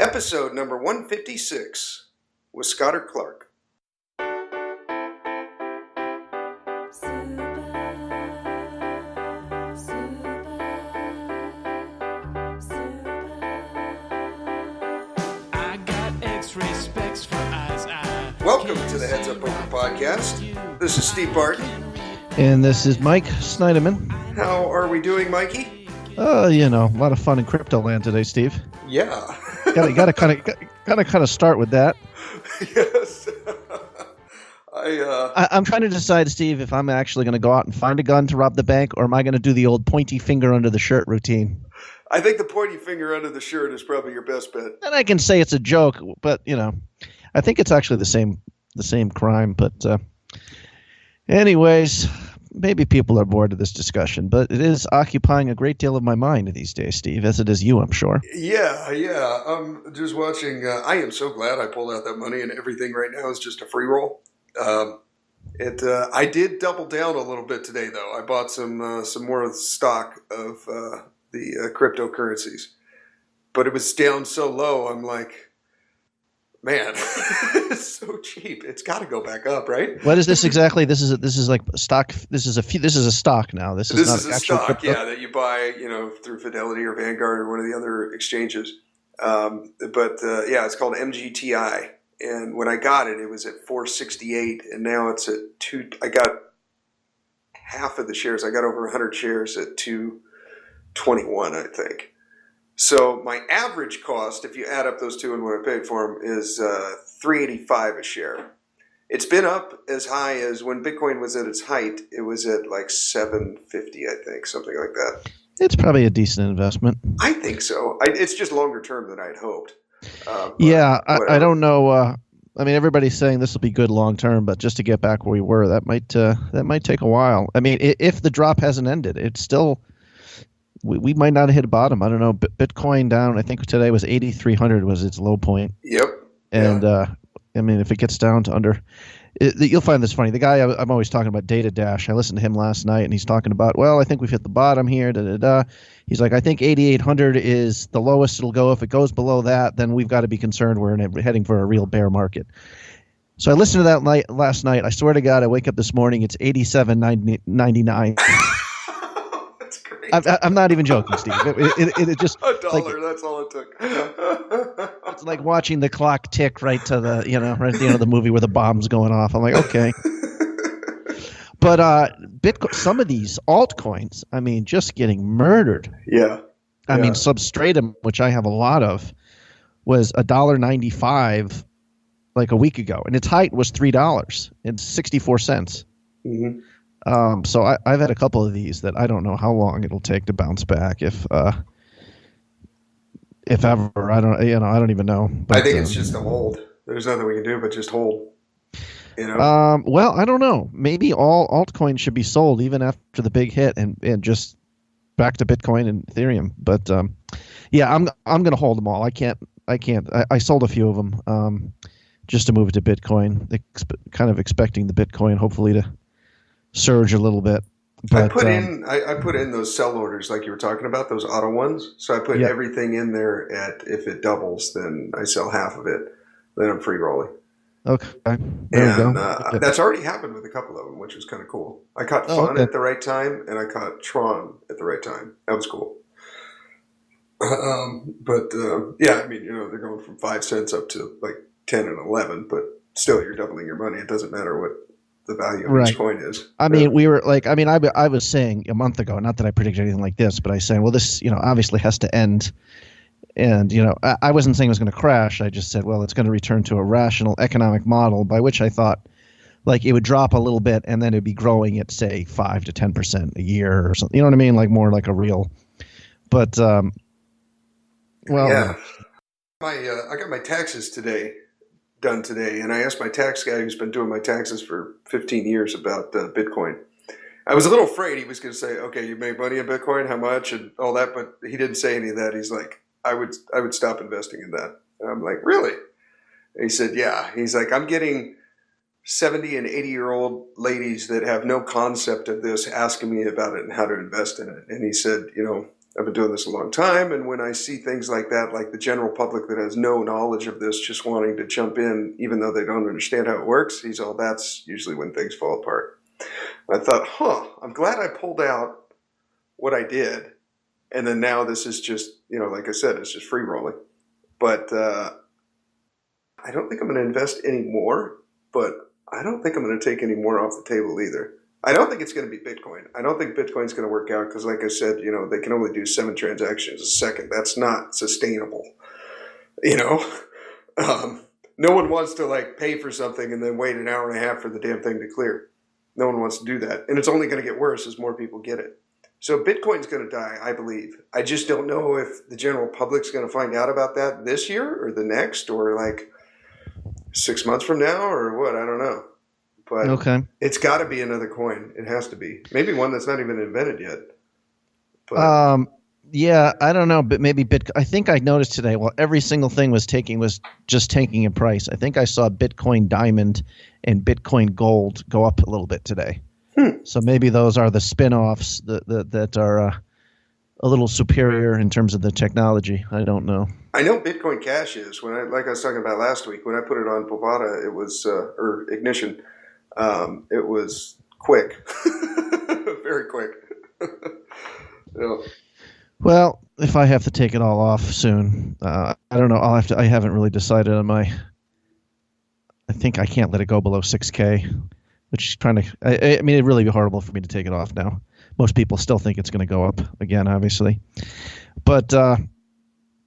Episode number 156 with Scott Clark. Welcome to the Heads Up Poker podcast. This is Steve Barton. And this is Mike Snyderman. How are we doing, Mikey? A lot of fun in crypto land today, Steve. Yeah. Gotta kind of start with that. Yes. I'm trying to decide, Steve, if I'm actually going to go out and find a gun to rob the bank, or am I going to do the old pointy finger under the shirt routine? I think the pointy finger under the shirt is probably your best bet. And I can say it's a joke, but I think it's actually the same crime. But anyways, maybe people are bored of this discussion, but it is occupying a great deal of my mind these days, Steve, as it is you, I'm sure. Yeah. I'm just watching. I am so glad I pulled out that money, and everything right now is just a free roll. I did double down a little bit today, though. I bought some more of the stock of the cryptocurrencies, but it was down so low. I'm like, man, it's so cheap. It's got to go back up, right? What is this exactly? This is like stock. This is a stock now. This is not a actual stock, crypto? yeah, that you buy, through Fidelity or Vanguard or one of the other exchanges. It's called MGTI. And when I got it, it was at 468, and now it's at 2. I got half of the shares. I got over 100 shares at 221, I think. So my average cost, if you add up those two and what I paid for them, is $385 a share. It's been up as high as when Bitcoin was at its height. It was at like $750, I think, something like that. It's probably a decent investment. I think so. It's just longer term than I'd hoped. I don't know. I mean, everybody's saying this will be good long term, but just to get back where we were, that might take a while. I mean, if the drop hasn't ended, it's still we might not have hit a bottom. I don't know. Bitcoin down. I think today was 8,300 was its low point. Yep. And I mean, if it gets down to under, you'll find this funny. The guy I'm always talking about, Data Dash. I listened to him last night, and he's talking about, well, I think we've hit the bottom here. He's like, I think 8,800 is the lowest it'll go. If it goes below that, then we've got to be concerned we're heading for a real bear market. So I listened to that last night. I swear to God, I wake up this morning, it's 87.99. That's great. I'm not even joking, Steve. It just $1. That's all it took. It's like watching the clock tick right to the right at the end of the movie where the bomb's going off. I'm like, okay. But Bitcoin, some of these altcoins, I mean, just getting murdered. Yeah. I mean, Substratum, which I have a lot of, was $1.95 like a week ago, and its height was $3.64. Mm-hmm. So I've had a couple of these that I don't know how long it'll take to bounce back, if ever. I don't even know. But, I think it's just a hold. There's nothing we can do but just hold. Well, I don't know. Maybe all altcoins should be sold even after the big hit, and just back to Bitcoin and Ethereum. But I'm going to hold them all. I can't. I sold a few of them just to move it to Bitcoin, kind of expecting the Bitcoin hopefully to surge a little bit. But, I put in those sell orders like you were talking about, those auto ones. So I put everything in there at, if it doubles, then I sell half of it. Then I'm free rolling. Okay. That's already happened with a couple of them, which was kind of cool. I caught Fun at the right time, and I caught Tron at the right time. That was cool. I mean, they're going from 5 cents up to like 10 and 11, but still, you're doubling your money. It doesn't matter what the value of each coin is. I mean, I was saying a month ago, not that I predicted anything like this, but I was saying, well, this, obviously has to end. And, I wasn't saying it was going to crash. I just said, well, it's going to return to a rational economic model, by which I thought like it would drop a little bit and then it'd be growing at, say, 5 to 10% a year or something. You know what I mean? Like more like a real. But, I got my taxes done today, and I asked my tax guy who's been doing my taxes for 15 years about Bitcoin. I was a little afraid he was going to say, okay, you make money in Bitcoin, how much, and all that, but he didn't say any of that. He's like, I would stop investing in that. And I'm like, really? And he said, yeah. He's like, I'm getting 70 and 80-year-old ladies that have no concept of this asking me about it and how to invest in it. And he said, I've been doing this a long time, and when I see things like that, like the general public that has no knowledge of this just wanting to jump in even though they don't understand how it works, that's usually when things fall apart. And I thought, I'm glad I pulled out what I did, and then now this is just, like I said, it's just free rolling. But I don't think I'm going to invest any more, but I don't think I'm going to take any more off the table either. I don't think it's going to be Bitcoin. I don't think Bitcoin's going to work out because, like I said, they can only do 7 transactions a second. That's not sustainable. No one wants to pay for something and then wait an hour and a half for the damn thing to clear. No one wants to do that. And it's only going to get worse as more people get it. So Bitcoin's going to die, I believe. I just don't know if the general public's going to find out about that this year or the next or 6 months from now or what. I don't know. But okay. It's got to be another coin. It has to be. Maybe one that's not even invented yet. But, yeah, I don't know, but maybe Bitcoin. I think I noticed today, every single thing was just tanking in price. I think I saw Bitcoin Diamond and Bitcoin Gold go up a little bit today. So maybe those are the spin-offs that are a little superior in terms of the technology. I don't know. I know Bitcoin Cash is. Like I was talking about last week, when I put it on Bovada, it was or Ignition. It was quick, very quick. Yeah. Well, if I have to take it all off soon, I don't know. I haven't really decided on I think I can't let it go below 6K, which is I mean, it'd really be horrible for me to take it off now. Most people still think it's going to go up again, obviously. But,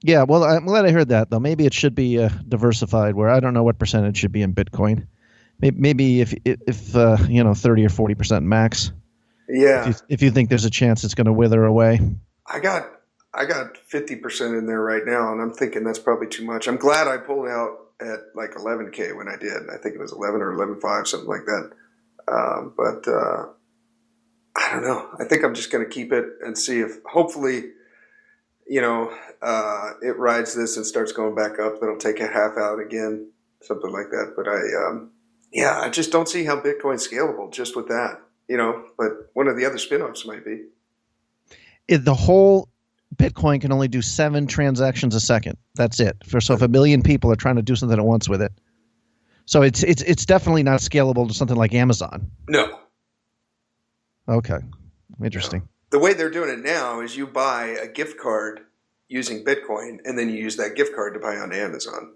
yeah, well, I'm glad I heard that, though. Maybe it should be diversified where I don't know what percentage should be in Bitcoin. Maybe if 30 or 40% max. Yeah. If you think there's a chance it's going to wither away. I got 50% in there right now, and I'm thinking that's probably too much. I'm glad I pulled out at 11K when I did. I think it was 11 or 11.5, something like that. But I don't know. I think I'm just going to keep it and see if hopefully, it rides this and starts going back up. Then I'll take a half out again, something like that. But I just don't see how Bitcoin's scalable just with that, but one of the other spin-offs might be. The whole Bitcoin can only do 7 transactions a second. That's it. So if 1 million people are trying to do something at once with it. So it's definitely not scalable to something like Amazon. No. Okay. Interesting. No. The way they're doing it now is you buy a gift card using Bitcoin, and then you use that gift card to buy on Amazon.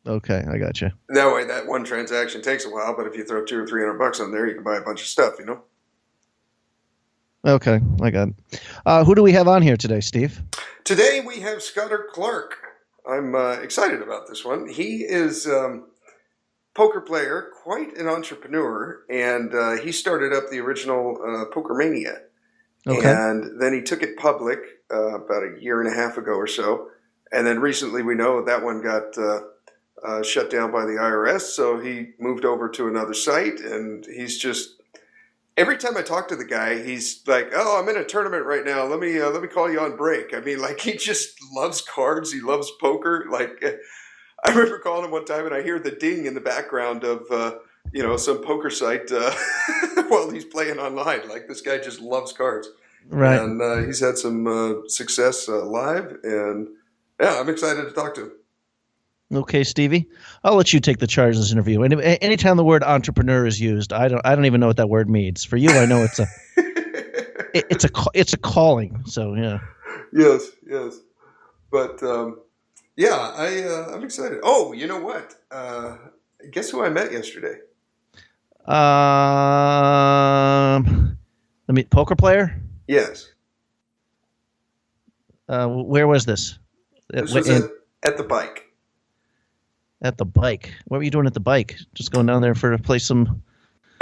Okay, I got you. That way, that one transaction takes a while, but if you throw $200 or $300 on there, you can buy a bunch of stuff, Okay, I got it. Who do we have on here today, Steve? Today we have Scudder Clark. I'm excited about this one. He is poker player, quite an entrepreneur, and he started up the original PokerMania. Okay. And then he took it public about a year and a half ago or so. And then recently we know that one got shut down by the IRS. So he moved over to another site, and he's just, every time I talk to the guy, he's like, "Oh, I'm in a tournament right now. Let me call you on break." I mean, he just loves cards. He loves poker. I remember calling him one time, and I hear the ding in the background of some poker site while he's playing online. This guy just loves cards. Right. And he's had some success live, and yeah, I'm excited to talk to him. Okay, Stevie, I'll let you take the charge in this interview. And anytime the word entrepreneur is used, I don't even know what that word means. For you, I know it's a calling. So yeah. Yes. But I'm excited. Oh, you know what? Guess who I met yesterday? Poker player? Yes. Where was this? This was at the bike. At the bike. What were you doing at the bike? Just going down there to play some...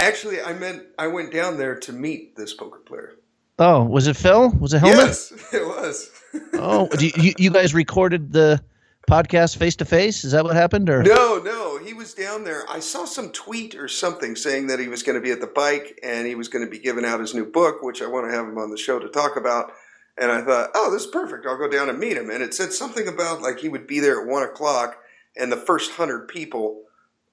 Actually, I went down there to meet this poker player. Oh, was it Phil? Was it Helmet? Yes, it was. Oh, you guys recorded the podcast face-to-face? Is that what happened? Or No, he was down there. I saw some tweet or something saying that he was going to be at the bike and he was going to be giving out his new book, which I want to have him on the show to talk about. And I thought, oh, this is perfect. I'll go down and meet him. And it said something about he would be there at 1 o'clock and the first 100 people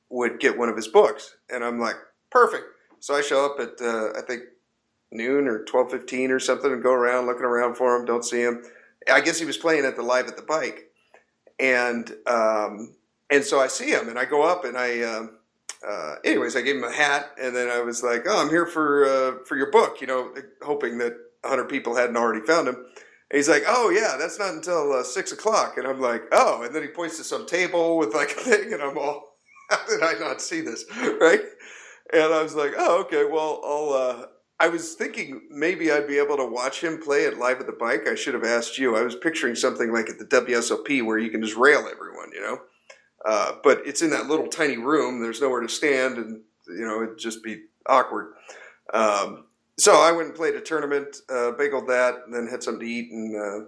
would get one of his books. And I'm like, perfect. So I show up at, I think, noon or 12:15 or something, and go around looking around for him. Don't see him. I guess he was playing at the Live at the Bike, and so I see him, and I go up, and anyways, I gave him a hat, and then I was like, "Oh, I'm here for your book," hoping that 100 people hadn't already found him. And he's like, "Oh yeah, that's not until 6 o'clock," and I'm like, "Oh," and then he points to some table with like a thing, and I'm all, "How did I not see this?" Right? And I was like, "Oh, okay, well, I was thinking maybe I'd be able to watch him play at Live at the Bike. I should have asked you. I was picturing something like at the WSOP where you can just rail everyone, but it's in that little tiny room. There's nowhere to stand, and it'd just be awkward. So I went and played a tournament, bageled that, and then had something to eat, and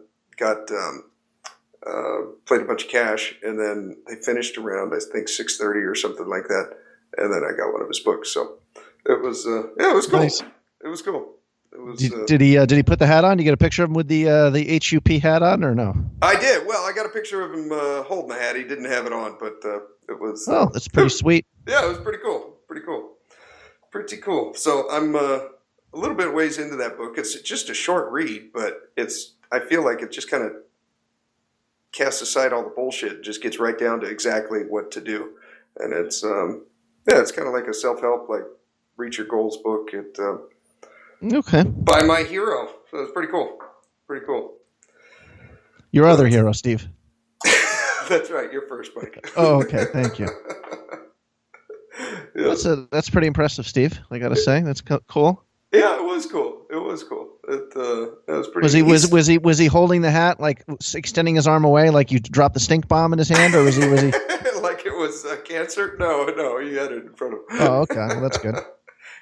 played a bunch of cash, and then they finished around I think 6:30 or something like that, and then I got one of his books. So it was it was cool. Nice. It was cool. It was. Did he put the hat on? Did you get a picture of him with the HUP hat on, or no? I did. Well, I got a picture of him holding the hat. He didn't have it on, but it was. Oh, that's pretty sweet. Yeah, it was pretty cool. Pretty cool. So I'm a little bit ways into that book. It's just a short read, but I feel like it just kind of casts aside all the bullshit and just gets right down to exactly what to do. And it's it's kind of like a self-help, like reach your goals book. Okay. By my hero. So it's pretty cool. Pretty cool. Your other hero, Steve. That's right. You're first, Mike. Oh, okay. Thank you. Yeah. That's pretty impressive, Steve. I got to say, that's cool. Yeah, it was cool. It was pretty. Was he holding the hat, like extending his arm away, like you dropped the stink bomb in his hand, or was he? Like it was cancer? No, he had it in front of him. Oh, okay. Well, that's good.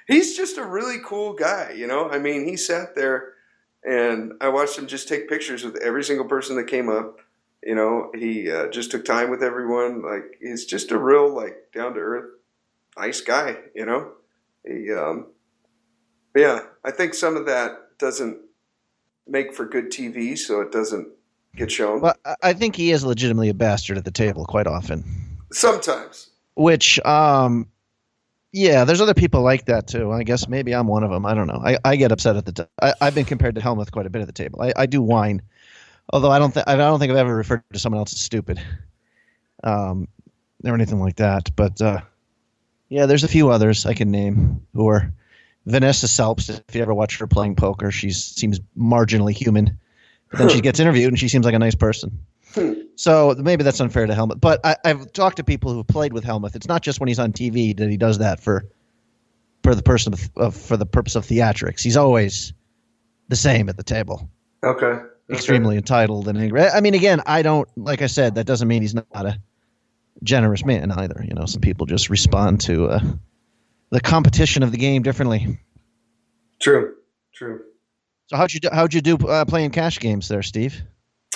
He's just a really cool guy, I mean, he sat there, and I watched him just take pictures with every single person that came up. He just took time with everyone. Like, he's just a real, like, down-to-earth, nice guy, He, I think some of that doesn't make for good TV, so it doesn't get shown. Well, I think he is legitimately a bastard at the table quite often. Sometimes. Which, yeah, there's other people like that too. I guess maybe I'm one of them. I don't know. I get upset at the I've been compared to Helmuth quite a bit at the table. I do whine, although I don't think I've ever referred to someone else as stupid, or anything like that. But yeah, there's a few others I can name who are Vanessa Selps. If you ever watch her playing poker, she seems marginally human, but then she gets interviewed and she seems like a nice person. So maybe that's unfair to Helmuth. But I've talked to people who played with Helmuth. It's not just when he's on TV that he does that for the purpose of theatrics. He's always the same at the table. Okay. Extremely entitled and angry. I mean, again, like I said, that doesn't mean he's not a generous man either. Some people just respond to the competition of the game differently. True. So how'd you do playing cash games there, Steve?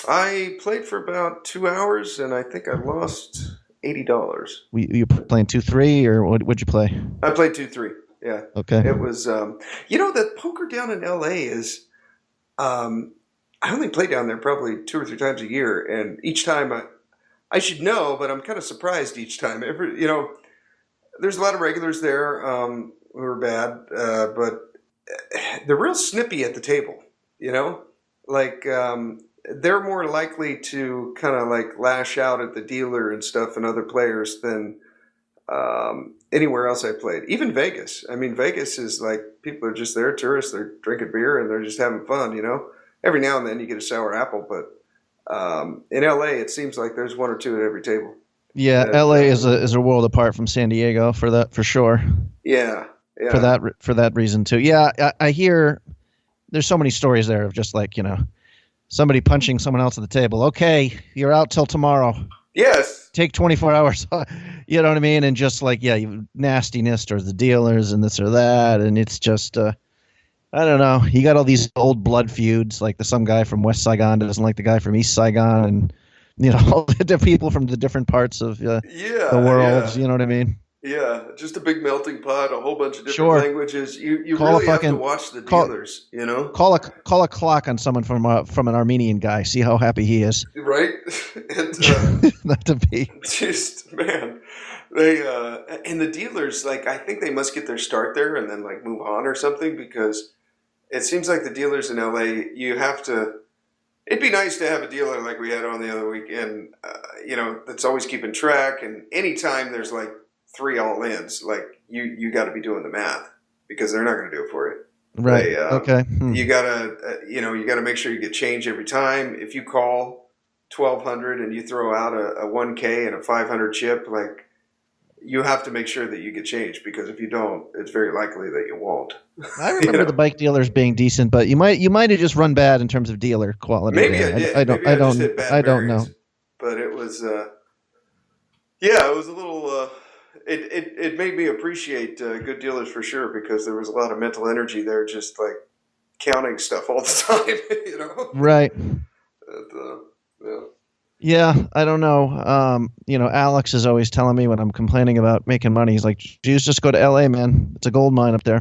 I played for about 2 hours, and I think I lost $80. You playing 2-3, or what'd you play? I played 2-3. Yeah. Okay. It was, the poker down in LA is, I only play down there probably 2 or 3 times a year, and each time I should know, but I'm kind of surprised each time. There's a lot of regulars there who are bad, but they're real snippy at the table. Like. They're more likely to kind of like lash out at the dealer and stuff and other players than anywhere else I played. Even Vegas. I mean, Vegas is like people are just there, tourists. They're drinking beer and they're just having fun. Every now and then you get a sour apple, but in LA it seems like there's 1 or 2 at every table. Yeah, LA is a world apart from San Diego for sure. Yeah. For that reason too. Yeah, I hear there's so many stories there of just like somebody punching someone else at the table. Okay, you're out till tomorrow. Yes. Take 24 hours. You know what I mean? And just like, nastiness towards the dealers and this or that. And it's just, I don't know. You got all these old blood feuds, like some guy from West Saigon doesn't like the guy from East Saigon. And, all the people from the different parts of the world. Yeah. You know what I mean? Yeah, just a big melting pot, a whole bunch of different languages. You really have to watch the dealers, Call a clock on someone from an Armenian guy. See how happy he is. Right? And, not to be. Just, man. They and the dealers, like, I think they must get their start there and then, like, move on or something because it seems like the dealers in LA, you have to. It'd be nice to have a dealer like we had on the other weekend, that's always keeping track. And anytime there's like 3 all-ins, like you got to be doing the math because they're not going to do it for you. Right. Okay. You gotta make sure you get change every time. If you call 1,200 and you throw out a 1K and a 500 chip, like you have to make sure that you get change because if you don't, it's very likely that you won't. I remember the bike dealers being decent, but you might have just run bad in terms of dealer quality. Maybe I did. I don't know. But it was, it was a little. It made me appreciate good dealers for sure because there was a lot of mental energy there, just like counting stuff all the time. Right. Yeah. Yeah, I don't know. Alex is always telling me when I'm complaining about making money, he's like, just go to LA, man. It's a gold mine up there.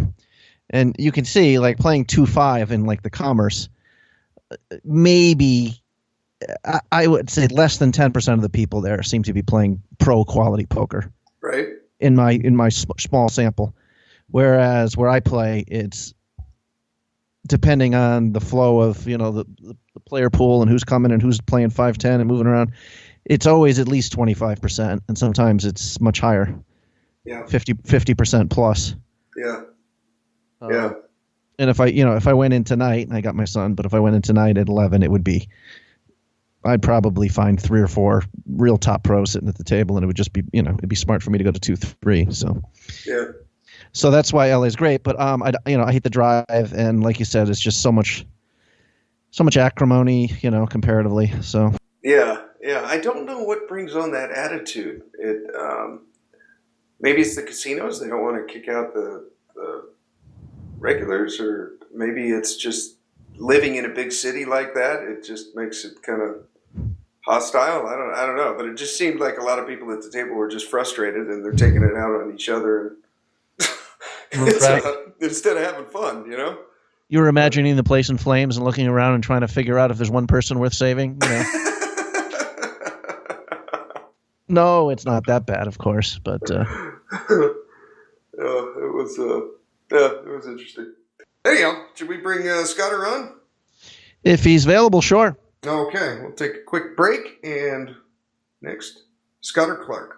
And you can see, like, playing 2-5 in, like, the Commerce, maybe, I would say less than 10% of the people there seem to be playing pro-quality poker. Right. In my small sample. Whereas where I play, it's depending on the flow of, the player pool and who's coming and who's playing 5-10 and moving around, it's always at least 25%, and sometimes it's much higher. Yeah. 50% plus. Yeah. Yeah. And if I went in tonight, and I got my son, but if I went in tonight at 11, I'd probably find 3 or 4 real top pros sitting at the table, and it would just be, it'd be smart for me to go to 2-3. So. Yeah. So that's why LA is great, but I hate the drive, and like you said, it's just so much acrimony, comparatively. So yeah, I don't know what brings on that attitude. It maybe it's the casinos; they don't want to kick out the regulars, or maybe it's just living in a big city like that. It just makes it kind of hostile. I don't know, but it just seemed like a lot of people at the table were just frustrated, and they're taking it out on each other. Right. Instead of having fun, You were imagining the place in flames and looking around and trying to figure out if there's one person worth saving. No, it's not that bad, of course, but it was interesting. Anyhow, should we bring Scudder on? If he's available, sure. Okay, we'll take a quick break, and next, Scudder Clark.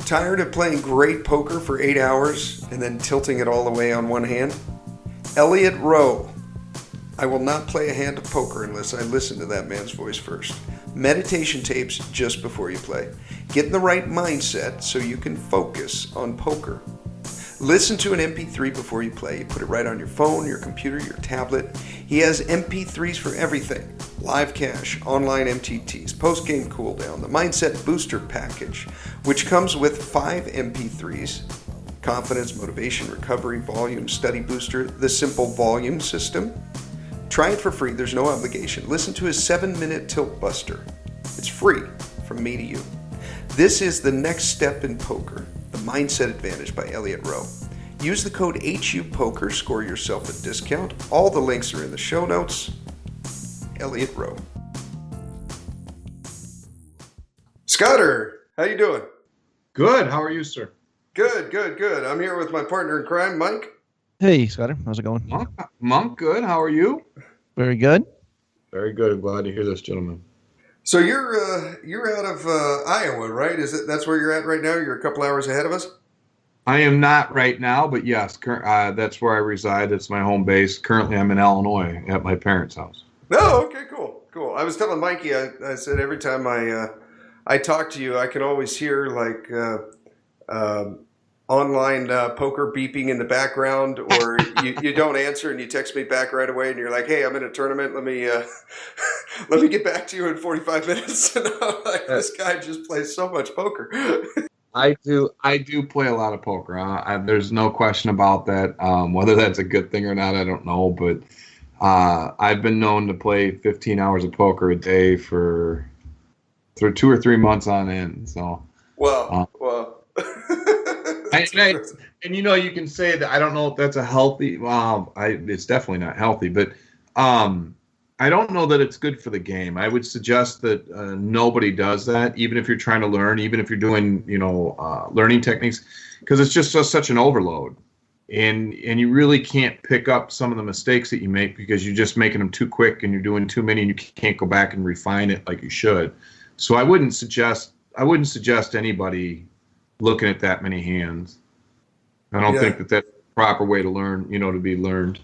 Tired of playing great poker for 8 hours and then tilting it all away on one hand? Elliot Roe. I will not play a hand of poker unless I listen to that man's voice first. Meditation tapes just before you play. Get in the right mindset so you can focus on poker. Listen to an MP3 before you play. You put it right on your phone, your computer, your tablet. He has MP3s for everything. Live cash, online MTTs, post-game cooldown, the Mindset Booster package, which comes with 5 MP3s. Confidence, motivation, recovery, volume, study booster, the simple volume system. Try it for free. There's no obligation. Listen to his 7-minute tilt buster. It's free from me to you. This is the next step in poker. The Mindset Advantage by Elliot Roe. Use the code HUPOKER, score yourself a discount. All the links are in the show notes. Elliot Roe. Scudder, how you doing? Good. How are you, sir? Good. I'm here with my partner in crime, Mike. Hey, Scudder. How's it going? Monk, good. How are you? Very good. Very good. I'm glad to hear this, gentlemen. So you're out of Iowa, right? That's where you're at right now? You're a couple hours ahead of us? I am not right now, but yes, that's where I reside. It's my home base. Currently, I'm in Illinois at my parents' house. Oh, okay, cool. I was telling Mikey, I said every time I talk to you, I can always hear like online poker beeping in the background, or you don't answer and you text me back right away and you're like, hey, I'm in a tournament. Let me get back to you in 45 minutes. And I'm like, this guy just plays so much poker. I do play a lot of poker. There's no question about that. Whether that's a good thing or not, I don't know. But I've been known to play 15 hours of poker a day for 2 or 3 months on end. So, wow. And you can say that. I don't know if that's a healthy. It's definitely not healthy, but I don't know that it's good for the game. I would suggest that nobody does that, even if you're trying to learn, even if you're doing learning techniques, because it's just such an overload. and you really can't pick up some of the mistakes that you make because you're just making them too quick and you're doing too many and you can't go back and refine it like you should. So I wouldn't suggest anybody looking at that many hands. I don't think that's the proper way to learn, to be learned.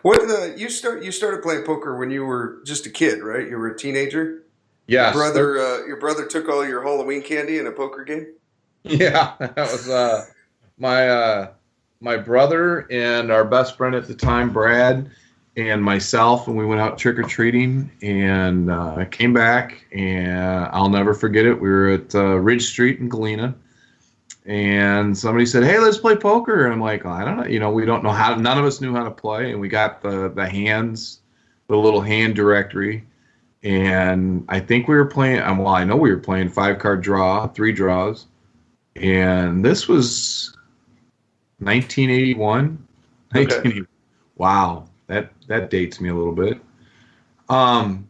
What you started playing poker when you were just a kid, right? You were a teenager. Yes. Your brother took all your Halloween candy in a poker game. Yeah, that was my brother and our best friend at the time, Brad, and myself, and we went out trick or treating, and I came back, and I'll never forget it. We were at Ridge Street in Galena. And somebody said, "Hey, let's play poker." And I'm like, I don't know. We don't know how. None of us knew how to play. And we got the hands, the little hand directory. And I think we were playing. Well, I know we were playing 5-card draw, 3 draws. And this was 1981. Okay. Wow, that dates me a little bit. And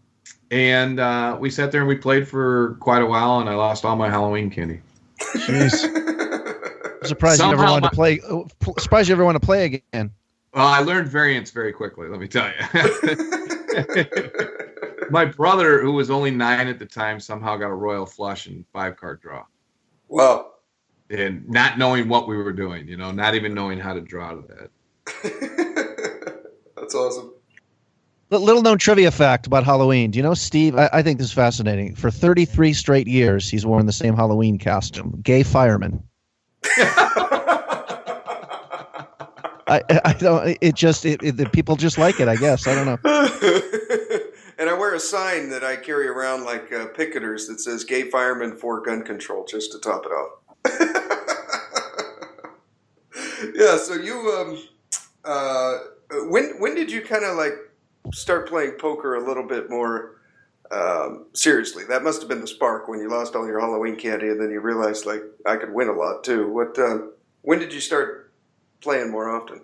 we sat there and we played for quite a while. And I lost all my Halloween candy. Jeez. I'm surprised you never wanted to play. Surprised you ever want to play again. Well, I learned variance very quickly, let me tell you. My brother, who was only 9 at the time, somehow got a royal flush and 5-card draw. Wow. And not knowing what we were doing, not even knowing how to draw to that. That's awesome. Little known trivia fact about Halloween. Do you know Steve? I think this is fascinating. For 33 straight years, he's worn the same Halloween costume. Gay fireman. I don't. The people just like it. I guess. I don't know. And I wear a sign that I carry around like picketers that says "Gay fireman for gun control" just to top it off. Yeah. So you when did you kind of like start playing poker a little bit more seriously? That must have been the spark when you lost all your Halloween candy and then you realized like I could win a lot too. When did you start playing more often?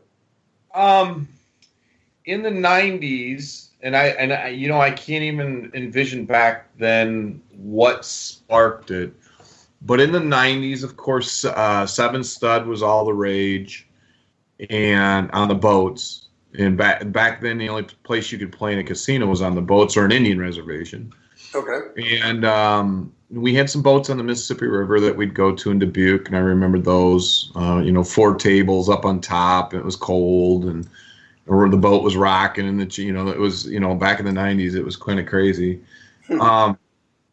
In the 90s, and I can't even envision back then what sparked it. But in the 90s, of course, 7 stud was all the rage, and on the boats. And back then, the only place you could play in a casino was on the boats or an Indian reservation. Okay. And we had some boats on the Mississippi River that we'd go to in Dubuque, and I remember those. 4 tables up on top. It was cold, or the boat was rocking, and it was back in the 90s, it was kind of crazy.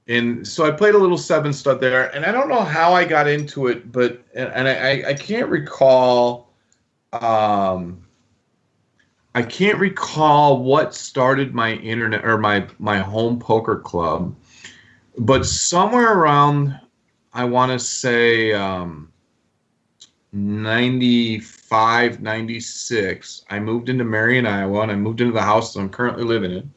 And so I played a little 7 stud there, and I don't know how I got into it, but I can't recall. I can't recall what started my internet or my home poker club, but somewhere around, I want to say 95, 96, I moved into Marion, Iowa, and I moved into the house that I'm currently living in.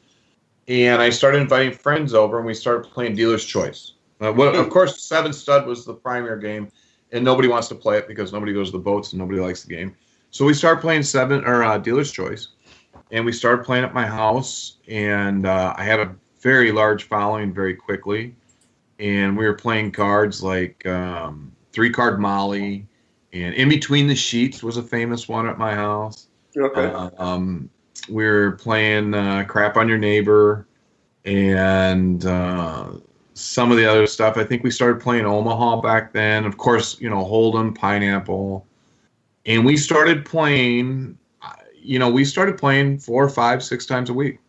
And I started inviting friends over, and we started playing Dealer's Choice. Of course, 7 stud was the primary game, and nobody wants to play it because nobody goes to the boats and nobody likes the game. So we started playing Dealer's Choice, and we started playing at my house, and I had a very large following very quickly, and we were playing cards like 3-card Molly, and In Between the Sheets was a famous one at my house. Okay. We were playing Crap on Your Neighbor, and some of the other stuff. I think we started playing Omaha back then. Of course, Hold'em, Pineapple. And we started playing, 4, 5, 6 times a week.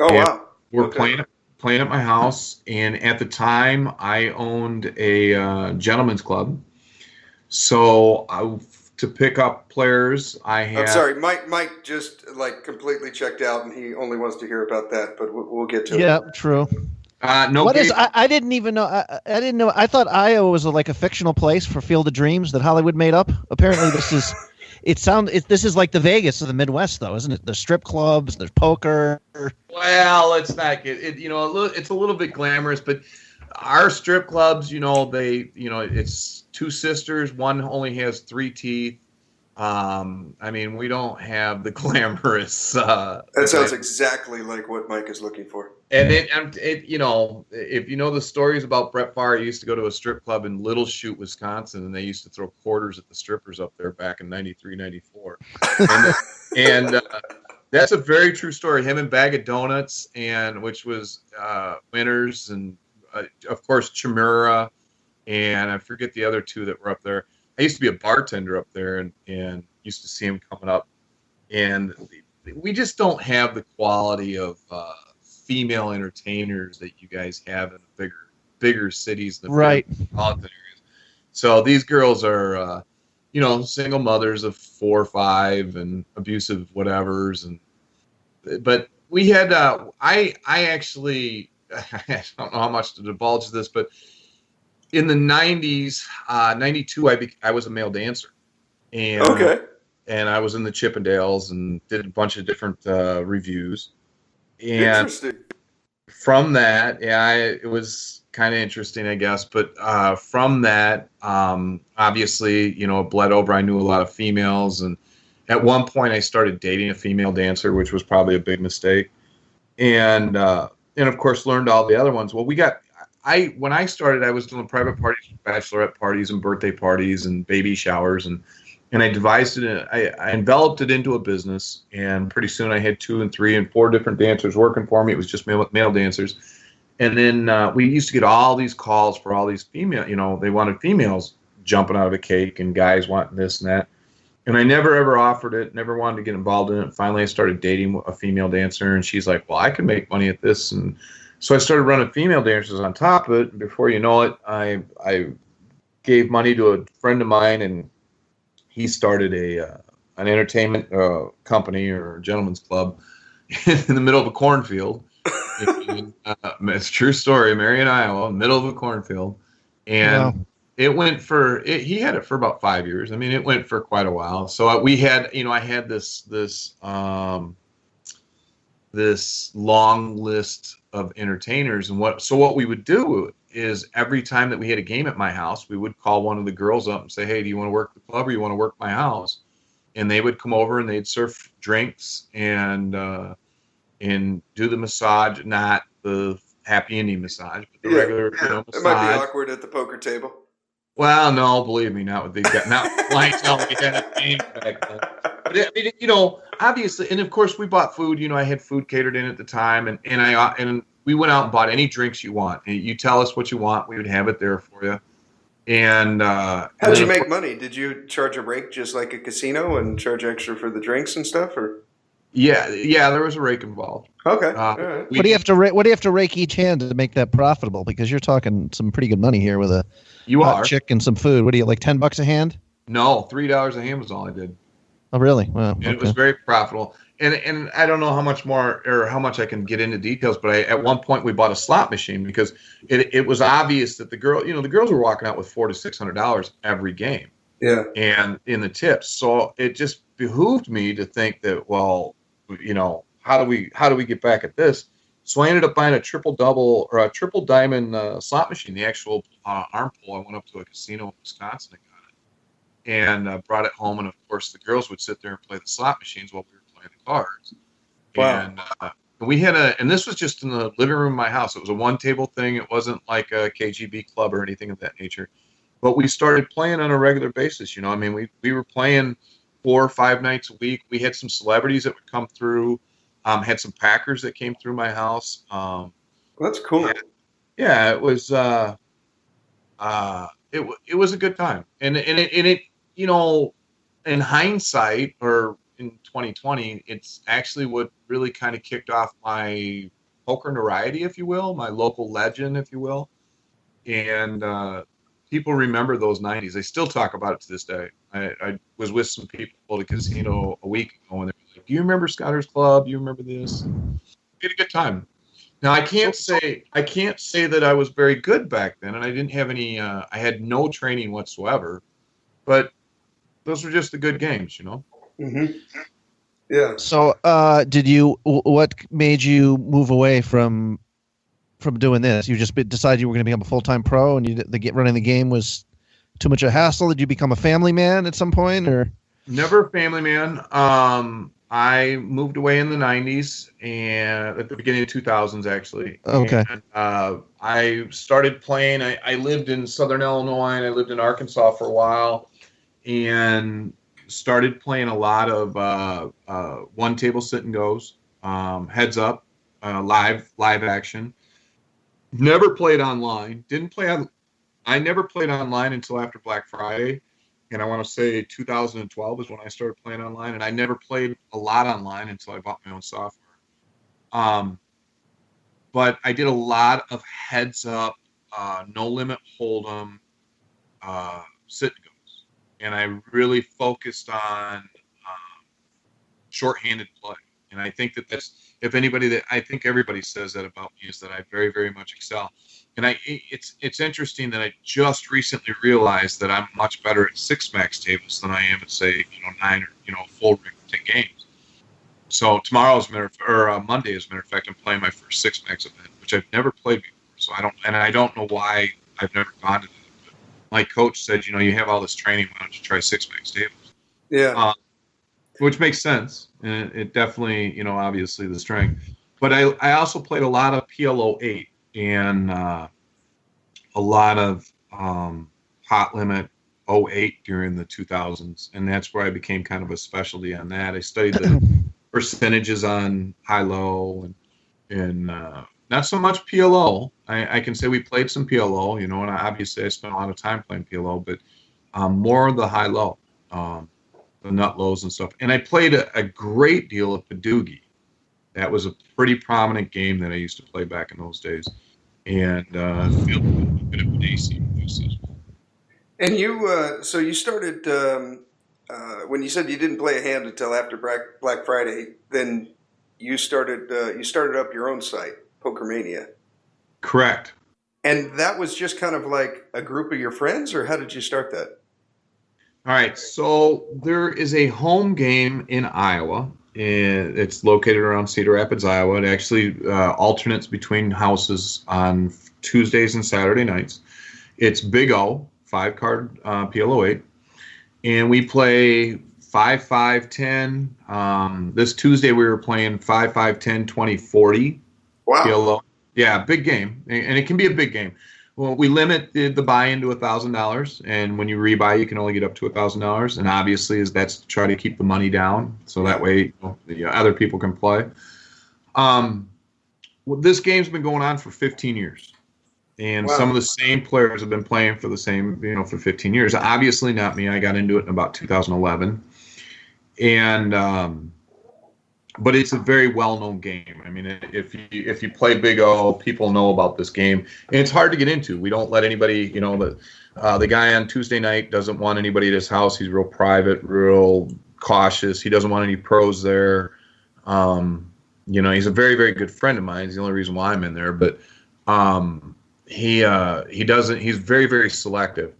Oh, and wow. We're playing at my house. And at the time, I owned a gentleman's club. So to pick up players, I had... I'm sorry, Mike just like completely checked out, and he only wants to hear about that, but we'll get to it. Yeah, true. No. What is? I didn't even know. I didn't know. I thought Iowa was like a fictional place for Field of Dreams that Hollywood made up. Apparently, this is. This is like the Vegas of the Midwest, though, isn't it? There's strip clubs, there's poker. Well, let's not get it. It's a little bit glamorous, but our strip clubs, it's 2 sisters. One only has 3 teeth. We don't have the glamorous. That sounds exactly like what Mike is looking for. And you know, if you know the stories about Brett Favre, he used to go to a strip club in Little Chute, Wisconsin, and they used to throw quarters at the strippers up there back in 93, 94. and that's a very true story. Him and Bag of Donuts, and which was Winners, and of course Chimera, and I forget the other two that were up there. I used to be a bartender up there, and used to see him coming up. And we just don't have the quality of female entertainers that you guys have in the bigger cities, the right metropolitan areas. So these girls are, you know, single mothers of 4 or 5 and abusive whatevers, but we had I actually I don't know how much to divulge this, but in the 90s, 92, I was a male dancer, and and I was in the Chippendales and did a bunch of different reviews. And from that, it was kind of interesting, I guess. But from that, obviously, you know, it bled over. I knew a lot of females, and at one point, I started dating a female dancer, which was probably a big mistake. And of course, learned all the other ones. Well, when I started, I was doing private parties, bachelorette parties, and birthday parties, and baby showers, and I devised it. I enveloped it into a business, and pretty soon I had 2 and 3 and 4 different dancers working for me. It was just male dancers, and then we used to get all these calls for all these female. You know, they wanted females jumping out of a cake, and guys wanting this and that. And I never ever offered it. Never wanted to get involved in it. Finally, I started dating a female dancer, and she's like, "Well, I can make money at this," and so I started running female dancers on top of it. And before you know it, I gave money to a friend of mine, and he started an entertainment company or a gentleman's club in the middle of a cornfield. It's a true story, Marion, Iowa, middle of a cornfield. And wow. He had it for about 5 years. I mean, it went for quite a while. So we had, you know, I had this long list of entertainers. And what we would do is every time that we had a game at my house, we would call one of the girls up and say, "Hey, do you want to work the club or you want to work my house?" And they would come over and they'd serve drinks and do the massage, not the happy ending massage, but the regular massage. It might be awkward at the poker table. Well, no, believe me, not with these guys. Not clientele we had at the game back then. But I mean, you know, obviously, and of course, we bought food. You know, I had food catered in at the time, and we went out and bought any drinks you want. You tell us what you want, we would have it there for you. And how'd you make money? Did you charge a rake just like a casino and charge extra for the drinks and stuff, or? Yeah, there was a rake involved. Okay. All right. What do you have to rake each hand to make that profitable? Because you're talking some pretty good money here with a hot chick and some food. What do you like, $10 a hand? No, $3 a hand was all I did. Oh, really? Wow. And it was very profitable. And I don't know how much more or how much I can get into details, but at one point we bought a slot machine because it was obvious that the girls were walking out with $400 to $600 every game. Yeah. And in the tips. So it just behooved me to think that, well, you know, how do we get back at this? So I ended up buying a triple diamond slot machine, the actual arm pull. I went up to a casino in Wisconsin and got it, and brought it home. And of course, the girls would sit there and play the slot machines while we were playing the cards. Wow. And we had and this was just in the living room of my house. It was a one table thing. It wasn't like a KGB club or anything of that nature. But we started playing on a regular basis. You know, I mean, we were playing 4 or 5 nights a week. We had some celebrities that would come through. Had some Packers that came through my house. That's cool. Yeah, it was. It was a good time, and it you know, in hindsight or in 2020, it's actually what really kind of kicked off my poker notoriety, if you will, my local legend, if you will, and people remember those 90s. They still talk about it to this day. I was with some people at a casino a week ago, and they were like, "Do you remember Scotter's Club? Do you remember this?" We had a good time. Now I can't say that I was very good back then, and I didn't have any. I had no training whatsoever, but those were just the good games, you know. Mm-hmm. Yeah. So, what made you move away from doing this? You just decided you were going to become a full-time pro, and running the game was too much a hassle. Did you become a family man at some point, or? Never a family man. I moved away in the 90s and at the beginning of 2000s, actually. Okay. And, I started playing. I lived in Southern Illinois and I lived in Arkansas for a while and started playing a lot of one table sit and goes, heads up, live action. Never played online. I never played online until after Black Friday. And I want to say 2012 is when I started playing online. And I never played a lot online until I bought my own software. But I did a lot of heads up, no limit hold'em, sit and goes. And I really focused on shorthanded play. And I think that's, I think everybody says that about me, is that I very, very much excel. And it's interesting that I just recently realized that I'm much better at 6 max tables than I am at, say, 9 or full ring 10 games. So tomorrow, Monday, as a matter of fact, I'm playing my first 6 max event, which I've never played before. So I don't know why I've never gone to that. But my coach said, you have all this training, why don't you try 6 max tables? Yeah. Which makes sense, and it definitely, obviously the strength. But I also played a lot of PLO 8 and a lot of hot limit 08 during the 2000s, and that's where I became kind of a specialty on that. I studied the percentages on high-low and not so much PLO. I can say we played some PLO, and obviously I spent a lot of time playing PLO, but more of the high-low. The nut lows and stuff. And I played a great deal of Padoogie. That was a pretty prominent game that I used to play back in those days. And feel a bit of an AC usage. And so you started, when you said you didn't play a hand until after Black Friday, then you started up your own site, PokerMania. Correct. And that was just kind of like a group of your friends, or how did you start that? All right, so there is a home game in Iowa. It's located around Cedar Rapids, Iowa. It actually alternates between houses on Tuesdays and Saturday nights. It's Big O, 5-card PLO 8. And we play 5, 5, 10. This Tuesday we were playing 5, 5, 10, 20, 40. Wow. PLO. Yeah, big game. And it can be a big game. Well, we limit the buy-in to $1,000, and when you rebuy, you can only get up to $1,000. And obviously, that's to try to keep the money down, so that way the other people can play. This game's been going on for 15 years, and some of the same players have been playing for the same, for 15 years. Obviously, not me. I got into it in about 2011, and but it's a very well-known game. I mean, if you play Big O, people know about this game, and it's hard to get into. We don't let anybody, the guy on Tuesday night doesn't want anybody at his house. He's real private, real cautious. He doesn't want any pros there. He's a very, very good friend of mine. He's the only reason why I'm in there, but he doesn't. He's very, very selective.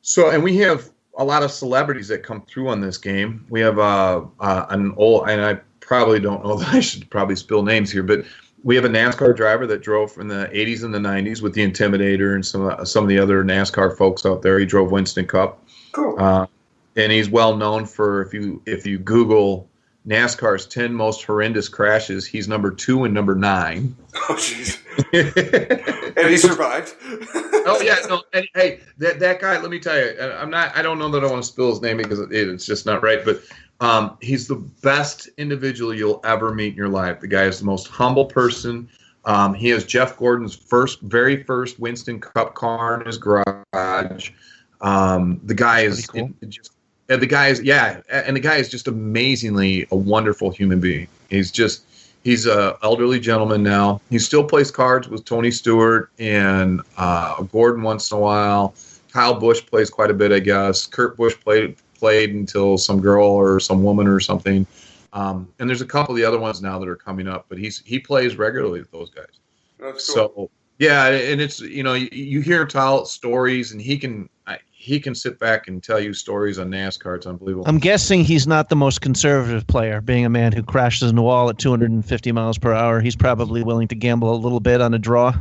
So, and we have a lot of celebrities that come through on this game. We have an old, and I probably don't know that I should probably spill names here, but we have a NASCAR driver that drove in the 80s and the 90s with the Intimidator and some of the other NASCAR folks out there. He drove Winston Cup. Cool. And he's well known for, if you Google NASCAR's 10 most horrendous crashes, he's number 2 and number 9. Oh, jeez. And he survived. Oh yeah, no. And hey, that guy. Let me tell you, I don't know that I want to spill his name because it's just not right. But he's the best individual you'll ever meet in your life. The guy is the most humble person. He has Jeff Gordon's very first Winston Cup car in his garage. The guy is cool. And the guy is just amazingly a wonderful human being. He's a elderly gentleman now. He still plays cards with Tony Stewart and Gordon once in a while. Kyle Busch plays quite a bit, I guess. Kurt Busch played until some girl or some woman or something. And there's a couple of the other ones now that are coming up, but he plays regularly with those guys. That's cool. So yeah, and it's you hear him tell stories, and he can sit back and tell you stories on NASCAR. It's unbelievable. I'm guessing he's not the most conservative player, being a man who crashes into a wall at 250 miles per hour. He's probably willing to gamble a little bit on a draw.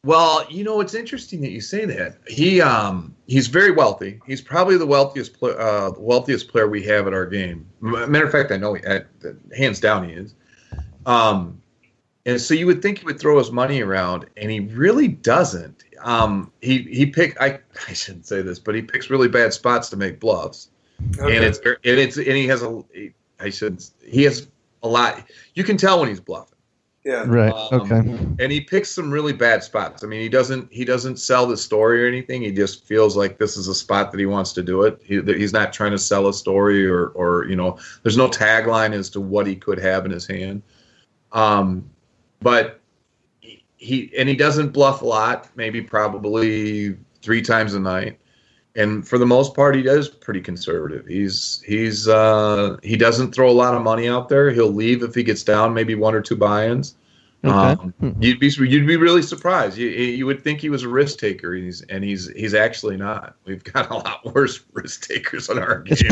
Well, it's interesting that you say that. He's very wealthy. He's probably the wealthiest player we have at our game. Matter of fact, I know hands down he is. And so you would think he would throw his money around, and he really doesn't. He picked. I shouldn't say this, but he picks really bad spots to make bluffs, Okay. and he has he has a lot. You can tell when he's bluffing. Yeah. Right. Okay. And he picks some really bad spots. I mean, he doesn't sell the story or anything. He just feels like this is a spot that he wants to do it. He's not trying to sell a story or there's no tagline as to what he could have in his hand. But he doesn't bluff a lot, maybe probably 3 times a night. And for the most part, he does pretty conservative. He doesn't throw a lot of money out there. He'll leave if he gets down, maybe 1 or 2 buy-ins. Okay. You'd be really surprised. You would think he was a risk taker, and he's actually not. We've got a lot worse risk takers on our game. It's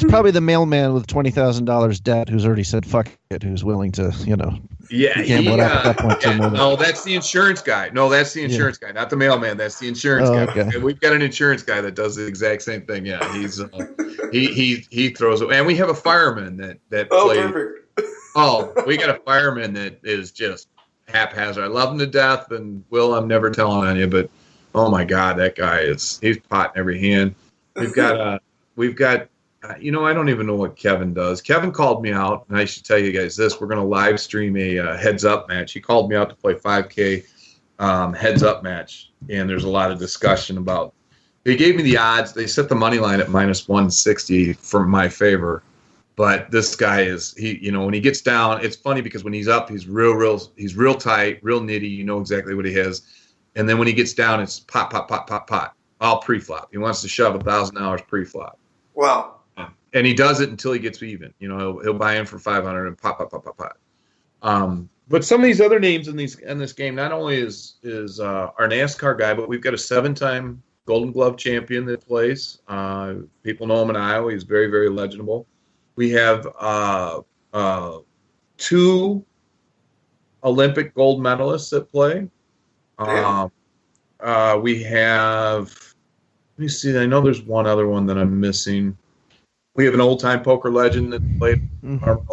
probably the mailman with $20,000 debt who's already said fuck it, who's willing to gamble at that point. No, that's the insurance guy. No, that's the insurance guy, not the mailman. That's the insurance guy. Okay. We've got an insurance guy that does the exact same thing. Yeah, he's he throws it, and we have a fireman that plays. Perfect. Oh, we got a fireman that is just haphazard. I love him to death, and Will, I'm never telling on you, but oh my God, that guy he's pot in every hand. We've got I don't even know what Kevin does. Kevin called me out, and I should tell you guys this: we're going to live stream a heads up match. He called me out to play 5K heads up match, and there's a lot of discussion about. They gave me the odds. They set the money line at -160 for my favor. But this guy is when he gets down, it's funny because when he's up, he's real tight, real nitty. You know exactly what he has. And then when he gets down, it's pot, pot, pot, pot, pot, all pre-flop. He wants to shove $1,000 pre-flop. Wow. And he does it until he gets even. He'll buy in for 500 and pop, pop, pop, pop, pop. But some of these other names in this game, not only is our NASCAR guy, but we've got a 7-time Golden Glove champion that plays. People know him in Iowa. He's very, very legible. We have 2 Olympic gold medalists that play. We have, let me see, I know there's one other one that I'm missing. We have an old-time poker legend that played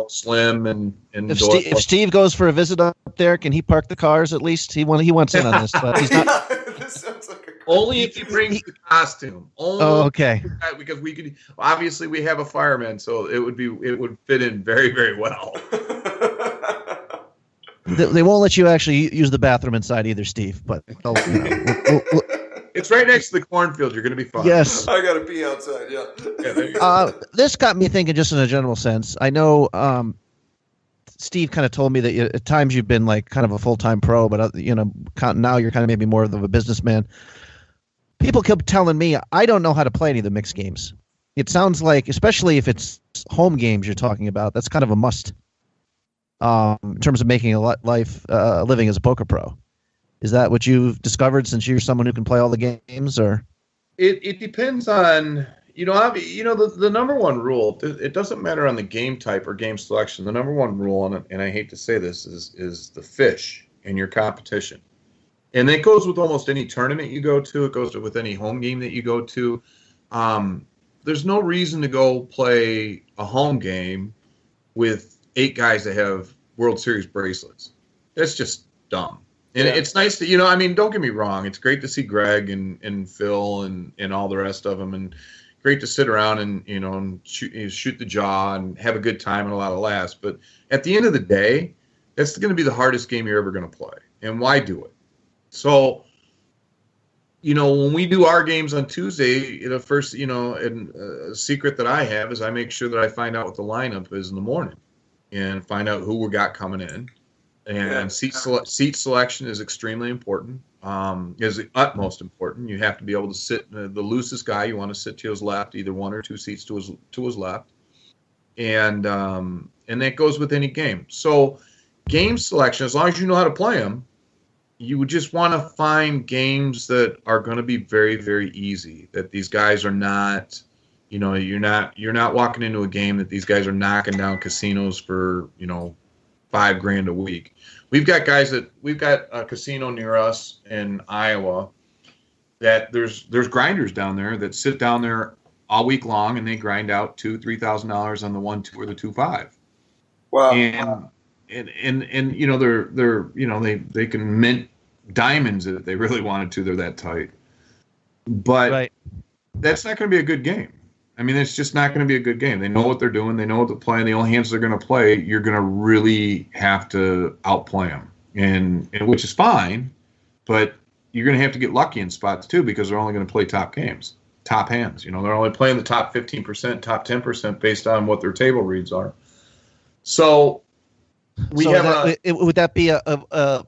Slim and if Steve goes for a visit up there, can he park the cars at least? He wants in on this, but he's not. This sounds like a only if he brings the costume. Only okay. Because we could obviously we have a fireman, so it would fit in very, very well. They won't let you actually use the bathroom inside either, Steve. But it's right next to the cornfield. You're going to be fine. Yes. I gotta pee outside. Yeah. There you go. This got me thinking, just in a general sense. I know Steve kind of told me that at times you've been like kind of a full-time pro, but now you're kind of maybe more of a businessman. People kept telling me I don't know how to play any of the mixed games. It sounds like, especially if it's home games you're talking about, that's kind of a must in terms of making a living as a poker pro. Is that what you've discovered since you're someone who can play all the games, or? It depends on the number one rule. It doesn't matter on the game type or game selection. The number one rule, and I hate to say this, is the fish in your competition. And that goes with almost any tournament you go to. It goes with any home game that you go to. There's no reason to go play a home game with 8 guys that have World Series bracelets. That's just dumb. And it's nice that, don't get me wrong. It's great to see Greg and Phil and all the rest of them. And great to sit around and shoot the jaw and have a good time and a lot of laughs. But at the end of the day, that's going to be the hardest game you're ever going to play. And why do it? So, when we do our games on Tuesday, the first, a secret that I have is I make sure that I find out what the lineup is in the morning and find out who we got coming in. And seat selection is extremely important, is the utmost important. You have to be able to sit the loosest guy. You want to sit to his left, either 1 or 2 seats to his left. And that goes with any game. So game selection, as long as you know how to play them, you would just want to find games that are going to be very, very easy, that these guys are not, you're not walking into a game that these guys are knocking down casinos for, $5,000 a week. We've got a casino near us in Iowa that there's grinders down there that sit down there all week long and they grind out $2,000-$3,000 on the 1-2 or the 2-5. Wow. And you know they're you know they can mint diamonds if they really wanted to. They're that tight. But that's not going to be a good game. I mean, it's just not going to be a good game. They know what they're doing. They know what they're playing. The only hands they're going to play, you're going to really have to outplay them, and which is fine. But you're going to have to get lucky in spots too because they're only going to play top hands. You know, they're only playing the top 15%, top 10% based on what their table reads are. So would that be the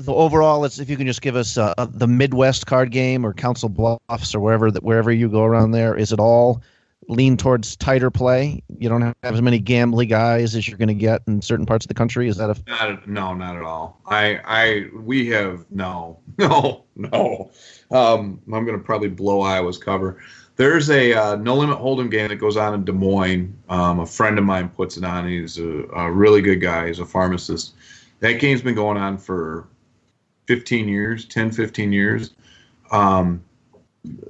overall? If you can just give us the Midwest card game or Council Bluffs or wherever you go around there, is it all lean towards tighter play? You don't have as many gambly guys as you're going to get in certain parts of the country. Is that no, not at all. We have no. I'm going to probably blow Iowa's cover. There's a no limit hold'em game that goes on in Des Moines. A friend of mine puts it on. He's a really good guy. He's a pharmacist. That game's been going on for 10, 15 years.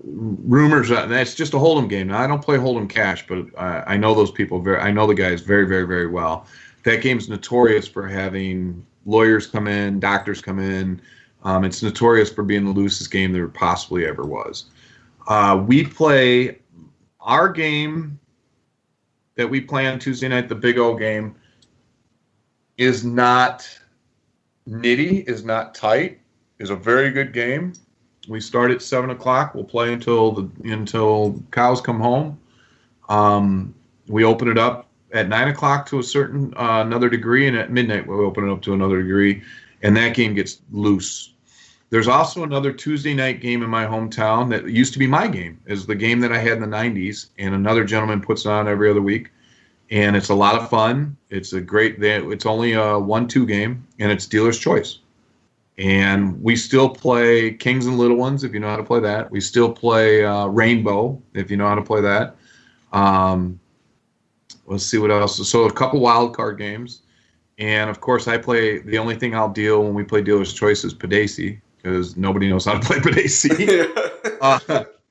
Rumors that's just a hold'em game. Now I don't play hold'em cash, but I know those people I know the guys very, very, very well. That game's notorious for having lawyers come in, doctors come in. It's notorious for being the loosest game there possibly ever was. We play our game that we play on Tuesday night, the Big O game, is not nitty, is not tight, is a very good game. We start at 7:00. We'll play until cows come home. We open it up at 9:00 to a certain another degree, and at midnight we'll open it up to another degree, and that game gets loose. There's also another Tuesday night game in my hometown that used to be my game, is the game that I had in the 90s, and another gentleman puts it on every other week, and it's a lot of fun. It's it's only a 1-2 game, and it's dealer's choice. And we still play Kings and Little Ones, if you know how to play that. We still play Rainbow, if you know how to play that. Let's see what else. So a couple wild card games. And, of course, the only thing I'll deal when we play dealer's choice is Padesi, because nobody knows how to play Padesi.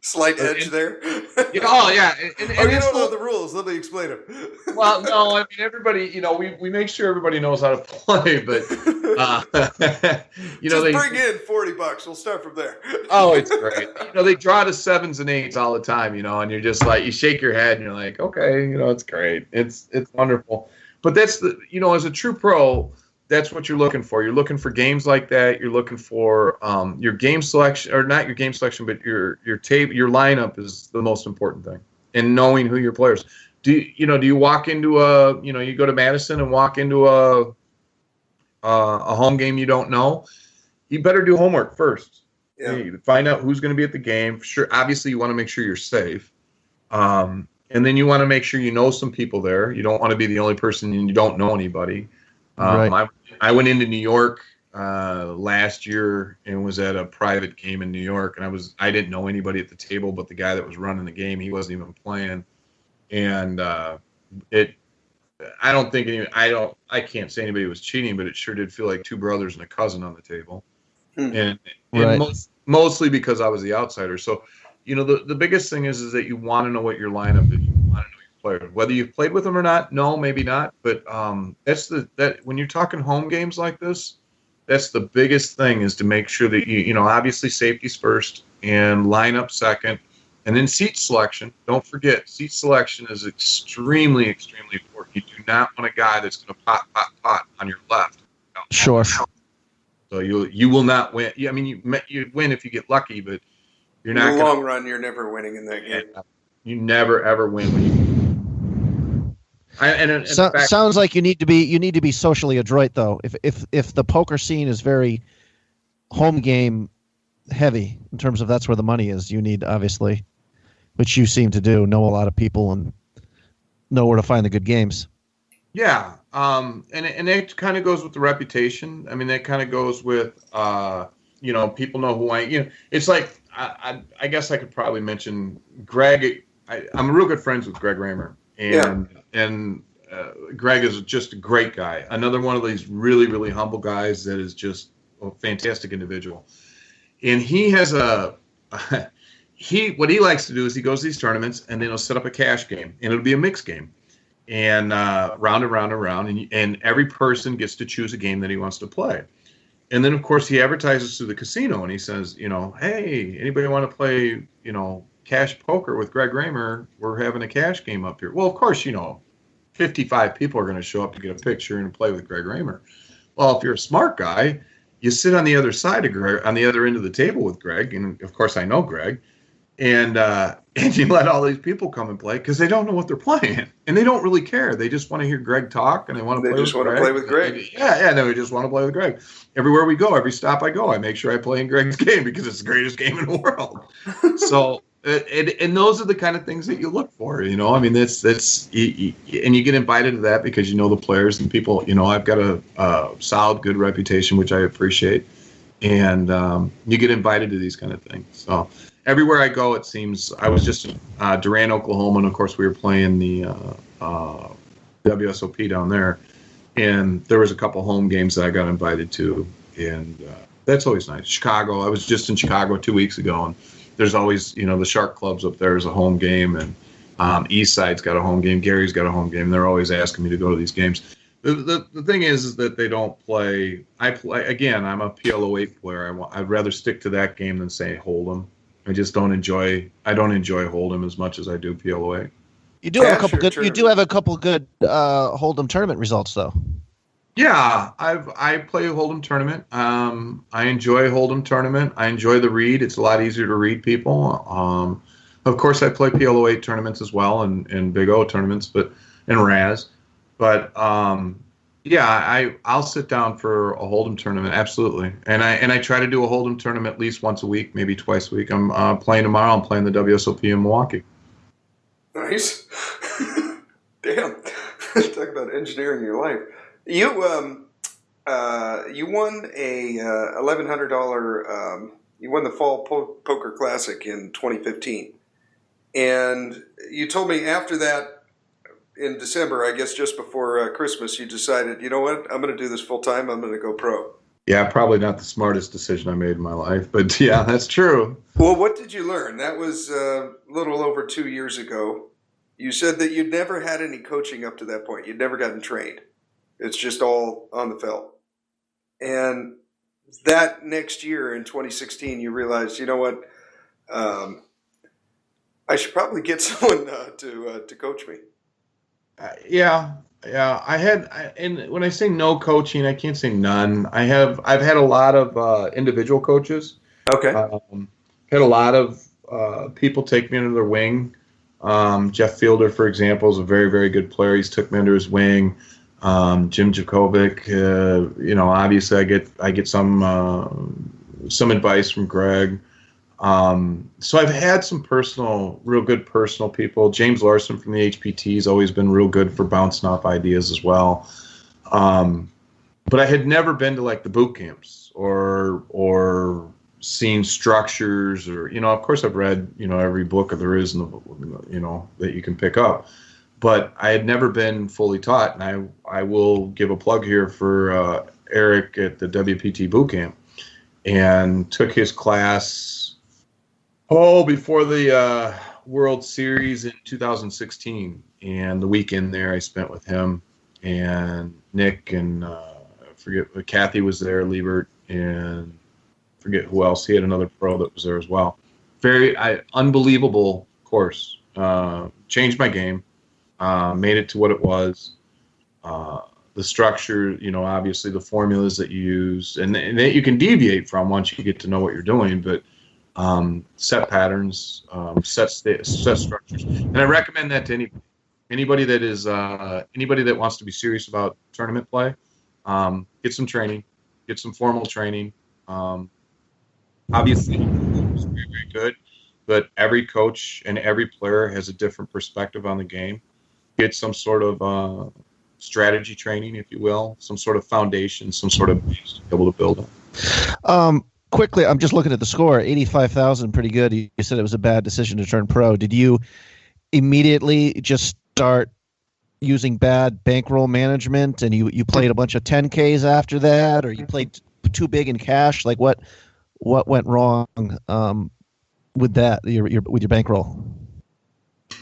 Slight edge there. Oh, yeah. And you don't know the rules. Let me explain them. Well, no, I mean, everybody, we make sure everybody knows how to play, but, Just bring in $40. We'll start from there. Oh, it's great. They draw to 7s and 8s all the time, and you're just like, you shake your head and you're like, okay, it's great. It's wonderful. But that's as a true pro, that's what you're looking for. You're looking for games like that. You're looking for your game selection, or not your game selection, but your your lineup is the most important thing, and knowing who your players. Do you walk into you go to Madison and walk into a home game you don't know? You better do homework first. Yeah. You find out who's going to be at the game. Sure, obviously you want to make sure you're safe. And then you want to make sure you know some people there. You don't want to be the only person and you don't know anybody. Right. I went into New York last year and was at a private game in New York, and I didn't know anybody at the table but the guy that was running the game. He wasn't even playing, and I can't say anybody was cheating, but it sure did feel like two brothers and a cousin on the table, and mostly because I was the outsider. So, the biggest thing is that you want to know what your lineup is. You want to know your players, whether you've played with them or not. No, maybe not. But that when you're talking home games like this, that's the biggest thing, is to make sure that obviously safety's first and lineup second, and then seat selection. Don't forget, seat selection is extremely, extremely important. You do not want a guy that's going to pot on your left. Sure. So you will not win. I mean, you win if you get lucky, but you're not. In the long run, you're never winning in that game. You never ever win when you. Sounds like you need to be socially adroit, though. If the poker scene is very home game heavy in terms of that's where the money is, you need, obviously, which you seem to do, know a lot of people and know where to find the good games. Yeah, and it kind of goes with the reputation. I mean, that kind of goes with people know who I. It's like I guess I could probably mention Greg. I'm real good friends with Greg Raymer, and Greg is just a great guy. Another one of these really, really humble guys that is just a fantastic individual. And he has what he likes to do is he goes to these tournaments and then he'll set up a cash game, and it'll be a mixed game, and round and round and round, and every person gets to choose a game that he wants to play. And then, of course, he advertises through the casino, and he says, hey, anybody want to play, cash poker with Greg Raymer? We're having a cash game up here. Well, of course, 55 people are going to show up to get a picture and play with Greg Raymer. Well, if you're a smart guy, you sit on the other side of Greg, on the other end of the table with Greg, and of course I know Greg, and you let all these people come and play because they don't know what they're playing, and they don't really care. They just want to hear Greg talk, and they want to play with Greg. Yeah, they just want to play with Greg. Everywhere we go, every stop I go, I make sure I play in Greg's game because it's the greatest game in the world. So, and those are the kind of things that you look for, I mean, that's and you get invited to that because the players and people. I've got a solid, good reputation, which I appreciate, and you get invited to these kind of things. So. Everywhere I go, it seems. I was just in Durant, Oklahoma, and of course we were playing the WSOP down there, and there was a couple home games that I got invited to, and that's always nice. Chicago, I was just in Chicago 2 weeks ago, and there's always, the Shark Clubs up there is a home game, and East Side's got a home game, Gary's got a home game. They're always asking me to go to these games. The thing is that they don't play. I'm a PL08 player. I'd rather stick to that game than say Hold'em. I just don't enjoy Hold'em as much as I do PLOA. You do have a couple good. You do have a couple good Hold'em tournament results, though. Yeah, I play a Hold'em tournament. I enjoy Hold'em tournament. I enjoy the read. It's a lot easier to read people. Of course, I play PLO8 tournaments as well, and Big O tournaments, and Raz. But I'll sit down for a Hold'em tournament, absolutely. And I try to do a Hold'em tournament at least once a week, maybe twice a week. I'm playing tomorrow. I'm playing the WSOP in Milwaukee. Nice. Damn. Talk about engineering your life. You won a $1,100. You won the Fall Poker Classic in 2015, and you told me after that. In December, I guess just before Christmas, you decided, you know what, I'm going to do this full time. I'm going to go pro. Yeah, probably not the smartest decision I made in my life, but yeah, that's true. Well, what did you learn? That was a little over 2 years ago. You said that you'd never had any coaching up to that point. You'd never gotten trained. It's just all on the felt. And that next year in 2016, you realized, you know what, I should probably get someone to coach me. And when I say no coaching, I can't say none. I've had a lot of individual coaches. Okay. Had a lot of people take me under their wing. Jeff Fielder, for example, is a very, very good player. He's took me under his wing. Jim Jakovic, obviously I get some advice from Greg. So I've had some real good personal people. James Larson from the HPT has always been real good for bouncing off ideas as well. But I had never been to like the boot camps or seen structures or, of course I've read, every book there is in the, that you can pick up, but I had never been fully taught. And I will give a plug here for Eric at the WPT boot camp, and took his class before the World Series in 2016, and the weekend there I spent with him and Nick and Kathy was there, Liebert, and forget who else. He had another pro that was there as well. Very unbelievable course. Changed my game, made it to what it was. The structure, obviously the formulas that you use and that you can deviate from once you get to know what you're doing, but set patterns, set structures, and I recommend that to anybody that wants to be serious about tournament play. Get some training, get some formal training. Obviously, it's very, very good, but every coach and every player has a different perspective on the game. Get some sort of strategy training, if you will, some sort of foundation, some sort of base to be able to build on. Quickly, I'm just looking at the score, 85,000, pretty good. You said it was a bad decision to turn pro. Did you immediately just start using bad bankroll management, and you played a bunch of 10Ks after that, or you played too big in cash? Like what went wrong with that with your bankroll?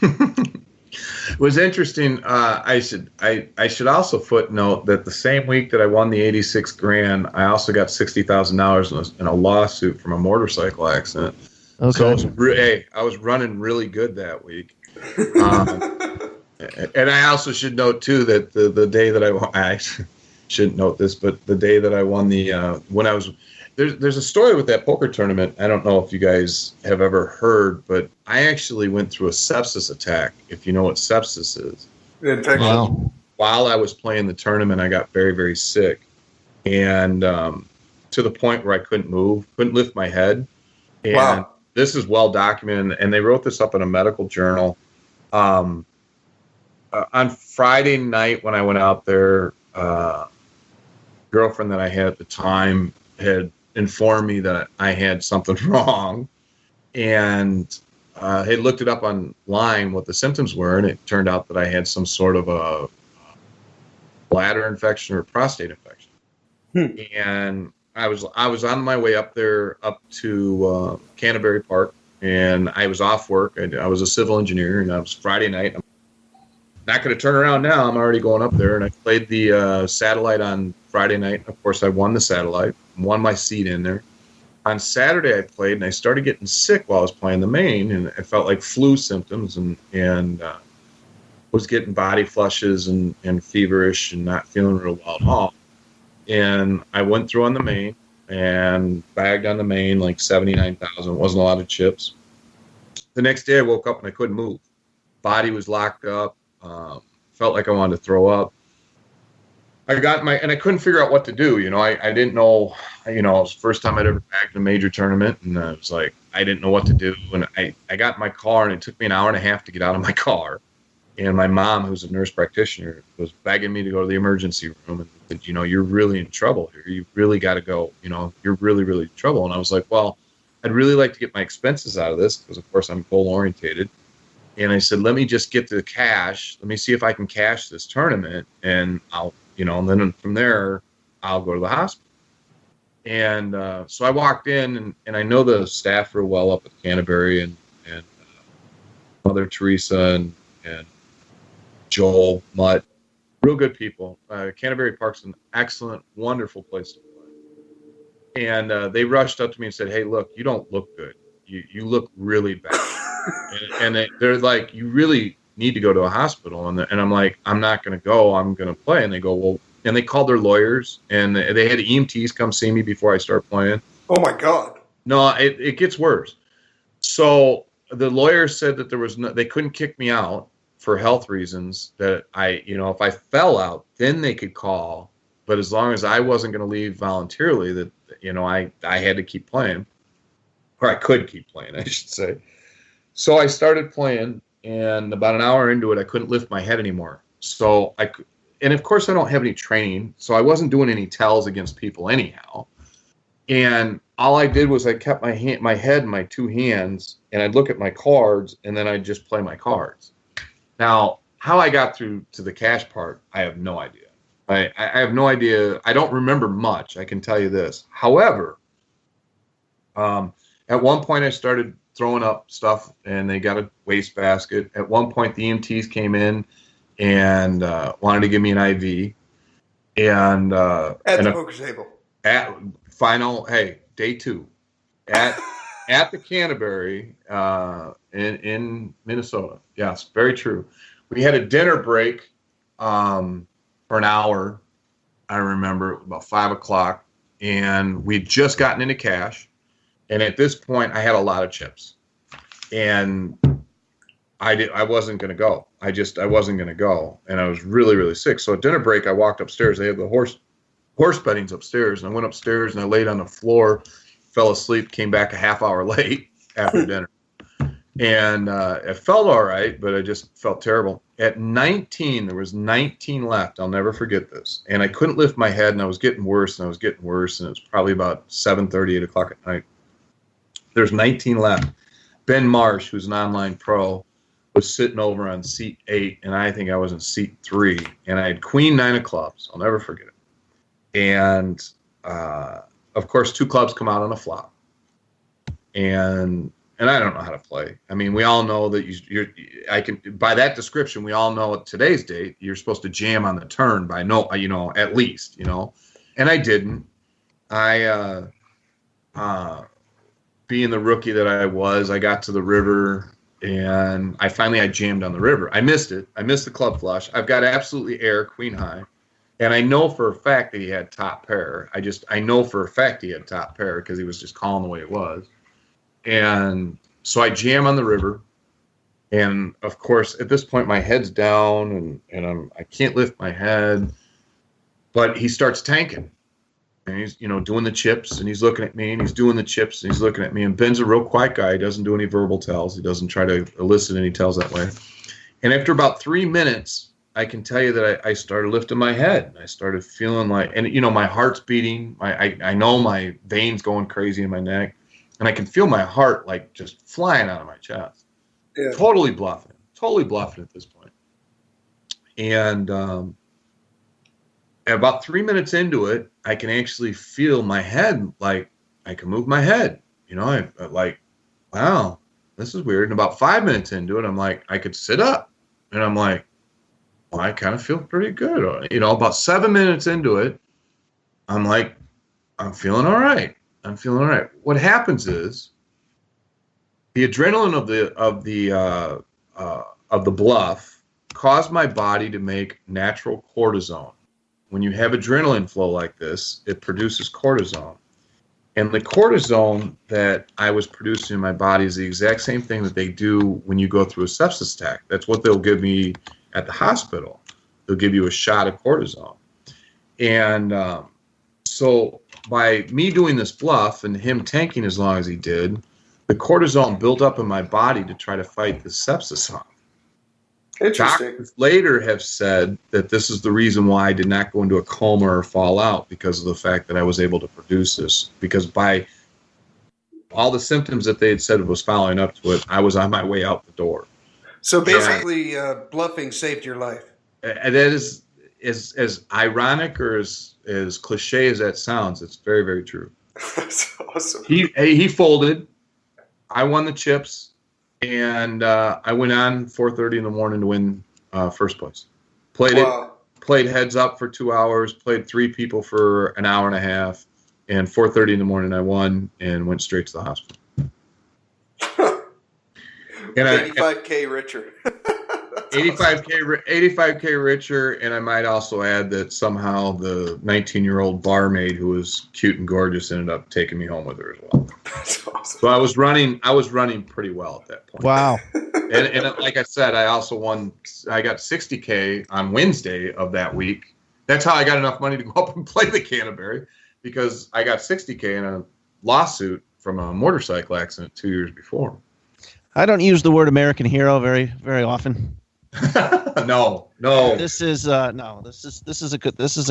It was interesting. I should also footnote that the same week that I won the 86 grand, I also got $60,000 in a lawsuit from a motorcycle accident. Okay. So I was running really good that week. And I also should note too that the day that I shouldn't note this, but the day that I won there's a story with that poker tournament. I don't know if you guys have ever heard, but I actually went through a sepsis attack, if you know what sepsis is. Infection. Wow. While I was playing the tournament, I got very, very sick. And to the point where I couldn't move, couldn't lift my head. And wow. This is well documented, and they wrote this up in a medical journal. On Friday night when I went out there, girlfriend that I had at the time had informed me that I had something wrong, and had looked it up online what the symptoms were, and it turned out that I had some sort of a bladder infection or prostate infection. And I was on my way up there up to Canterbury Park, and I was off work. I was a civil engineer, and it was Friday night. I'm not going to turn around now. I'm already going up there, and I played the satellite on Friday night. Of course, I won the satellite, won my seat in there. On Saturday, I played, and I started getting sick while I was playing the main, and I felt like flu symptoms, and was getting body flushes and feverish and not feeling real well at all. And I went through on the main and bagged on the main like 79,000. Wasn't a lot of chips. The next day, I woke up and I couldn't move. Body was locked up. Felt like I wanted to throw up. I couldn't figure out what to do. I didn't know, it was the first time I'd ever bagged a major tournament, and I was like, I didn't know what to do. And I got in my car, and it took me an hour and a half to get out of my car. And my mom, who's a nurse practitioner, was begging me to go to the emergency room and said, you're really in trouble here. You really got to go. You're really, really in trouble. And I was like, well, I'd really like to get my expenses out of this because, of course, I'm goal orientated. And I said, let me just get the cash. Let me see if I can cash this tournament, and I'll, and then from there, I'll go to the hospital. And so I walked in, and I know the staff real well up at Canterbury, and Mother Teresa and Joel Mutt, real good people. Canterbury Park's an excellent, wonderful place to play. And they rushed up to me and said, hey, look, you don't look good. You look really bad. And they're like, you really need to go to a hospital. And I'm like, I'm not going to go. I'm going to play. And they go, well, and they called their lawyers, and they had EMTs come see me before I start playing. Oh, my God. No, it gets worse. So the lawyers said that they couldn't kick me out for health reasons, that if I fell out, then they could call. But as long as I wasn't going to leave voluntarily, that, I had to keep playing, or I could keep playing, I should say. So I started playing, and about an hour into it, I couldn't lift my head anymore. So and of course I don't have any training, so I wasn't doing any tells against people anyhow. And all I did was I kept my head in my two hands, and I'd look at my cards, and then I'd just play my cards. Now, how I got through to the cash part, I have no idea. I have no idea. I don't remember much, I can tell you this. However, at one point I started throwing up stuff, and they got a wastebasket. At one point, the EMTs came in and wanted to give me an IV. And at the poker table. At day 2, at the Canterbury in Minnesota. Yes, very true. We had a dinner break for an hour. I remember it was about 5:00, and we'd just gotten into cash. And at this point, I had a lot of chips, and I wasn't going to go. I wasn't going to go, and I was really, really sick. So at dinner break, I walked upstairs. They had the horse beddings upstairs, and I went upstairs and I laid on the floor, fell asleep, came back a half hour late after dinner, and it felt all right, but I just felt terrible. At 19, there was 19 left. I'll never forget this, and I couldn't lift my head, and I was getting worse, and it was probably about 7:30, 8 o'clock at night. There's 19 left. Ben Marsh, who's an online pro, was sitting over on seat 8, and I think I was in seat 3, and I had queen 9 of clubs. I'll never forget it. And of course, 2 clubs come out on a flop, and I don't know how to play. I mean, we all know that I can, by that description, we all know at today's date you're supposed to jam on the turn by at least, and I didn't. I being the rookie that I was, I got to the river, and I jammed on the river. I missed it. I missed the club flush. I've got absolutely air, queen high, and I know for a fact that he had top pair. I know for a fact he had top pair because he was just calling the way it was. And so I jam on the river, and of course at this point my head's down, and I can't lift my head, but he starts tanking. And he's, doing the chips, and he's looking at me, and he's doing the chips, and he's looking at me. And Ben's a real quiet guy. He doesn't do any verbal tells. He doesn't try to elicit any tells that way. And after about 3 minutes, I can tell you that I started lifting my head. I started feeling like, and my heart's beating. I know my veins going crazy in my neck, and I can feel my heart like just flying out of my chest. Yeah. Totally bluffing at this point. And about 3 minutes into it, I can actually feel my head, like I can move my head. I like, wow, this is weird. And about 5 minutes into it, I'm like, I could sit up. And I'm like, well, I kind of feel pretty good. About 7 minutes into it, I'm like, I'm feeling all right. What happens is the adrenaline of the bluff caused my body to make natural cortisone. When you have adrenaline flow like this, it produces cortisone. And the cortisone that I was producing in my body is the exact same thing that they do when you go through a sepsis attack. That's what they'll give me at the hospital. They'll give you a shot of cortisone. And so by me doing this bluff and him tanking as long as he did, the cortisone built up in my body to try to fight the sepsis off. Interesting. Doctors later have said that this is the reason why I did not go into a coma or fall out, because of the fact that I was able to produce this. Because by all the symptoms that they had said was following up to it, I was on my way out the door. So basically, bluffing saved your life. And that is as ironic or as cliche as that sounds. It's very, very true. That's awesome. He folded. I won the chips. And I went on 4:30 in the morning to win first place. Played heads up for 2 hours, played 3 people for an hour and a half, and 4:30 in the morning I won and went straight to the hospital. And 85K richer. 85K richer, and I might also add that somehow the 19-year-old barmaid who was cute and gorgeous ended up taking me home with her as well. That's awesome. So I was running pretty well at that point. Wow. And like I said, I also won. I got 60K on Wednesday of that week. That's how I got enough money to go up and play the Canterbury, because I got 60K in a lawsuit from a motorcycle accident 2 years before. I don't use the word American hero very, very often. No. This is a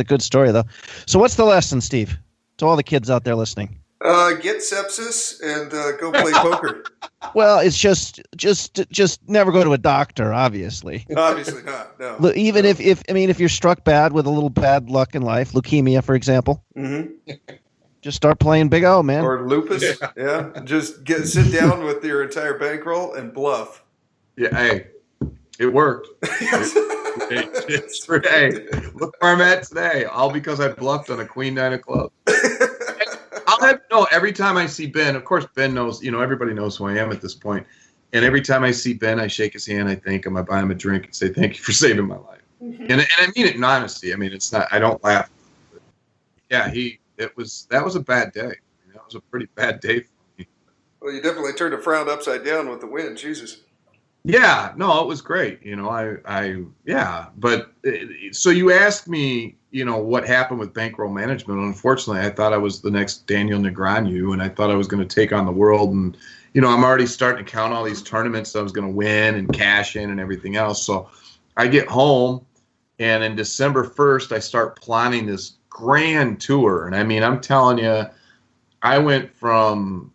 good story though. So what's the lesson, Steve, to all the kids out there listening? Get sepsis and go play poker. Well, it's just never go to a doctor, obviously. Obviously not. No. Even if you're struck bad with a little bad luck in life, leukemia, for example, just start playing Big O, man. Or lupus. Yeah. Just sit down with your entire bankroll and bluff. Yeah. Hey, it worked. Hey, look where I'm at today. All because I bluffed on a queen 9 of clubs. Every time I see Ben, of course, Ben knows, everybody knows who I am at this point. And every time I see Ben, I shake his hand, I thank him, I buy him a drink and say, thank you for saving my life. And I mean it in honesty. I mean, it's not, I don't laugh. But yeah, that was a bad day. That was a pretty bad day for me. Well, you definitely turned a frown upside down with the win. Jesus. Yeah, no, it was great. But so you asked me, what happened with bankroll management. Unfortunately, I thought I was the next Daniel Negreanu, and I thought I was going to take on the world. And, I'm already starting to count all these tournaments I was going to win and cash in and everything else. So I get home, and in December 1st, I start planning this grand tour. And I mean, I'm telling you, I went from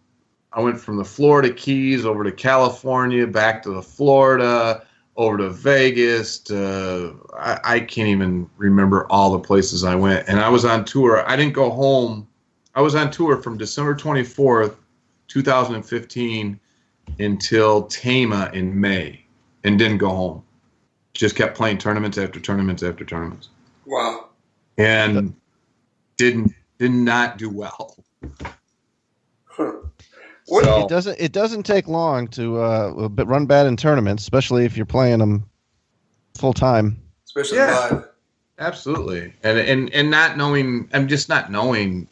I went from the Florida Keys over to California, back to the Florida, over to Vegas. I can't even remember all the places I went. And I was on tour. I didn't go home. I was on tour from December 24th, 2015 until Tama in May and didn't go home. Just kept playing tournaments after tournaments after tournaments. Wow. And did not do well. Huh. So, It doesn't take long to run bad in tournaments, especially if you're playing them full time. Especially live. Absolutely. And not knowing, I'm just not knowing,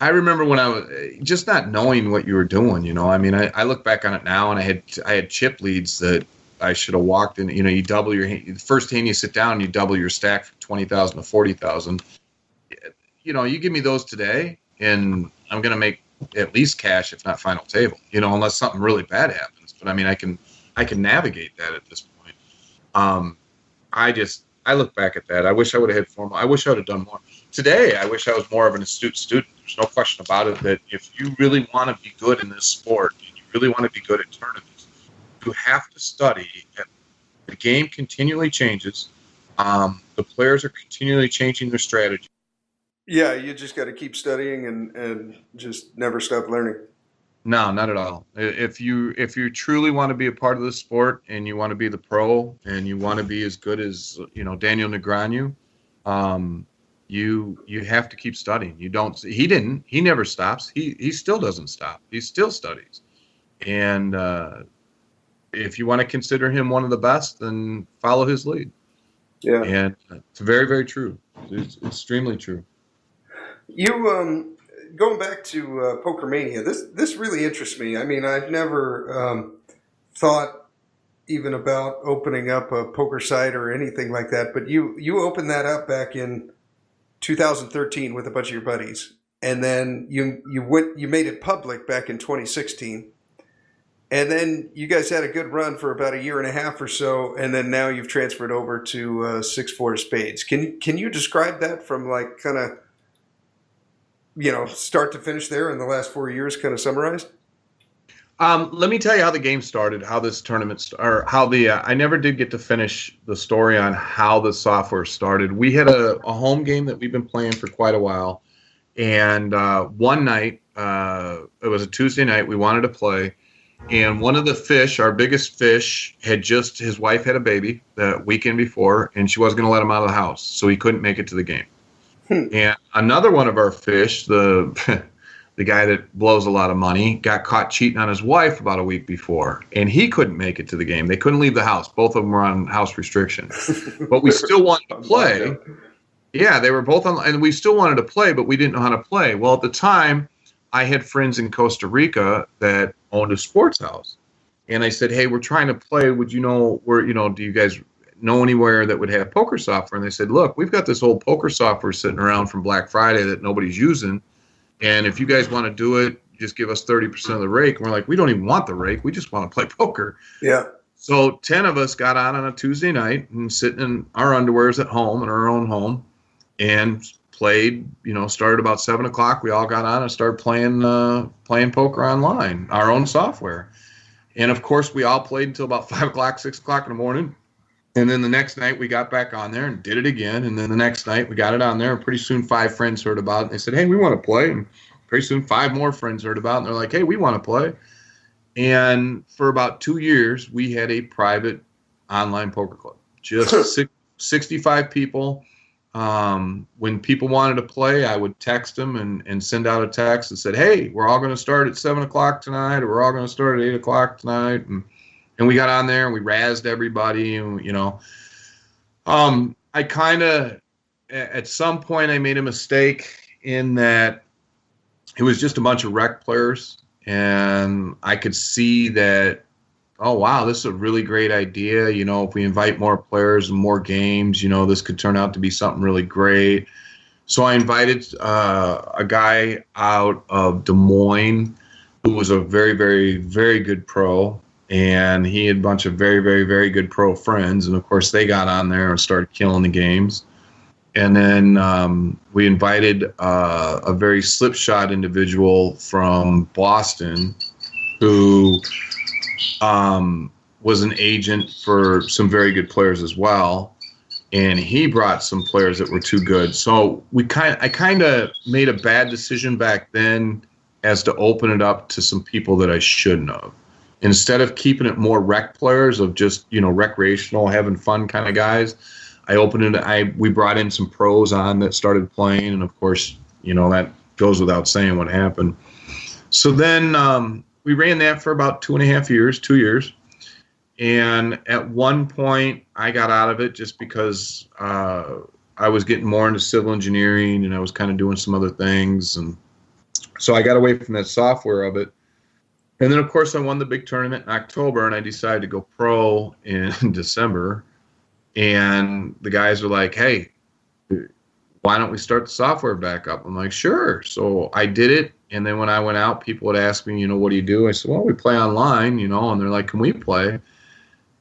I remember when I was just not knowing what you were doing, I mean, I look back on it now, and I had chip leads that I should have walked in. You double the first hand you sit down, you double your stack from 20,000 to 40,000. You give me those today, and I'm going to make at least cash, if not final table. Unless something really bad happens. But I mean, I can navigate that at this point. I look back at that. I wish I would have had formal. I wish I would have done more. Today, I wish I was more of an astute student. There's no question about it that if you really want to be good in this sport, and you really want to be good at tournaments, you have to study. The game continually changes. The players are continually changing their strategy. Yeah, you just got to keep studying and just never stop learning. No, not at all. If you truly want to be a part of the sport, and you want to be the pro, and you want to be as good as Daniel Negreanu, you have to keep studying. He never stops. He still doesn't stop. He still studies. And if you want to consider him one of the best, then follow his lead. Yeah. And it's very, very true. It's extremely true. You going back to PokerMania, this really interests me. I mean, I've never thought even about opening up a poker site or anything like that, but you opened that up back in 2013 with a bunch of your buddies, and then you made it public back in 2016, and then you guys had a good run for about a year and a half or so, and then now you've transferred over to 6-4 spades. Can you describe that from like kind of start to finish there in the last 4 years, kind of summarized? Let me tell you how the game started, how this tournament, or how I never did get to finish the story on how the software started. We had a home game that we've been playing for quite a while. And one night, it was a Tuesday night, we wanted to play. And one of the fish, our biggest fish, his wife had a baby the weekend before, and she wasn't going to let him out of the house. So he couldn't make it to the game. And another one of our fish, the guy that blows a lot of money, got caught cheating on his wife about a week before, and he couldn't make it to the game. They couldn't leave the house. Both of them were on house restriction. But we still wanted to play. Yeah, they were both on, and we still wanted to play, but we didn't know how to play. Well, at the time, I had friends in Costa Rica that owned a sports house. And I said, hey, we're trying to play. Would you know where, do you guys know anywhere that would have poker software? And they said, look, we've got this old poker software sitting around from Black Friday that nobody's using. And if you guys want to do it, just give us 30% of the rake. And we're like, we don't even want the rake. We just want to play poker. Yeah. So 10 of us got on a Tuesday night and sitting in our underwears at home, in our own home, and played, started about 7 o'clock. We all got on and started playing poker online, our own software. And of course, we all played until about 5 o'clock, 6 o'clock in the morning. And then the next night we got back on there and did it again. And then the next night we got it on there. And pretty soon 5 friends heard about it. And they said, hey, we want to play. And pretty soon 5 more friends heard about it. And they're like, hey, we want to play. And for about 2 years, we had a private online poker club. Just 65 people. When people wanted to play, I would text them and send out a text that said, hey, we're all going to start at 7 o'clock tonight, or we're all going to start at 8 o'clock tonight. And we got on there and we razzed everybody. And, I kind of, at some point I made a mistake in that it was just a bunch of rec players. And I could see that, oh, wow, this is a really great idea. If we invite more players and more games, this could turn out to be something really great. So I invited a guy out of Des Moines who was a very, very, very good pro. And he had a bunch of very, very, very good pro friends. And, of course, they got on there and started killing the games. And then we invited a very slipshod individual from Boston who was an agent for some very good players as well. And he brought some players that were too good. So I kind of made a bad decision back then as to open it up to some people that I shouldn't have. Instead of keeping it more rec players of just, recreational, having fun kind of guys, I opened it. We brought in some pros on that started playing, and of course, that goes without saying what happened. So then we ran that for about 2 years, and at one point I got out of it just because I was getting more into civil engineering and I was kind of doing some other things, and so I got away from that software of it. And then, of course, I won the big tournament in October, and I decided to go pro in December. And the guys were like, hey, why don't we start the software back up? I'm like, sure. So I did it. And then when I went out, people would ask me, what do you do? I said, well, we play online, and they're like, can we play?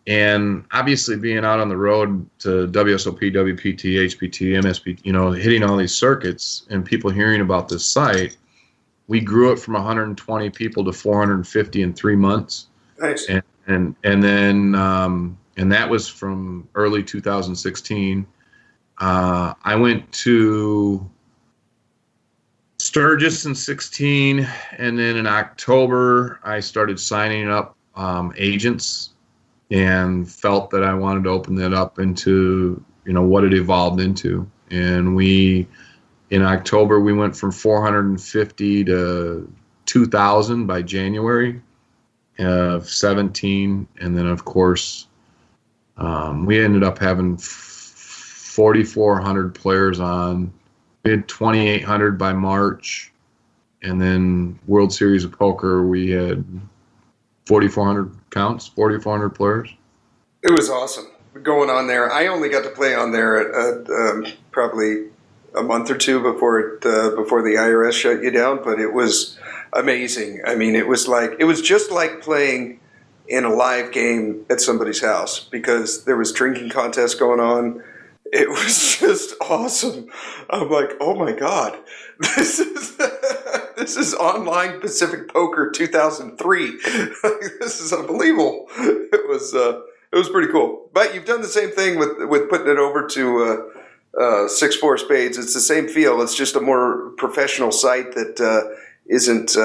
And obviously being out on the road to WSOP, WPT, HPT, MSP, hitting all these circuits and people hearing about this site, we grew it from 120 people to 450 in 3 months. Nice. And then and that was from early 2016. I went to Sturgis in 16, and then in October I started signing up agents and felt that I wanted to open that up into what it evolved into. And in October, we went from 450 to 2,000 by January of 17. And then, of course, we ended up having 4,400 players on. We had 2,800 by March. And then World Series of Poker, we had 4,400 counts, 4,400 players. It was awesome going on there. I only got to play on there at probably a month or two before the IRS shut you down, but it was amazing. I mean, it was just like playing in a live game at somebody's house because there was drinking contests going on. It was just awesome. I'm like, oh my God, this is online Pacific Poker 2003. This is unbelievable. It was pretty cool. But you've done the same thing with putting it over to 6-4 spades. It's the same feel. It's just a more professional site that isn't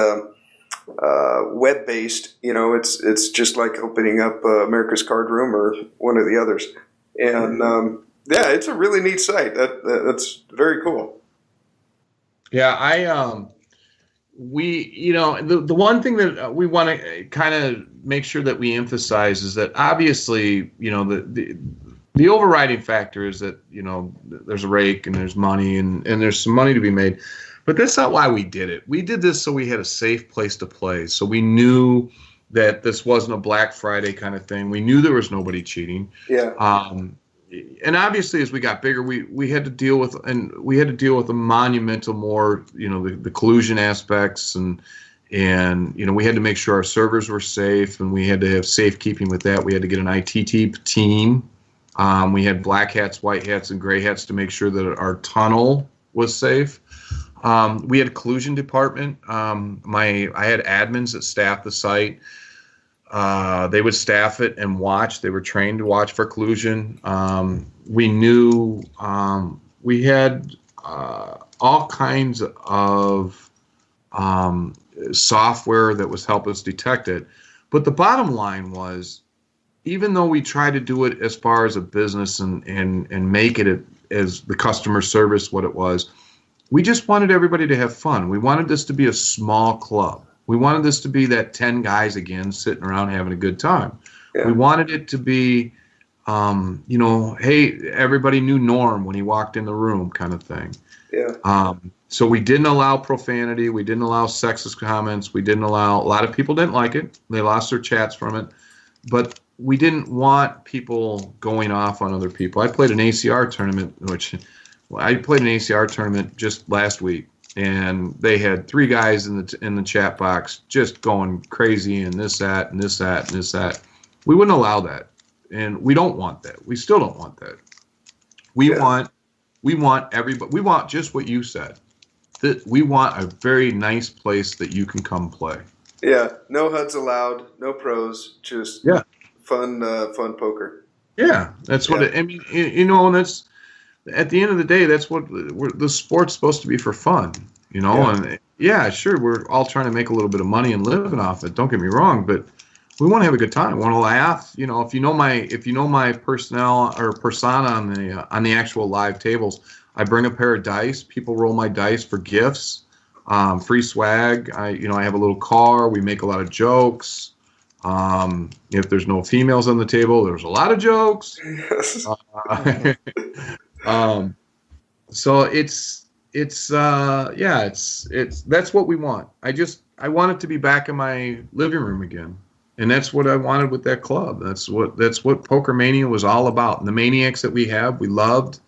web based. It's just like opening up America's Card Room or one of the others. And yeah, it's a really neat site. That's very cool. Yeah, the one thing that we want to kind of make sure that we emphasize is that obviously, the overriding factor is that, there's a rake and there's money and there's some money to be made. But that's not why we did it. We did this so we had a safe place to play. So we knew that this wasn't a Black Friday kind of thing. We knew there was nobody cheating. Yeah. And obviously, as we got bigger, we had to deal with a monumental more, the collusion aspects and we had to make sure our servers were safe and we had to have safekeeping with that. We had to get an IT team. We had black hats, white hats, and gray hats to make sure that our tunnel was safe. We had a collusion department. I had admins that staffed the site. They would staff it and watch. They were trained to watch for collusion. We knew we had all kinds of software that was helping us detect it. But the bottom line was, even though we tried to do it as far as a business and make it as the customer service what it was, we just wanted everybody to have fun. We wanted this to be a small club. We wanted this to be that 10 guys again sitting around having a good time. Yeah. We wanted it to be, hey, everybody knew Norm when he walked in the room kind of thing. Yeah. So we didn't allow profanity. We didn't allow sexist comments. We didn't allow, a lot of people didn't like it. They lost their chats from it. But we didn't want people going off on other people. I played an ACR tournament, just last week. And they had 3 guys in the chat box just going crazy and this, that, and this, that, and this, that. We wouldn't allow that. And we don't want that. We still don't want that. We we want everybody. We want just what you said. That we want a very nice place that you can come play. Yeah, no HUDs allowed, no pros, just fun poker. Yeah, that's what I mean. And that's at the end of the day, that's what the sport's supposed to be, for fun, And sure, we're all trying to make a little bit of money and living off it. Don't get me wrong, but we want to have a good time. We want to laugh. If you know my personnel or persona on the actual live tables, I bring a pair of dice. People roll my dice for gifts, free swag. I have a little car. We make a lot of jokes. If there's no females on the table, there's a lot of jokes. Yes. So it's that's what we want. I want it to be back in my living room again. And that's what I wanted with that club. That's what PokerMania was all about. And the maniacs that we have, we loved.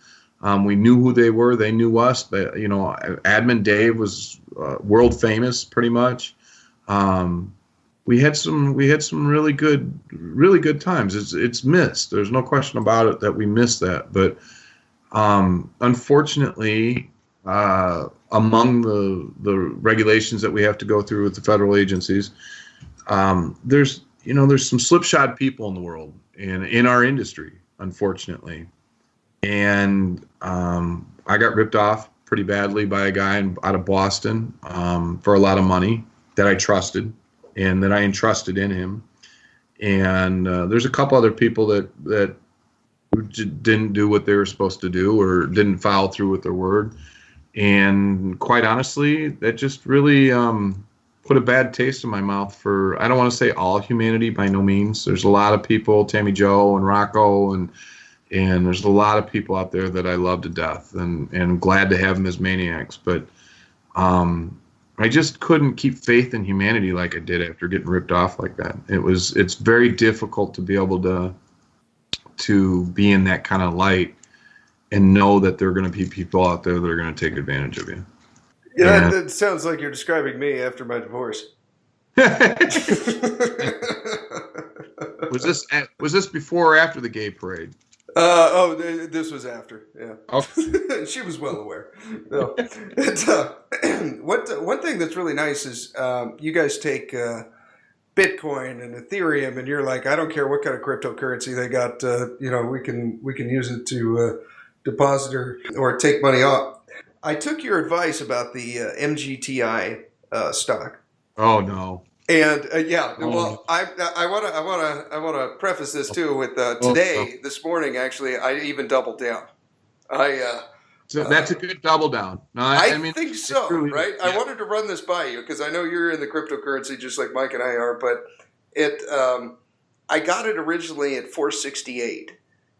We knew who they were. They knew us. But Admin Dave was world famous, pretty much. We had some really good times. It's missed. There's no question about it that we missed that. But unfortunately, among the regulations that we have to go through with the federal agencies, there's some slipshod people in the world and in our industry, unfortunately. And I got ripped off pretty badly by a guy out of Boston for a lot of money that I trusted and that I entrusted in him. And there's a couple other people that didn't do what they were supposed to do or didn't follow through with their word. And quite honestly, that just really put a bad taste in my mouth for, I don't want to say all humanity, by no means. There's a lot of people, Tammy Joe and Rocco, and there's a lot of people out there that I love to death and glad to have them as maniacs. But I just couldn't keep faith in humanity like I did after getting ripped off like that. It's very difficult to be able to be in that kind of light and know that there are going to be people out there that are going to take advantage of you. Yeah, that sounds like you're describing me after my divorce. Was this before or after the gay parade? This was after. Yeah. Okay. She was well aware. No. One thing that's really nice is you guys take Bitcoin and Ethereum, and you're like, I don't care what kind of cryptocurrency they got. We can use it to deposit or take money off. I took your advice about the MGTI stock. Oh no. And well, I want to preface this too with this morning. Actually, I even doubled down. So that's a good double down. No, I mean, think so, really, right? Yeah. I wanted to run this by you because I know you're in the cryptocurrency just like Mike and I are. But I got it originally at 468,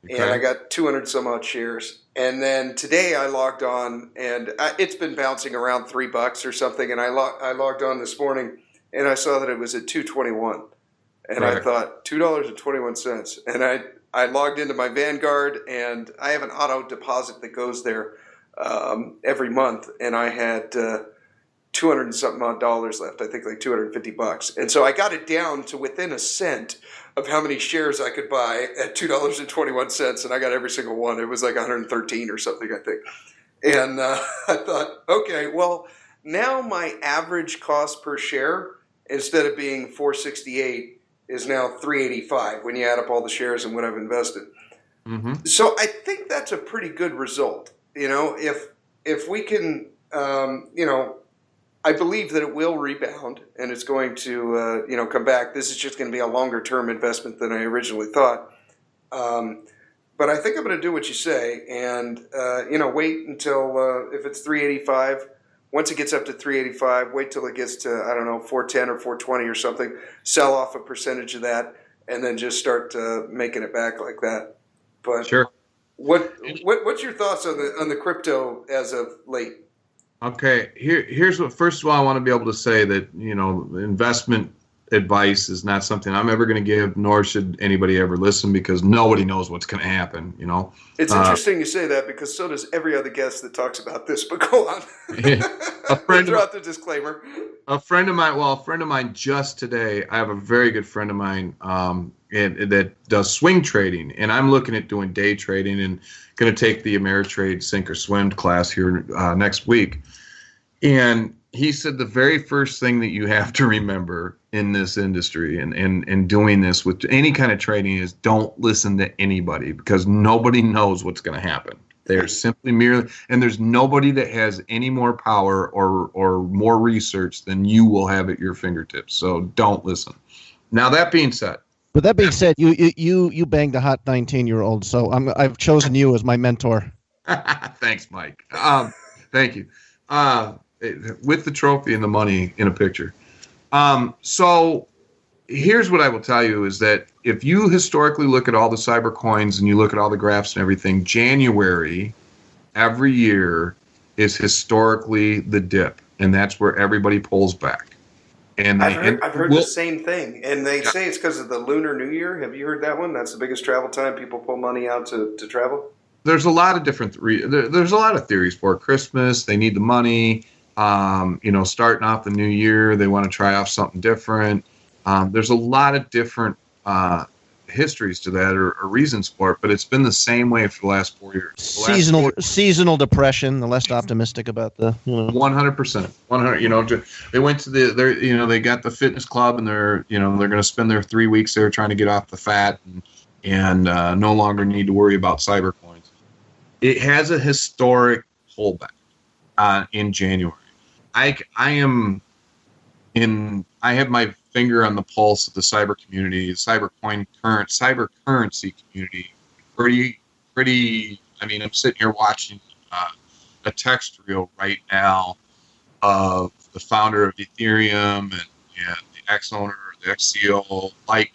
and I got 200 some odd shares. And then today I logged on, and it's been bouncing around $3 or something. And I logged on this morning, and I saw that it was at 221, and I thought $2.21. And I logged into my Vanguard, and I have an auto deposit that goes there every month, and I had 200 and something odd dollars left. I think like $250, and so I got it down to within a cent of how many shares I could buy at $2.21, and I got every single one. It was like 113 or something, I think. And I thought, okay, well, now my average cost per share, instead of being 468, is now 385 when you add up all the shares and what I've invested. Mm-hmm. So I think that's a pretty good result. If we can, I believe that it will rebound and it's going to, come back. This is just going to be a longer term investment than I originally thought. But I think I'm going to do what you say and, wait until if it's 385. Once it gets up to 385, wait till it gets to, 410 or 420 or something, sell off a percentage of that, and then just start making it back like that. But sure. What's your thoughts on the crypto as of late? Okay, here's what. First of all, I want to be able to say that investment advice is not something I'm ever going to give, nor should anybody ever listen, because nobody knows what's going to happen. It's interesting you say that, because so does every other guest that talks about this. But go on. Throw out the disclaimer. A friend of mine just today, I have a very good friend of mine that does swing trading, and I'm looking at doing day trading and going to take the Ameritrade Sink or Swim class here next week. And he said the very first thing that you have to remember in this industry and doing this with any kind of trading is don't listen to anybody, because nobody knows what's going to happen. They're simply merely, and there's nobody that has any more power or more research than you will have at your fingertips. So don't listen. Now, that being said. But that being said, you banged a hot 19-year-old, so I've chosen you as my mentor. Thanks, Mike. Thank you. With the trophy and the money in a picture. So here's what I will tell you is that if you historically look at all the cyber coins and you look at all the graphs and everything, January every year is historically the dip, and that's where everybody pulls back. And I've heard the same thing, and they say it's because of the Lunar New Year. Have you heard that one? That's the biggest travel time. People pull money out to travel. There's a lot of different. There's a lot of theories for it. Christmas. They need the money. Starting off the new year, they want to try off something different. There's a lot of different histories to that or reasons for it, but it's been the same way for the last 4 years. Seasonal depression. The less optimistic about the 100%. 100. They went to they got the fitness club, and they're going to spend their 3 weeks there trying to get off the fat and no longer need to worry about cyber coins. It has a historic pullback in January. I have my finger on the pulse of the cyber community, the cyber currency community. Pretty. I mean, I'm sitting here watching a text reel right now of the founder of Eetherium and the ex-owner, the ex-CEO, Litecoin.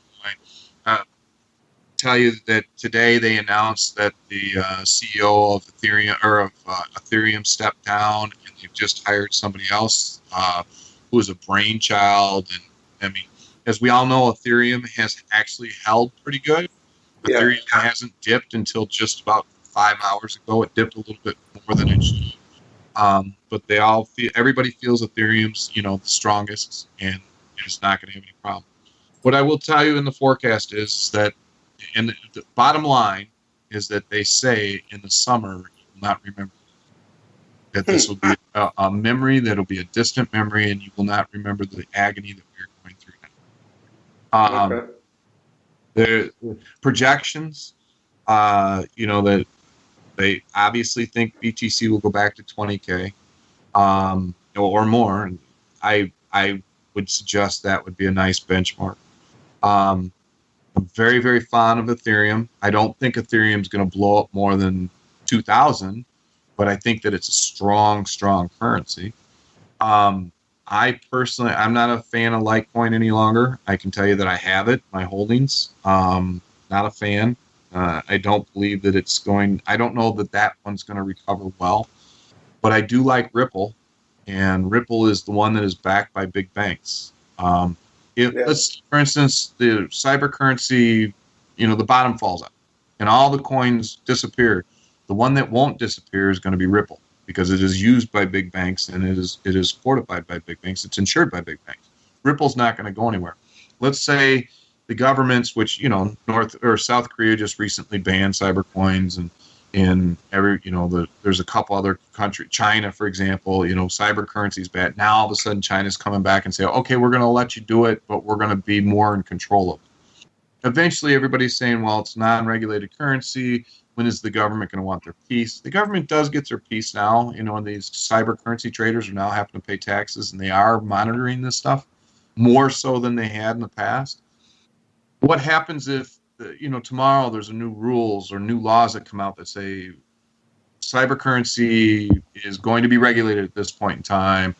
Tell you that today they announced that the CEO of Eetherium stepped down, and they've just hired somebody else who is a brainchild. And I mean, as we all know, Eetherium has actually held pretty good. Yeah. Eetherium hasn't dipped until just about 5 hours ago. It dipped a little bit more than it should. But everybody feels Ethereum's the strongest, and it's not going to have any problem. What I will tell you in the forecast is that. And the bottom line is that they say in the summer you will not remember that this will be a memory that will be a distant memory, and you will not remember the agony that we're going through now. Okay. The projections, that they obviously think BTC will go back to 20K or more. I would suggest that would be a nice benchmark. I'm very, very fond of Ethereum. I don't think Ethereum is going to blow up more than 2,000, but I think that it's a strong, strong currency. I personally, I'm not a fan of Litecoin any longer. I can tell you that I have it, my holdings. Not a fan. I don't believe that I don't know that one's going to recover well, but I do like Ripple, and Ripple is the one that is backed by big banks. Let's, for instance, the cyber currency, the bottom falls out and all the coins disappear. The one that won't disappear is going to be Ripple, because it is used by big banks and it is fortified by big banks. It's insured by big banks. Ripple's not going to go anywhere. Let's say the governments, which North or South Korea just recently banned cyber coins, and there's a couple other countries, China, for example, cyber currency is bad. Now all of a sudden China's coming back and say, okay, we're going to let you do it, but we're going to be more in control of it. Eventually everybody's saying, well, it's non-regulated currency. When is the government going to want their piece? The government does get their piece now. And these cyber currency traders are now having to pay taxes, and they are monitoring this stuff more so than they had in the past. What happens if tomorrow there's a new rules or new laws that come out that say cyber currency is going to be regulated at this point in time?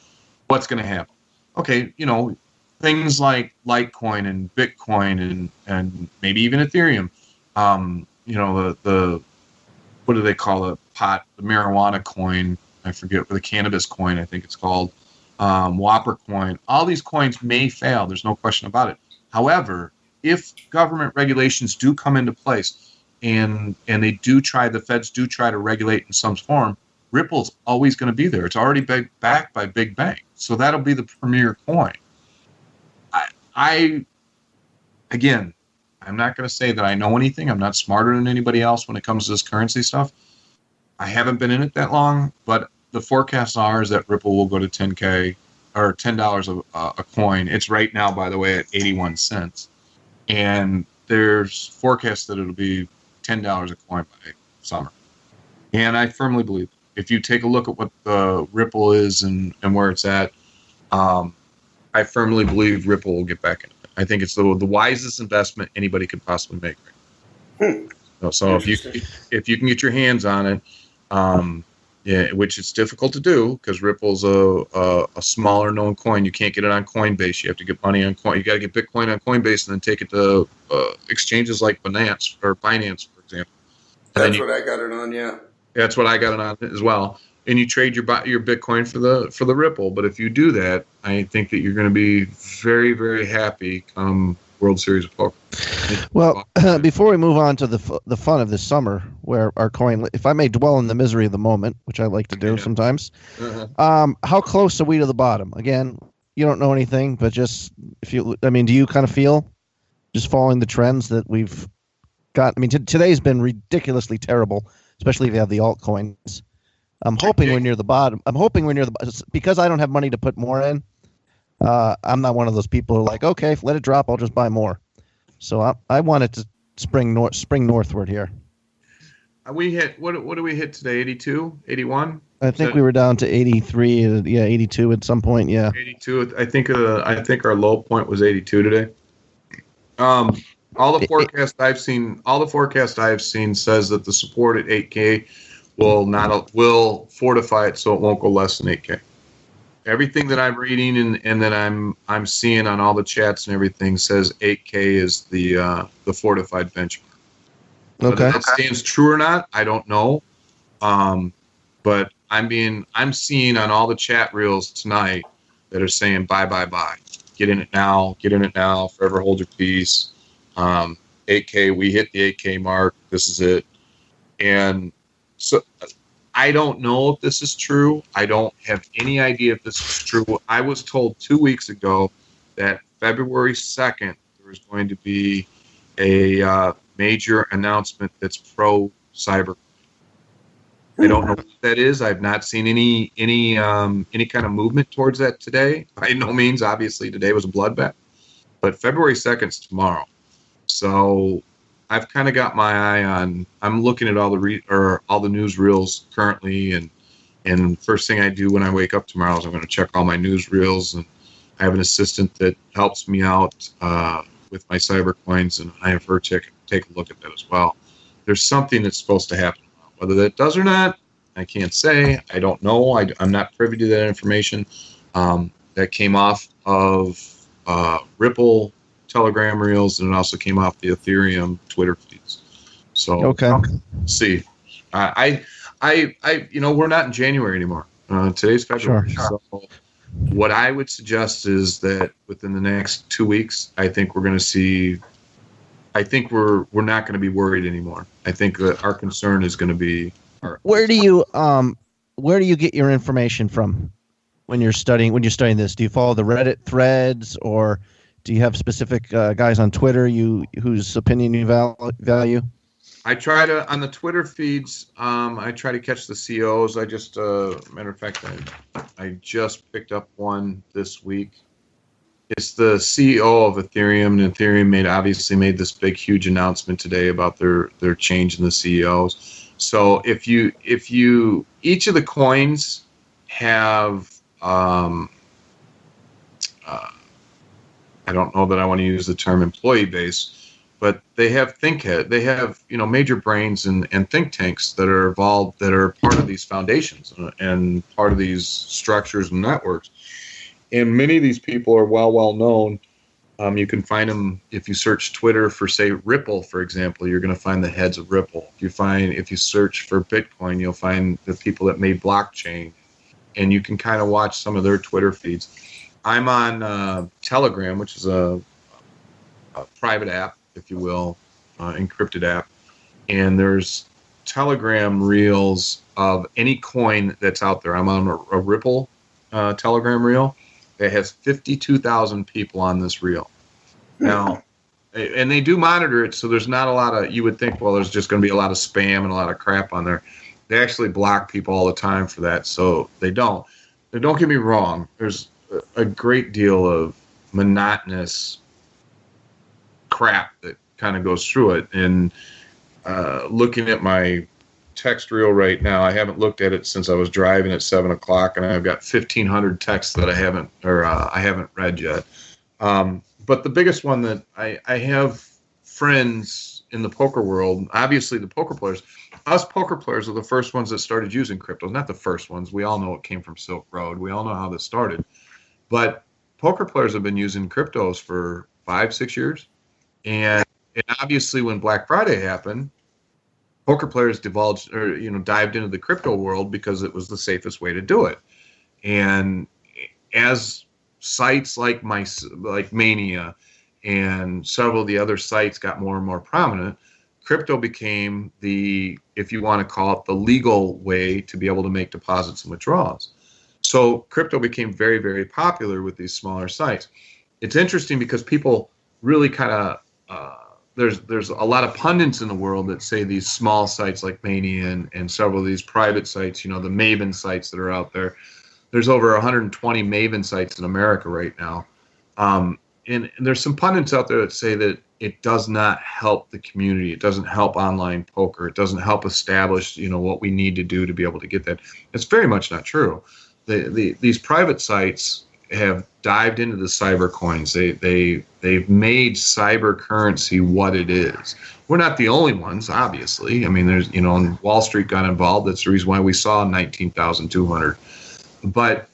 What's going to happen? Okay, things like Litecoin and Bitcoin and maybe even Ethereum. The what do they call it? The marijuana coin? I forget. The cannabis coin, I think it's called. Whopper coin. All these coins may fail. There's no question about it. However, if government regulations do come into place and the feds do try to regulate in some form, Ripple's always going to be there. It's already backed by big bank. So that'll be the premier coin. Again, I'm not going to say that I know anything. I'm not smarter than anybody else when it comes to this currency stuff. I haven't been in it that long, but the forecasts are is that Ripple will go to 10K or $10 a coin. It's right now, by the way, at 81 cents. And there's forecasts that it'll be $10 a coin by summer. And I firmly believe it. If you take a look at what the Ripple is and where it's at, I firmly believe Ripple will get back in it. I think it's the wisest investment anybody could possibly make. Right? So if you can get your hands on it, which it's difficult to do because Ripple's a smaller known coin. You can't get it on Coinbase. You have to get money on Coin. You got to get Bitcoin on Coinbase and then take it to exchanges like Binance, for example. That's what I got it on. Yeah. That's what I got it on as well. And you trade your Bitcoin for the Ripple. But if you do that, I think that you're going to be very, very happy come World Series of Poker. Well, before we move on to the fun of this summer, where our coin, if I may dwell in the misery of the moment, which I like to do sometimes, how close are we to the bottom? Again, you don't know anything, but just do you kind of feel just following the trends that we've got? I mean, today's been ridiculously terrible, especially if you have the altcoins. I'm hoping we're near the bottom. Because I don't have money to put more in. I'm not one of those people who are like, okay, let it drop, I'll just buy more. So I want it to spring northward here. We hit what do we hit today? 82, 81? I think we were down to 83, 82 at some point, yeah. 82. I think our low point was 82 today. All the forecasts I've seen says that the support at 8K will fortify it so it won't go less than 8K. Everything that I'm reading and that I'm seeing on all the chats and everything says 8K is the fortified benchmark. Whether that stands true or not, I don't know. But I'm seeing on all the chat reels tonight that are saying buy. Get in it now, forever hold your peace. 8K, we hit the 8K mark. This is it. And so I don't know if this is true. I don't have any idea if this is true. I was told 2 weeks ago that February 2nd there was going to be a major announcement that's pro-cyber. I don't know what that is. I've not seen any kind of movement towards that today. By no means, obviously, today was a bloodbath. But February 2nd is tomorrow. So I've kind of got my eye on. I'm looking at all the news reels currently, and first thing I do when I wake up tomorrow is I'm going to check all my news reels, and I have an assistant that helps me out with my cyber coins, and I have her take a look at that as well. There's something that's supposed to happen. Whether that does or not, I can't say. I don't know. I'm not privy to that information. That came off of Ripple Telegram reels, and it also came off the Aetherium Twitter feeds. So okay, see, we're not in January anymore. Today's February. Sure. So what I would suggest is that within the next 2 weeks, I think we're going to see. I think we're not going to be worried anymore. I think that our concern is going to be. Where do you get your information from when you're studying this? Do you follow the Reddit threads, or do you have specific guys on Twitter whose opinion you value? I try to on the Twitter feeds. I try to catch the COs. I just matter of fact, I just picked up one this week. It's the CEO of Aetherium, and Aetherium obviously made this big, huge announcement today about their change in the CEOs. So if you each of the coins have I don't know that I want to use the term employee base, but they have they have major brains and think tanks that are involved, that are part of these foundations and part of these structures and networks. And many of these people are well known. You can find them if you search Twitter for, say, Ripple, for example. You're going to find the heads of Ripple. If you search for Bitcoin, you'll find the people that made blockchain. and you can kind of watch some of their Twitter feeds. I'm on Telegram, which is a private app, if you will, encrypted app, and there's Telegram reels of any coin that's out there. I'm on a Ripple Telegram reel that has 52,000 people on this reel. Now, and they do monitor it, so there's not a lot of, you would think, well, there's just going to be a lot of spam and a lot of crap on there. They actually block people all the time for that, so they don't. Now, don't get me wrong. There's a great deal of monotonous crap that kind of goes through it. And looking at my text reel right now, I haven't looked at it since I was driving at 7 o'clock, and I've got 1,500 texts that I haven't read yet. But the biggest one that I have friends in the poker world, obviously the poker players. Us poker players are the first ones that started using cryptos. Not the first ones. We all know it came from Silk Road. We all know how this started. But poker players have been using cryptos for 5-6 years. And obviously when Black Friday happened, poker players dived into the crypto world because it was the safest way to do it. And as sites like Mania and several of the other sites got more and more prominent, crypto became the, if you want to call it, the legal way to be able to make deposits and withdrawals. So crypto became very, very popular with these smaller sites. It's interesting because people really kind of, there's a lot of pundits in the world that say these small sites like Mania and several of these private sites, the Maven sites that are out there. There's over 120 Maven sites in America right now. And there's some pundits out there that say that it does not help the community. It doesn't help online poker. It doesn't help establish, what we need to do to be able to get that. It's very much not true. These private sites have dived into the cyber coins. They've made cyber currency what it is. We're not the only ones, obviously. I mean, there's, and Wall Street got involved. That's the reason why we saw 19,200. But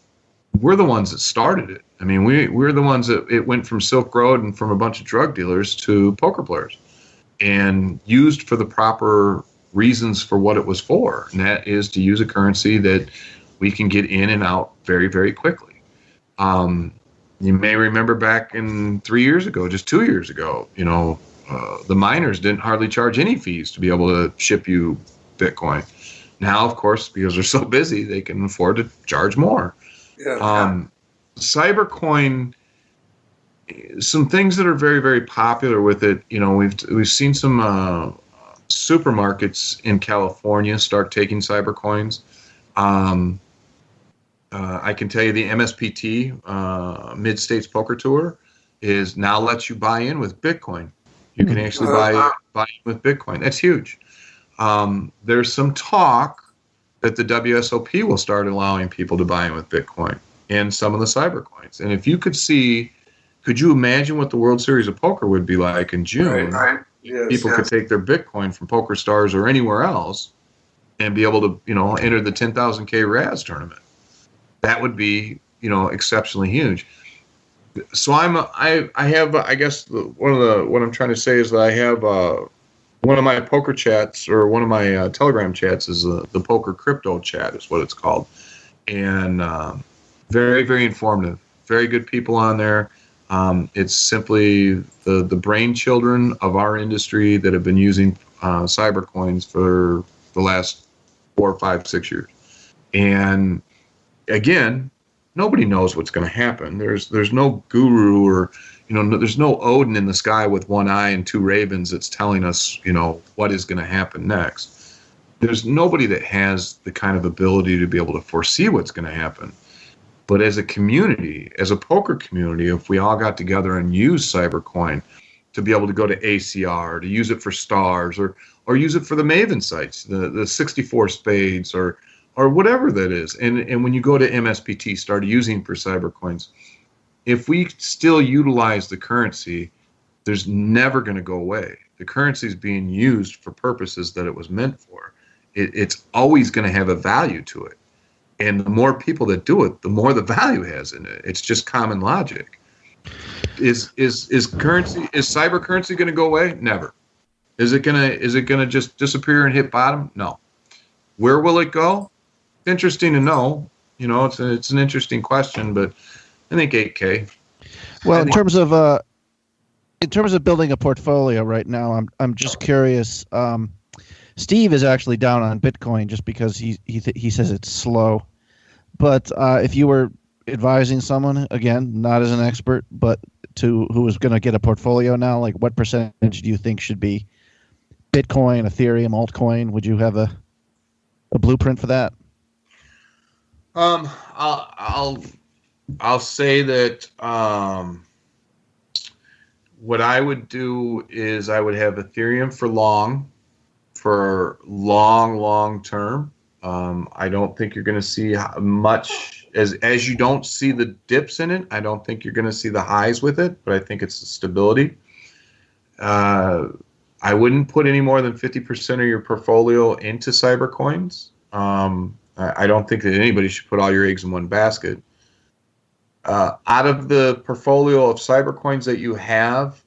we're the ones that started it. I mean, we're the ones that it went from Silk Road and from a bunch of drug dealers to poker players, and used for the proper reasons for what it was for. And that is to use a currency that we can get in and out very, very quickly. You may remember back in 3 years ago, just 2 years ago, the miners didn't hardly charge any fees to be able to ship you Bitcoin. Now, of course, because they're so busy, they can afford to charge more. Yeah. Cybercoin, some things that are very, very popular with it. We've seen some supermarkets in California start taking cybercoins. I can tell you the MSPT Mid-States Poker Tour is now lets you buy in with Bitcoin. You can actually buy in with Bitcoin. That's huge. There's some talk that the WSOP will start allowing people to buy in with Bitcoin and some of the cyber coins. And if you could you imagine what the World Series of Poker would be like in June? Right. Yes, people could take their Bitcoin from PokerStars or anywhere else and be able to, enter the 10,000K Raz tournament. That would be, exceptionally huge. So I guess what I'm trying to say is that I have one of my poker chats, or one of my Telegram chats, is the Poker Crypto Chat is what it's called. And very, very informative. Very good people on there. It's simply the brain children of our industry that have been using cyber coins for the last 4, 5, 6 years. And again, nobody knows what's going to happen. There's no guru or, there's no Odin in the sky with one eye and two ravens that's telling us, what is going to happen next. There's nobody that has the kind of ability to be able to foresee what's going to happen. But as a community, as a poker community, if we all got together and used Cybercoin to be able to go to ACR, to use it for stars, or use it for the Maven sites, the 64 spades, or whatever that is. And when you go to MSPT, start using for Cybercoins, if we still utilize the currency, there's never going to go away. The currency is being used for purposes that it was meant for. It's always going to have a value to it. And the more people that do it, the more the value has in it. It's just common logic. Is cyber currency going to go away? Never. Is it gonna just disappear and hit bottom? No. Where will it go? Interesting to know. It's an interesting question, but I think 8K. Well, in terms of building a portfolio right now, I'm just curious. Steve is actually down on Bitcoin just because he says it's slow. But if you were advising someone, again, not as an expert, but who was going to get a portfolio now, like what percentage do you think should be Bitcoin, Ethereum, altcoin? Would you have a blueprint for that? I'll say that what I would do is I would have Ethereum for long term. I don't think you're going to see much as you don't see the dips in it. I don't think you're going to see the highs with it, but I think it's the stability. I wouldn't put any more than 50% of your portfolio into cybercoins. I don't think that anybody should put all your eggs in one basket. Out of the portfolio of cybercoins that you have,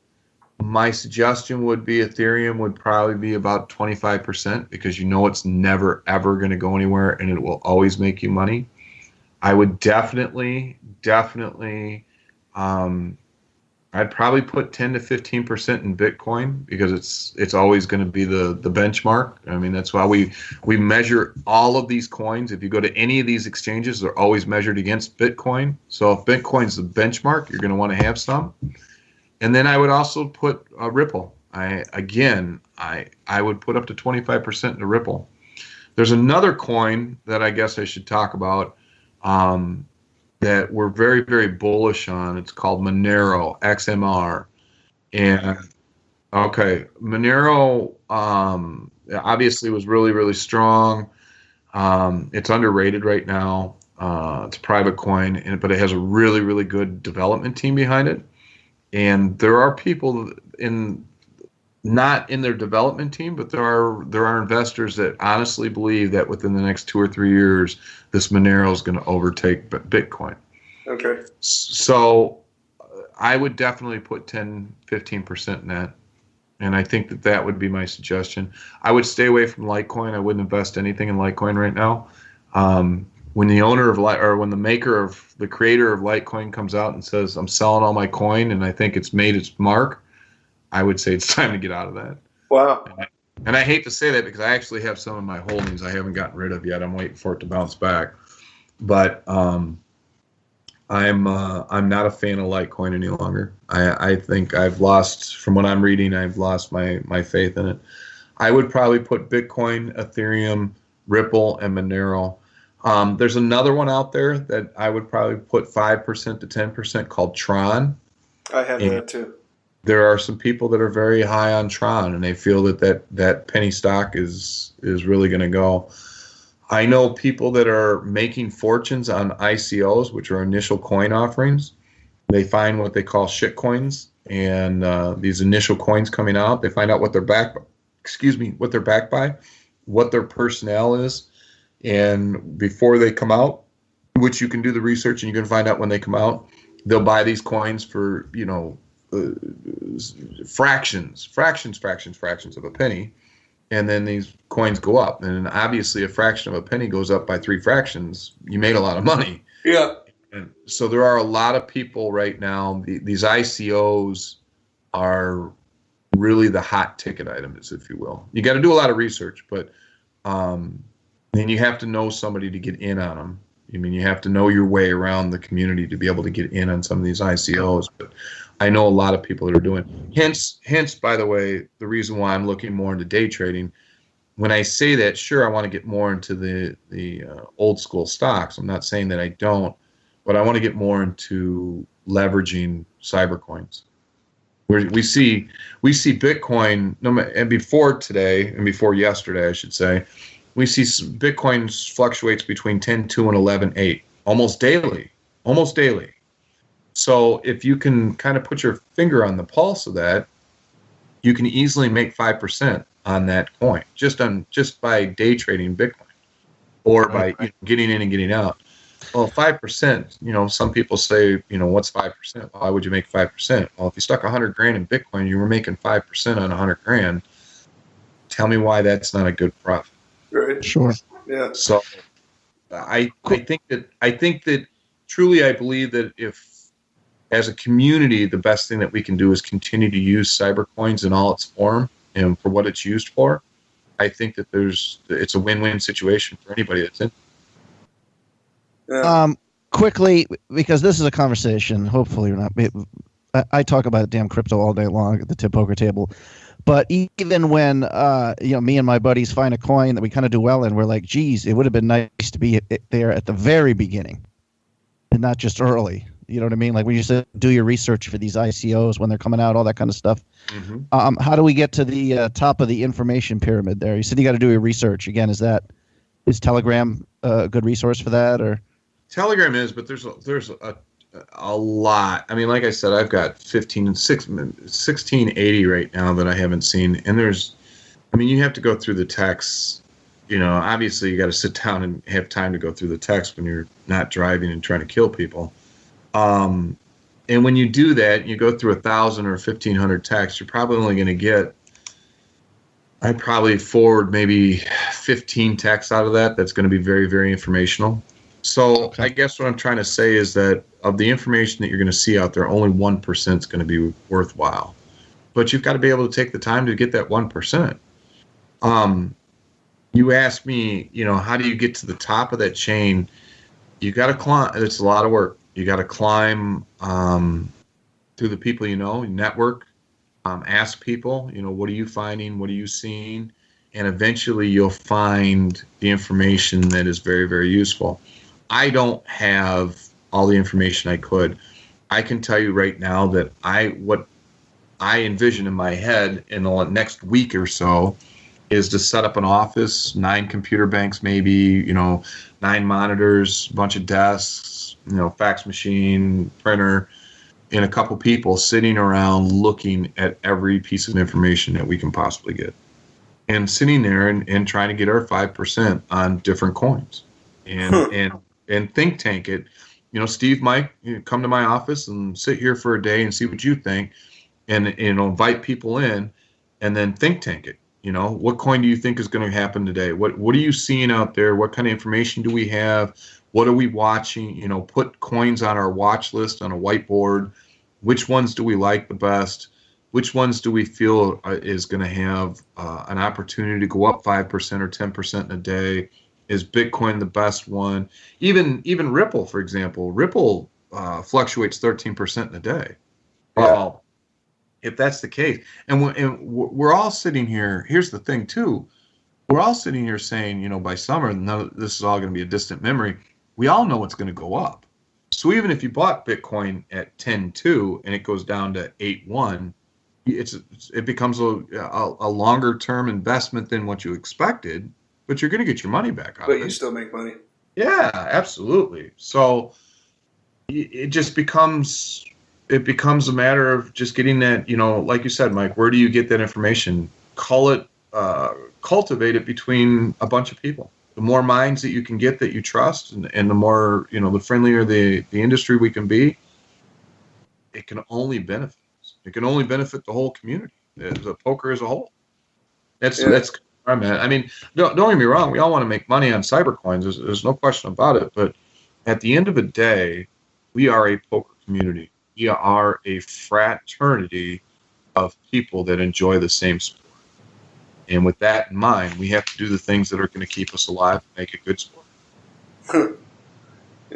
my suggestion would be Ethereum would probably be about 25% because it's never, ever going to go anywhere and it will always make you money. I would definitely, I'd probably put 10 to 15% in Bitcoin because it's always going to be the benchmark. I mean, that's why we measure all of these coins. If you go to any of these exchanges, they're always measured against Bitcoin. So if Bitcoin's the benchmark, you're going to want to have some. And then I would also put Ripple. I would put up to 25% into Ripple. There's another coin that I guess I should talk about that we're very, very bullish on. It's called Monero, XMR. And, okay, Monero obviously was really, really strong. It's underrated right now. It's a private coin, but it has a really, really good development team behind it. And there are people not in their development team, but there are investors that honestly believe that within the next 2 or 3 years, this Monero is going to overtake Bitcoin. Okay. So I would definitely put 10, 15% in that. And I think that would be my suggestion. I would stay away from Litecoin. I wouldn't invest anything in Litecoin right now. When the owner of when the creator of Litecoin comes out and says, I'm selling all my coin and I think it's made its mark, I would say it's time to get out of that. Wow. And I hate to say that because I actually have some of my holdings I haven't gotten rid of yet. I'm waiting for it to bounce back. But I'm not a fan of Litecoin any longer. I think I've lost, from what I'm reading, I've lost my faith in it. I would probably put Bitcoin, Ethereum, Ripple, and Monero. There's another one out there that I would probably put 5% to 10% called Tron. I have that too. There are some people that are very high on Tron, and they feel that penny stock is really going to go. I know people that are making fortunes on ICOs, which are initial coin offerings. They find what they call shit coins, and these initial coins coming out, they find out what they're backed by, what their personnel is. And before they come out, which you can do the research and you can find out when they come out, they'll buy these coins for, fractions of a penny. And then these coins go up. And obviously a fraction of a penny goes up by 3 fractions. You made a lot of money. Yeah. And so there are a lot of people right now, these ICOs are really the hot ticket items, if you will. You got to do a lot of research, but then you have to know somebody to get in on them. I mean, you have to know your way around the community to be able to get in on some of these ICOs. But I know a lot of people that are doing. Hence, by the way, the reason why I'm looking more into day trading. When I say that, sure, I want to get more into the old school stocks. I'm not saying that I don't, but I want to get more into leveraging cybercoins. We see Bitcoin, and before yesterday, I should say, we see Bitcoin fluctuates between 10.2 and 11.8 almost daily. So if you can kind of put your finger on the pulse of that, you can easily make 5% on that coin just by day trading Bitcoin, or by getting in and getting out. Well, 5%. Some people say, what's 5%? Why would you make 5%? Well, if you stuck $100,000 in Bitcoin, you were making 5% on $100,000. Tell me why that's not a good profit. Right. Sure. Yeah. So I think that truly I believe that if, as a community, the best thing that we can do is continue to use cybercoins in all its form and for what it's used for. I think that it's a win-win situation for anybody that's in. Yeah. Quickly, because this is a conversation. Hopefully, we're not. I talk about damn crypto all day long at the Tip Poker table. But even when me and my buddies find a coin that we kind of do well in, we're like, geez, it would have been nice to be there at the very beginning and not just early. You know what I mean? Like we used to do your research for these ICOs when they're coming out, all that kind of stuff. Mm-hmm. How do we get to the top of the information pyramid there? You said you got to do your research. Again, is Telegram a good resource for that? Or Telegram is, but there's a lot. I mean, like I said, I've got 1680 right now that I haven't seen. And you have to go through the text. Obviously you got to sit down and have time to go through the text when you're not driving and trying to kill people. And when you do that, you go through 1,000 or 1,500 texts, you're probably only going to get, I'd probably forward maybe 15 texts out of that. That's going to be very, very informational. So okay. I guess what I'm trying to say is that of the information that you're going to see out there, only 1% is going to be worthwhile. But you've got to be able to take the time to get that 1%. You ask me, how do you get to the top of that chain? You got to climb. It's a lot of work. You got to climb through the people network, ask people, what are you finding? What are you seeing? And eventually you'll find the information that is very, very useful. I don't have all the information I could. I can tell you right now that what I envision in my head in the next week or so is to set up an office, 9 computer banks, maybe, 9 monitors, a bunch of desks, fax machine, printer, and a couple people sitting around looking at every piece of information that we can possibly get. And sitting there and trying to get our 5% on different coins. And think tank it. Steve, Mike, come to my office and sit here for a day and see what you think, and invite people in, and then think tank it. What coin do you think is going to happen today? What are you seeing out there? What kind of information do we have? What are we watching? Put coins on our watch list on a whiteboard. Which ones do we like the best? Which ones do we feel is going to have an opportunity to go up 5% or 10% in a day? Is Bitcoin the best one? Even Ripple, for example. Ripple fluctuates 13% in a day. Yeah. Well, if that's the case, and we're all sitting here. Here's the thing, too. We're all sitting here saying, by summer, this is all going to be a distant memory. We all know it's going to go up. So even if you bought Bitcoin at 10.2 and it goes down to 8.1, it becomes a longer term investment than what you expected. But you're going to get your money back out of it. But you still make money. Yeah, absolutely. So it just becomes a matter of just getting that, like you said, Mike, where do you get that information? Cultivate it between a bunch of people. The more minds that you can get that you trust, and the more, the friendlier the industry we can be, it can only benefit us. It can only benefit the whole community, the poker as a whole. That's I'm at. I mean, don't get me wrong. We all want to make money on cybercoins. There's no question about it. But at the end of the day, we are a poker community. We are a fraternity of people that enjoy the same sport. And with that in mind, we have to do the things that are going to keep us alive and make it good sport.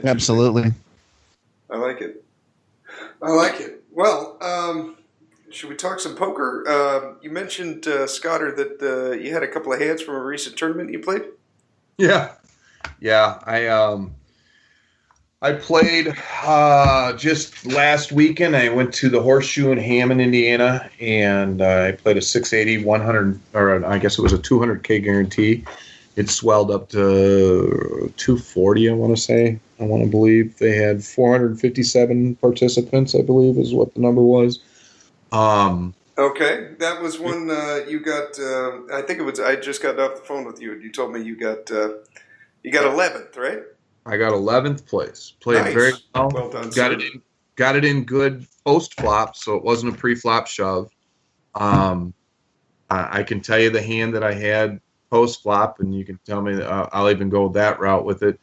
Absolutely. I like it. Well, should we talk some poker? You mentioned, Scotter, that you had a couple of hands from a recent tournament you played? Yeah. I played just last weekend. I went to the Horseshoe in Hammond, Indiana, and I played a 680, 100, or I guess it was a 200K guarantee. It swelled up to 240, I want to believe. They had 457 participants, I believe is what the number was. Okay, that was one you got. I think it was. I just got off the phone with you, and you told me you got 11th, right? I got 11th place. Played nice. Very well. Well done. Got it in good post flop, so it wasn't a pre-flop shove. I can tell you the hand that I had post flop, and you can tell me I'll even go that route with it.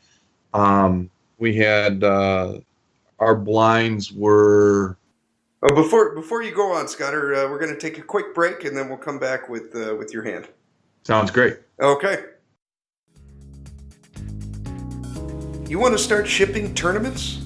We had our blinds were. Oh, before you go on, Scudder, we're going to take a quick break, and then we'll come back with your hand. Sounds great. Okay. You want to start shipping tournaments?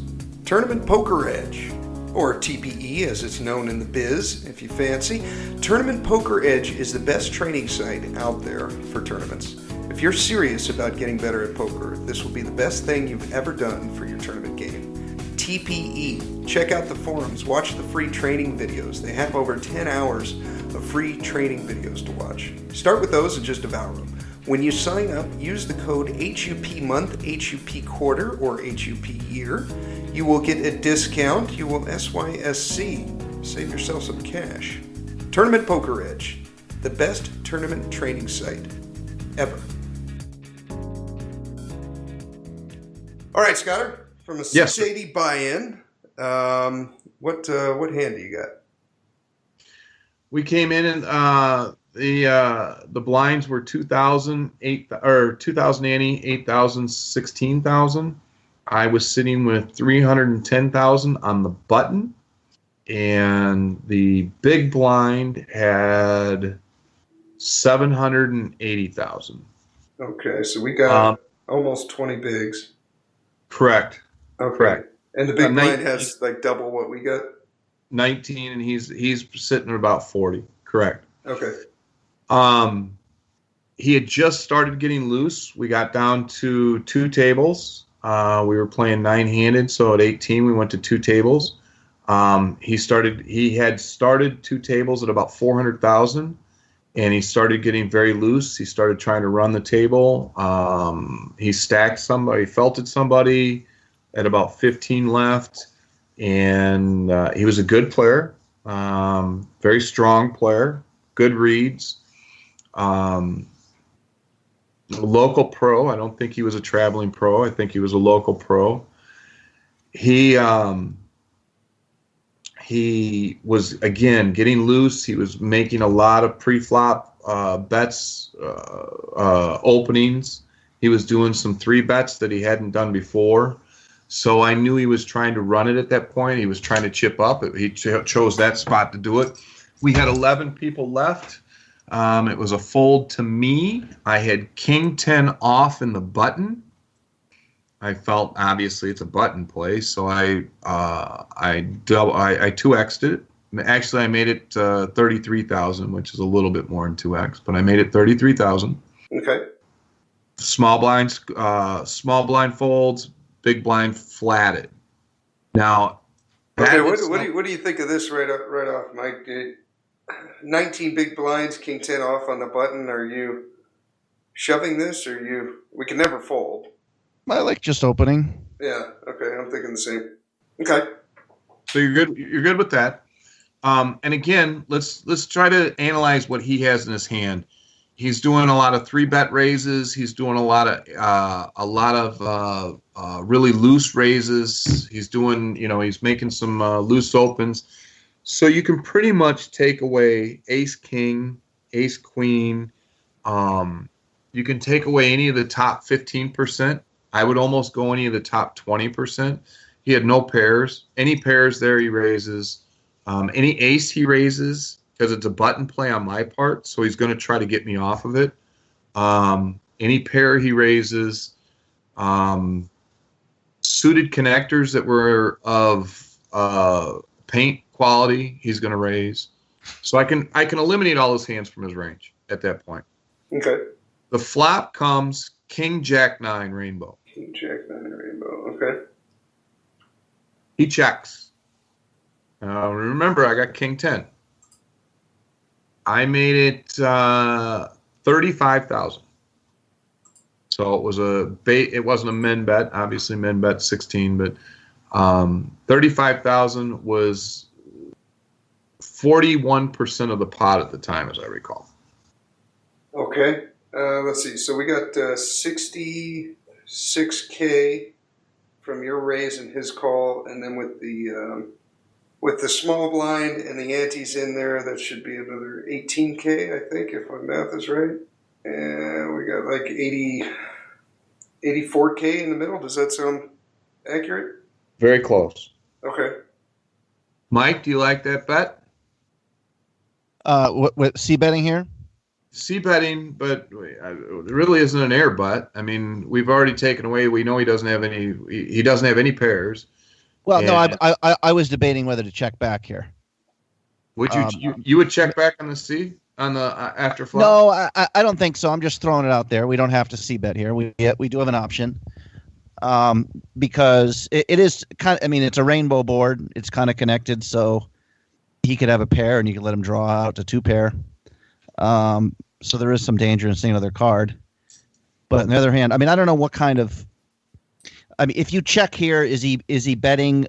Tournament Poker Edge, or TPE as it's known in the biz, if you fancy. Tournament Poker Edge is the best training site out there for tournaments. If you're serious about getting better at poker, this will be the best thing you've ever done for your tournament game. TPE. Check out the forums. Watch the free training videos. They have over 10 hours of free training videos to watch. Start with those and just devour them. When you sign up, use the code HUP month, HUP quarter, or HUP year. You will get a discount. You will SYSC. Save yourself some cash. Tournament Poker Edge, the best tournament training site ever. All right, Scudder, from a 680 buy-in, what hand do you got? We came in and the blinds were 2,000, 8,000, 16,000. I was sitting with 310,000 on the button, and the big blind had 780,000. Okay, so we got almost 20 bigs. Correct. Okay. Correct. And the big blind has like double what we got? 19, and he's sitting at about 40. Correct. Okay. He had just started getting loose. We got down to 2 tables. We were playing 9-handed, so at 18 we went to 2 tables. He had started 2 tables at about 400,000, and he started getting very loose. He started trying to run the table. He stacked somebody, felted somebody at about 15 left, and he was a good player, very strong player, good reads. Local pro. I don't think he was a traveling pro. I think he was a local pro. He was, again, getting loose. He was making a lot of pre-flop bets, openings. He was doing some 3 bets that he hadn't done before. So I knew he was trying to run it at that point. He was trying to chip up. He chose that spot to do it. We had 11 people left. It was a fold to me. I had King 10 off in the button. I felt obviously it's a button play, so I 2x'd it. Actually, I made it 33,000, which is a little bit more than 2x, but I made it 33,000. Okay. Small blind folds, big blind flatted. Now, okay, what do you think of this right off, Mike? 19 big blinds, King 10 off on the button. Are you shoving this, or we can never fold? I like just opening. Yeah, okay, I'm thinking the same. Okay. So you're good. You're good with that. And again, let's try to analyze what he has in his hand. He's doing a lot of 3-bet raises. He's doing a lot of really loose raises. He's doing, he's making some loose opens. So you can pretty much take away ace king, ace queen. You can take away any of the top 15%. I would almost go any of the top 20%. He had no pairs. Any pairs there he raises. Any ace he raises, because it's a button play on my part, so he's going to try to get me off of it. Any pair he raises. Suited connectors that were of paint quality, he's going to raise. So I can eliminate all his hands from his range at that point. Okay. The flop comes King Jack 9 rainbow. King Jack 9 rainbow. Okay. He checks. Remember, I got King 10. I made it 35,000. So it was it wasn't a min bet. Obviously, min bet 16, but 35,000 was 41% of the pot at the time, as I recall. Okay. Let's see. So we got 66K from your raise and his call, and then with the small blind and the antes in there, that should be another 18K, I think, if my math is right. And we got like 84K in the middle. Does that sound accurate? Very close. Okay. Mike, do you like that bet? What C betting here? C betting, but it really isn't an air bet. I mean, we've already taken away. We know he doesn't have any. He doesn't have any pairs. Well, no, I was debating whether to check back here. Would you would check back on the C on the after flop? No, I don't think so. I'm just throwing it out there. We don't have to C bet here. We do have an option, because it is kind of. I mean, it's a rainbow board. It's kind of connected, so he could have a pair, and you could let him draw out to 2 pair. So there is some danger in seeing another card. But on the other hand, I mean, I don't know what kind of. I mean, if you check here, is he betting?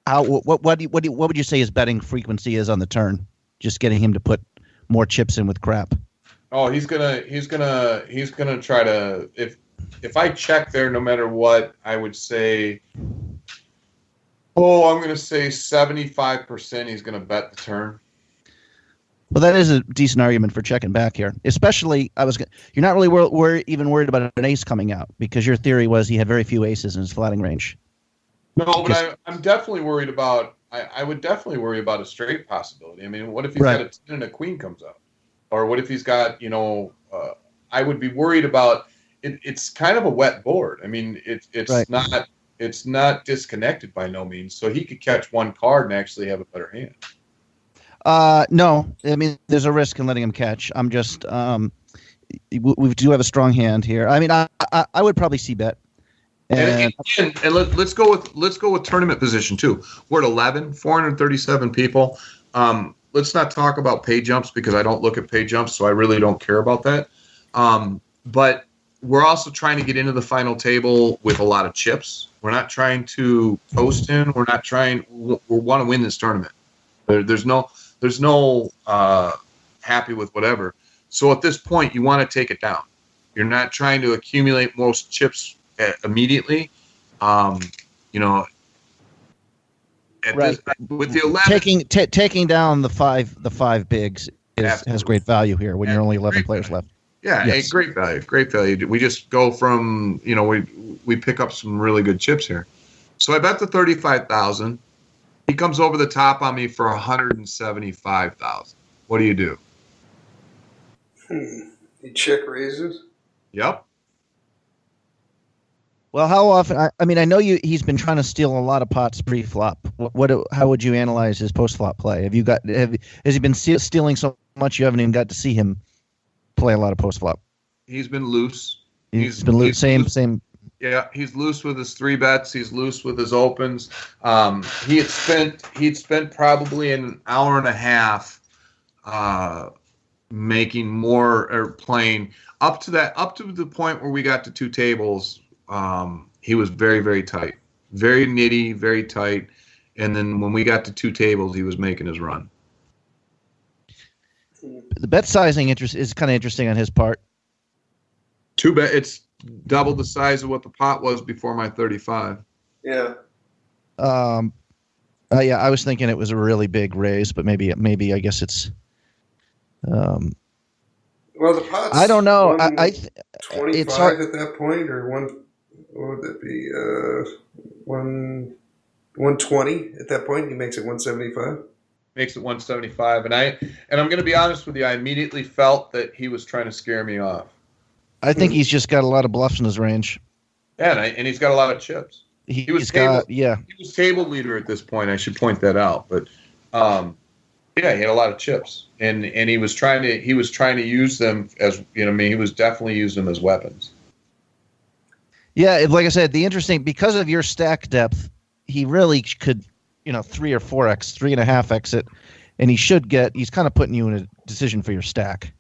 What would you say his betting frequency is on the turn? Just getting him to put more chips in with crap. Oh, he's gonna try to. If I check there, no matter what, I would say. Oh, I'm gonna say 75%. He's gonna bet the turn. Well, that is a decent argument for checking back here. Especially, you're not really even worried about an ace coming out, because your theory was he had very few aces in his flatting range. No, but I'm definitely worried about. I would definitely worry about a straight possibility. I mean, what if he's got a 10 and a queen comes out, or what if he's got I would be worried about. It's kind of a wet board. I mean, it's not disconnected by no means, so he could catch one card and actually have a better hand. No, I mean, there's a risk in letting him catch. I'm just, we do have a strong hand here. I mean, I would probably C bet. And let's go with tournament position too. We're at 11, 437 people. Let's not talk about pay jumps, because I don't look at pay jumps, so I really don't care about that. But we're also trying to get into the final table with a lot of chips. We're not trying to post in. We want to win this tournament. There's no happy with whatever. So at this point, you want to take it down. You're not trying to accumulate most chips immediately. With the 11, taking down the five bigs has great value here when you're only 11 players left. Yeah, yes. Great value. We just go from we pick up some really good chips here. So I bet the 35,000. He comes over the top on me for 175,000. What do you do? He check raises? Yep. Well, how often? I mean, I know he's been trying to steal a lot of pots pre-flop. How would you analyze his post-flop play? Has he been stealing so much you haven't even got to see him play a lot of post-flop? He's been loose. He's been loose. Same. Yeah, he's loose with his 3 bets. He's loose with his opens. He'd spent probably an hour and a half making more or playing up to the point where we got to 2 tables. He was very, very tight, very nitty, very tight. And then when we got to 2 tables, he was making his run. The bet sizing is kind of interesting on his part. It's double the size of what the pot was before my 35. Yeah. Yeah, I was thinking it was a really big raise, but maybe I guess it's. Well, the pot's. I don't know. 25 it's hard at that point, or one. What would that be? 120 at that point. He makes it 175. Makes it 175, and I'm going to be honest with you. I immediately felt that he was trying to scare me off. I think he's just got a lot of bluffs in his range. Yeah, and he's got a lot of chips. He was table leader at this point. I should point that out. But he had a lot of chips, and he was trying to use them as he was definitely using them as weapons. Yeah, like I said, because of your stack depth, he really could 3 or 4x, 3.5x it, and he's kind of putting you in a decision for your stack.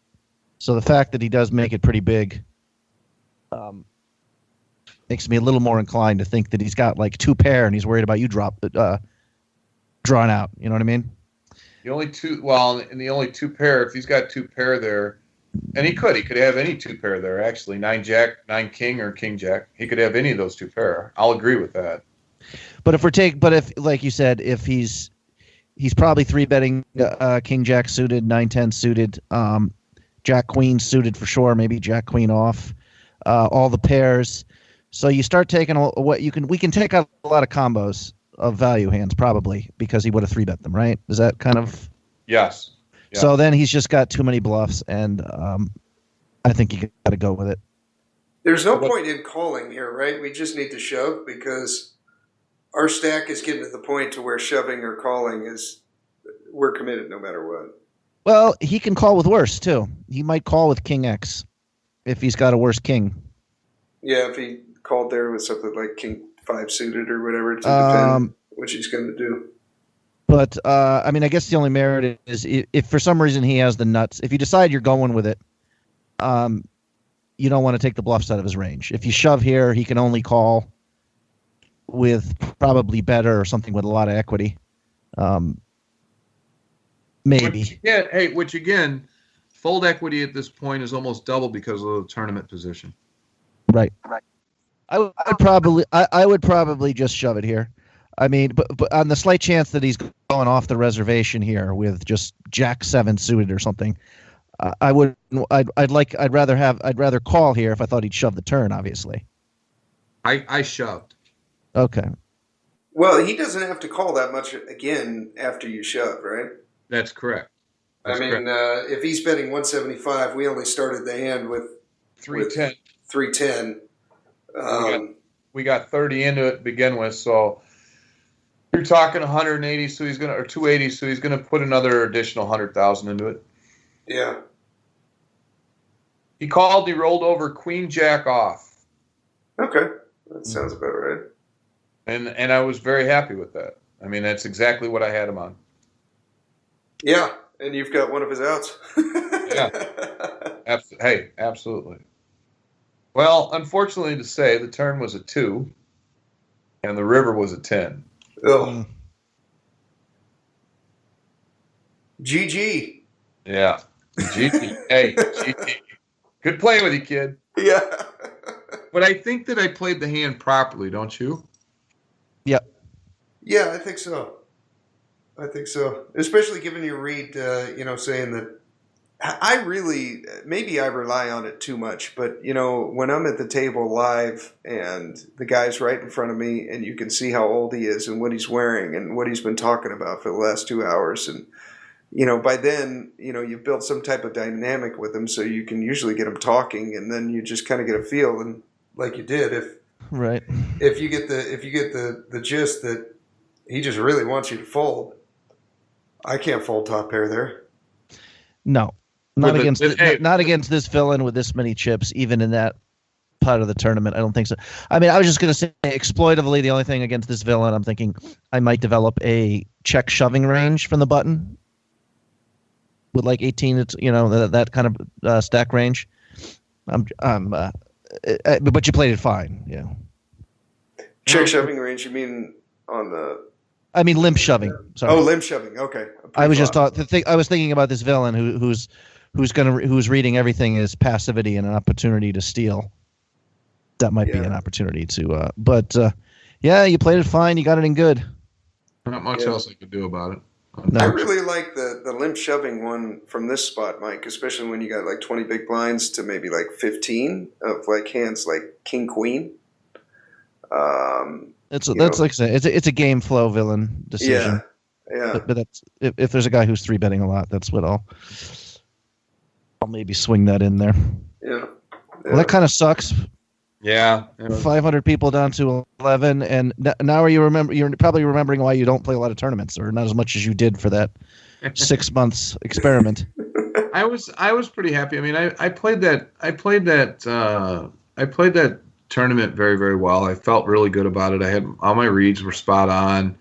So the fact that he does make it pretty big makes me a little more inclined to think that he's got like 2 pair and he's worried about you drawn out. You know what I mean? In the only 2 pair, if he's got 2 pair there, and he could have any 2 pair there actually, 9 jack, 9 king, or king jack. He could have any of those 2 pair. I'll agree with that. But if like you said, if he's probably 3 betting king jack suited, 9-10 suited, jack queen suited for sure, maybe jack queen off, all the pairs. So you start taking what you can. We can take out a lot of combos of value hands probably because he would have 3-bet them, right? Is that kind of? Yes. Yeah. So then he's just got too many bluffs, and I think you got to go with it. There's no point in calling here, right? We just need to shove because our stack is getting to the point to where shoving or calling is we're committed no matter what. Well, he can call with worse too. He might call with King X if he's got a worse king. Yeah, if he called there with something like King 5 suited or whatever to defend, which he's going to do. But, I mean, I guess the only merit is if for some reason he has the nuts, if you decide you're going with it, you don't want to take the bluffs out of his range. If you shove here, he can only call with probably better or something with a lot of equity. Maybe. Which again, fold equity at this point is almost double because of the tournament position. Right. I would probably just shove it here. I mean, but on the slight chance that he's going off the reservation here with just Jack 7 suited or something, I'd rather call here if I thought he'd shove the turn. Obviously, I shoved. Okay. Well, he doesn't have to call that much again after you shove, right? That's correct. If he's betting 175, we only started the hand with 310. 310. We got 30 into it to begin with, so you're talking 180. So he's or 280. So he's gonna put another additional 100,000 into it. Yeah. He called. He rolled over Queen Jack off. Okay, that sounds about right. And I was very happy with that. I mean, that's exactly what I had him on. Yeah, and you've got one of his outs. Yeah. Absolutely. Well, unfortunately to say, the turn was a 2, and the river was a 10. Oh. GG. Yeah. GG. Hey, GG. Good playing with you, kid. Yeah. But I think that I played the hand properly, don't you? Yep. Yeah, I think so. Especially given your read, saying that maybe I rely on it too much, but, when I'm at the table live and the guy's right in front of me and you can see how old he is and what he's wearing and what he's been talking about for the last 2 hours. And, by then, you've built some type of dynamic with him so you can usually get him talking and then you just kind of get a feel. And like you did, if you get the gist that he just really wants you to fold, I can't fold top pair there. No. Not against this villain with this many chips, even in that part of the tournament. I don't think so. I mean, I was just going to say exploitively, the only thing against this villain, I'm thinking I might develop a check shoving range from the button with like 18, that kind of stack range. But you played it fine. Yeah. Check shoving range, you mean on the... I mean limp shoving. Sorry. Oh, limp shoving. Okay. I was I was thinking about this villain who's reading everything as passivity and an opportunity to steal. That might be an opportunity to. You played it fine. You got it in good. Not much else I could do about it. No. I really like the limp shoving one from this spot, Mike, especially when you got like 20 big blinds to maybe like 15 of like hands like king queen. That's like I said, it's a game flow villain decision. Yeah. But that's if there's a guy who's 3-betting a lot, that's what I'll maybe swing that in there. Yeah. Well, that kind of sucks. Yeah. 500 people down to 11, and now you're probably remembering why you don't play a lot of tournaments, or not as much as you did for that 6 months experiment. I was pretty happy. I mean, I played that tournament very, very well. I felt really good about it. I had all my reads were spot on.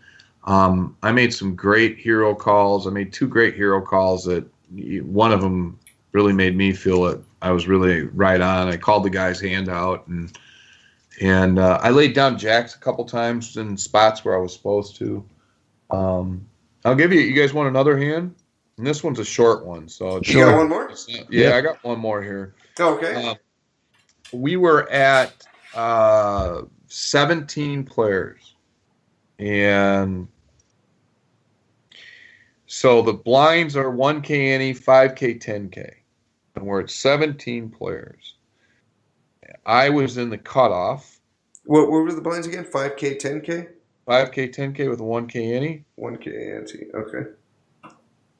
I made some great hero calls. I made 2 great hero calls that one of them really made me feel that I was really right on. I called the guy's hand out, and I laid down jacks a couple times in spots where I was supposed to. I'll give you. You guys want another hand? And this one's a short one. So you got one more? Yeah, I got one more here. Okay. We were at 17 players, and so the blinds are 1K ante, 5K, 10K, and we're at 17 players. I was in the cutoff, What were the blinds again? 5K, 10K? 5K, 10K with a 1K ante. 1K ante. Okay.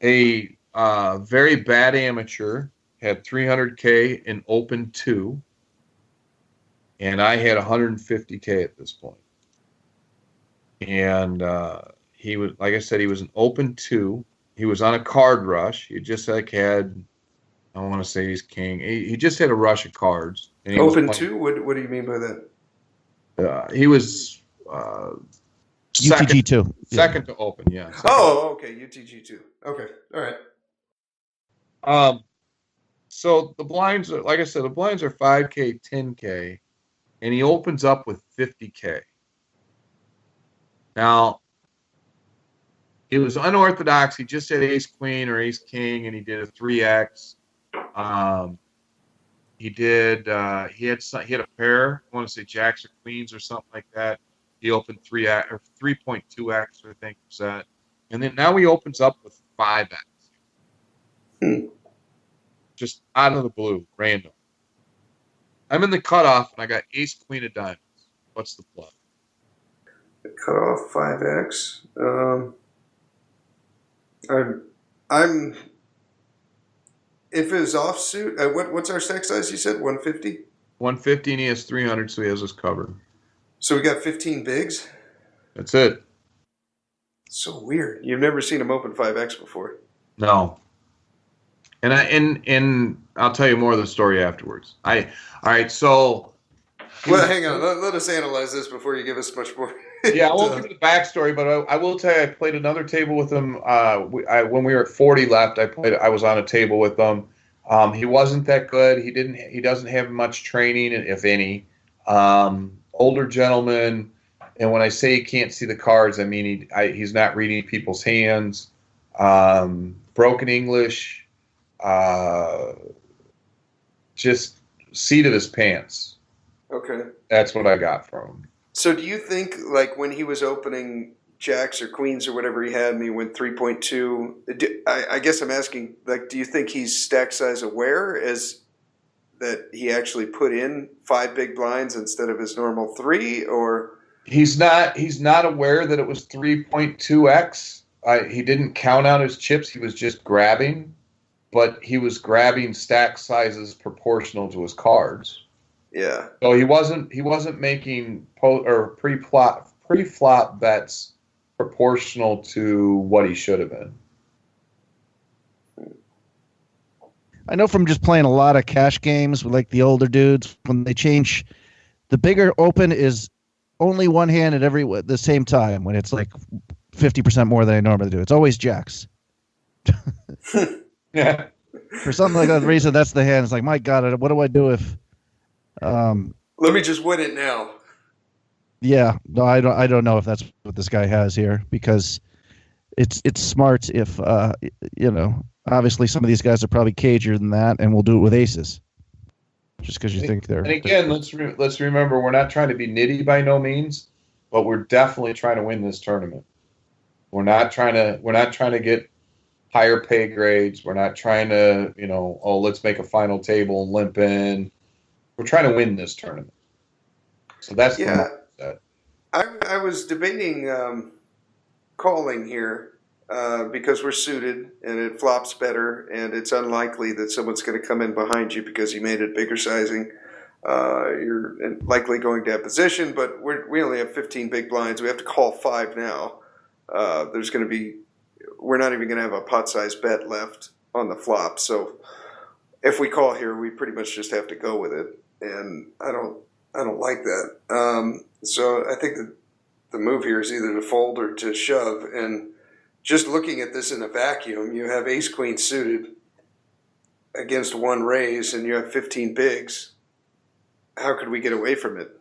A very bad amateur had 300K in open 2, and I had 150K at this point. And he was, like I said, he was an open 2. He was on a card rush. He just had, I don't want to say he's king. He just had a rush of cards. And he Open was 2? What do you mean by that? he was UTG 2. Second to open, yeah. Okay, UTG 2. Okay, all right. So the blinds are, like I said, the blinds are 5K, 10K, and he opens up with 50K. Now, it was unorthodox. He just had ace queen or ace king, and he did a 3x. He had a pair. I want to say jacks or queens or something like that. He opened 3x or 3.2x, I think was that. And then now he opens up with 5x. Just out of the blue, random. I'm in the cutoff, and I got ace queen of diamonds. What's the play? Cut off 5x. I'm. If it was offsuit, what's our stack size? You said 150. 150, and he has 300, so he has us covered. So we got 15 bigs. That's it. So weird. You've never seen him open 5x before. No. And I'll tell you more of the story afterwards. All right. So. Well, hang on. Let us analyze this before you give us much more. Yeah, I won't give you the backstory, but I will tell you, I played another table with him. When we were at 40 left, I was on a table with him. He wasn't that good. He doesn't have much training, if any. Older gentleman, and when I say he can't see the cards, I mean he's not reading people's hands. Broken English, just seat of his pants. Okay. That's what I got from him. So do you think, like, when he was opening jacks or queens or whatever he had and he went 3.2, I guess I'm asking, like, do you think he's stack size aware as that he actually put in 5 big blinds instead of his normal 3, or? He's not aware that it was 3.2x. He didn't count out his chips. He was just grabbing, but he was grabbing stack sizes proportional to his cards. Yeah. So he wasn't making pre-flop bets proportional to what he should have been. I know from just playing a lot of cash games with like the older dudes, when they change, the bigger open is only one hand at the same time when it's like 50% more than I normally do. It's always jacks. Yeah. For something like that reason, that's the hand. It's like, my God, what do I do if? Let me just win it now. Yeah, no, I don't know if that's what this guy has here, because it's smart if obviously some of these guys are probably cagier than that, and we'll do it with aces, just because you think they're. And again, let's remember, we're not trying to be nitty by no means, but we're definitely trying to win this tournament. We're not trying to get higher pay grades. We're not trying to let's make a final table and limp in. We're trying to win this tournament. So that's the mindset. I was debating calling here because we're suited and it flops better, and it's unlikely that someone's going to come in behind you because you made it bigger sizing. You're likely going to have position, but we only have 15 big blinds. We have to call 5 now. We're not even going to have a pot size bet left on the flop. So if we call here, we pretty much just have to go with it. And I don't like that. So I think that the move here is either to fold or to shove. And just looking at this in a vacuum, you have ace queen suited against 1 raise, and you have 15 bigs. How could we get away from it?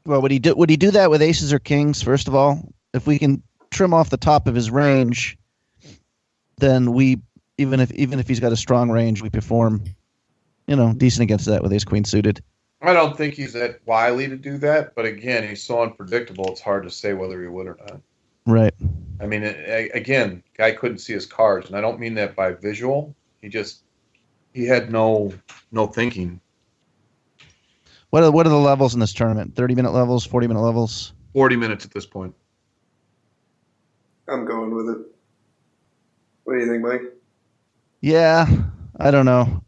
Well, would he do that with aces or kings? First of all, if we can trim off the top of his range, then even if he's got a strong range, we perform, decent against that with ace queen suited. I don't think he's that wily to do that, but again, he's so unpredictable. It's hard to say whether he would or not. Right. I mean, again, guy couldn't see his cards, and I don't mean that by visual. He had no thinking. What are the levels in this tournament? 30-minute levels, 40-minute levels? 40 minutes at this point. I'm going with it. What do you think, Mike? Yeah, I don't know.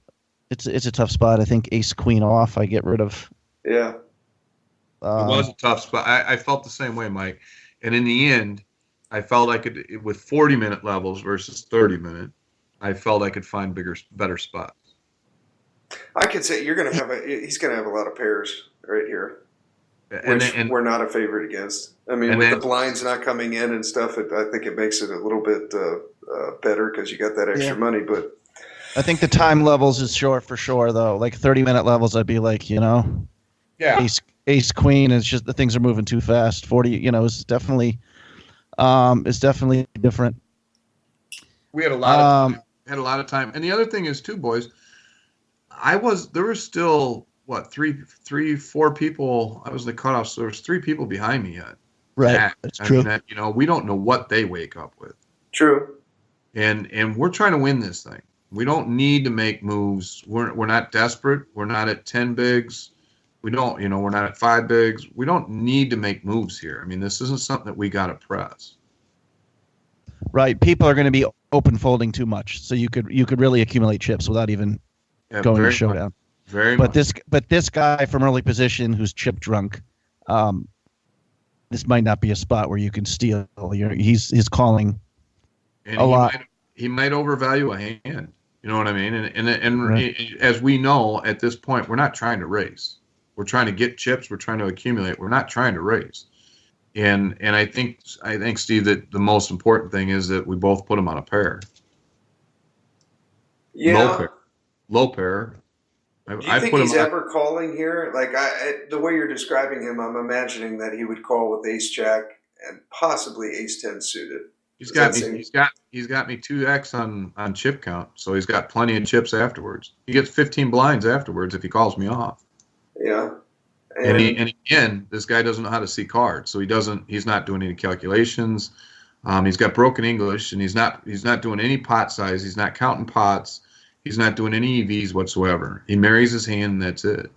It's a tough spot. I think ace queen off. I get rid of. Yeah. It was a tough spot. I felt the same way, Mike. And in the end, I felt I could, with 40-minute levels versus 30-minute, I felt I could find better spots. I could say he's going to have a lot of pairs right here, which we're not a favorite against. I mean, with the blinds not coming in and stuff, I think it makes it a little bit better because you got that extra money. But I think the time levels is short for sure, though. Like 30-minute levels, I'd be like, ace queen is just the things are moving too fast. 40, is definitely different. We had a lot of time. And the other thing is too, boys, there were still four people. I was the cutoff, so there was 3 people behind me yet. Right. That's true. We don't know what they wake up with. True. And we're trying to win this thing. We don't need to make moves. We're not desperate. We're not at 10 bigs. We're not at 5 bigs. We don't need to make moves here. I mean, this isn't something that we got to press. Right. People are going to be open folding too much, so you could really accumulate chips without even going to showdown. Very much. But this guy from early position who's chip drunk, this might not be a spot where you can steal. He's calling a lot. He might overvalue a hand. You know what I mean? And right. As we know at this point, we're not trying to race. We're trying to get chips. We're trying to accumulate. We're not trying to race. And I think Steve, that the most important thing is that we both put him on a pair. Yeah. Low pair. Do you think he's ever calling here? Like the way you're describing him, I'm imagining that he would call with ace jack and possibly ace 10 suited. He's got me 2x on chip count, so he's got plenty of chips afterwards. He gets 15 blinds afterwards if he calls me off. Yeah. And again, this guy doesn't know how to see cards, so he's not doing any calculations. He's got broken English, and he's not doing any pot size. He's not counting pots. He's not doing any EVs whatsoever. He marries his hand, and that's it.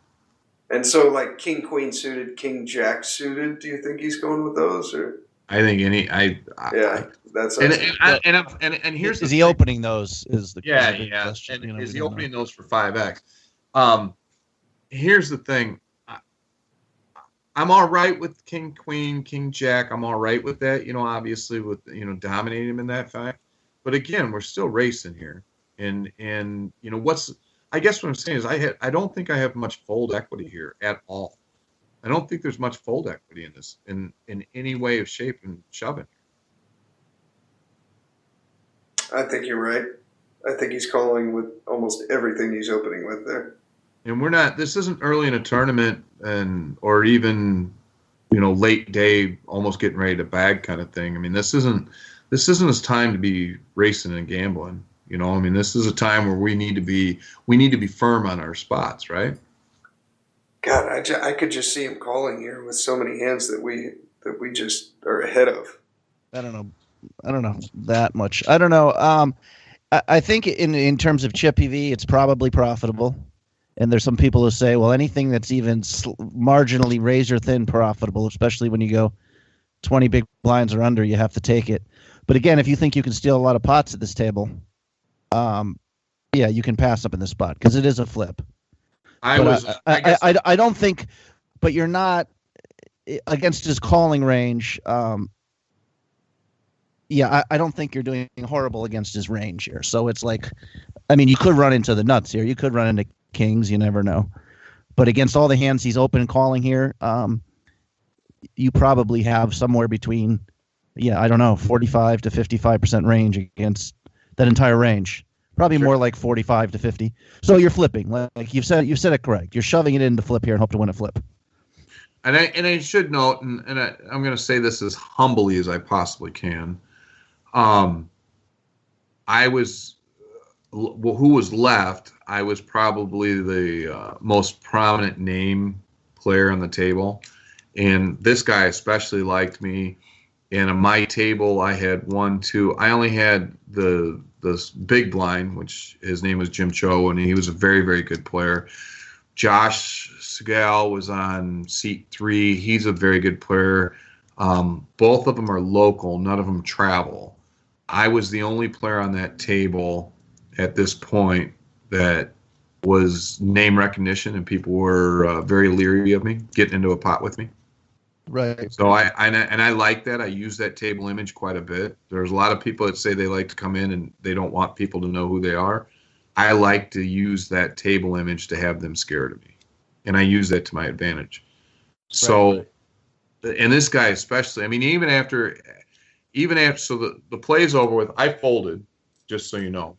And so, like king queen suited, king jack suited, do you think he's going with those, or? I think that's and here's is he opening those? Is the question? And is he opening those for 5x? Here's the thing. I'm all right with king queen, king jack. I'm all right with that. Obviously with dominating him in that fact. But again, we're still racing here. And I guess what I'm saying is I don't think I have much fold equity here at all. I don't think there's much fold equity in this in any way of shape and shoving. I think you're right. I think he's calling with almost everything he's opening with there. And this isn't early in a tournament or even late day, almost getting ready to bag kind of thing. I mean, this isn't his time to be racing and gambling. This is a time where we need to be firm on our spots, right? God, I could just see him calling here with so many hands that we just are ahead of. I don't know that much. I don't know. I think in terms of chip EV, it's probably profitable. And there's some people who say, well, anything that's even marginally razor thin profitable, especially when you go 20 big blinds or under, you have to take it. But again, if you think you can steal a lot of pots at this table, you can pass up in this spot because it is a flip. I don't think, but you're not against his calling range. I don't think you're doing horrible against his range here. So it's like, you could run into the nuts here. You could run into kings. You never know. But against all the hands he's open calling here, you probably have somewhere between, 45 to 55% range against that entire range. Probably more like 45 to 50. So you're flipping, like you've said it correct. You're shoving it into flip here and hope to win a flip. And I should note, and I'm going to say this as humbly as I possibly can. Who was left? I was probably the most prominent name player on the table, and this guy especially liked me. And on my table, I had 1, 2. I only had this big blind, which his name was Jim Cho, and he was a very, very good player. Josh Segal was on seat 3. He's a very good player. Both of them are local. None of them travel. I was the only player on that table at this point that was name recognition, and people were very leery of me getting into a pot with me. Right. So I like that. I use that table image quite a bit. There's a lot of people that say they like to come in and they don't want people to know who they are. I like to use that table image to have them scared of me, and I use that to my advantage. So, and this guy especially, I mean, even after, so the play's over with, I folded, just so you know,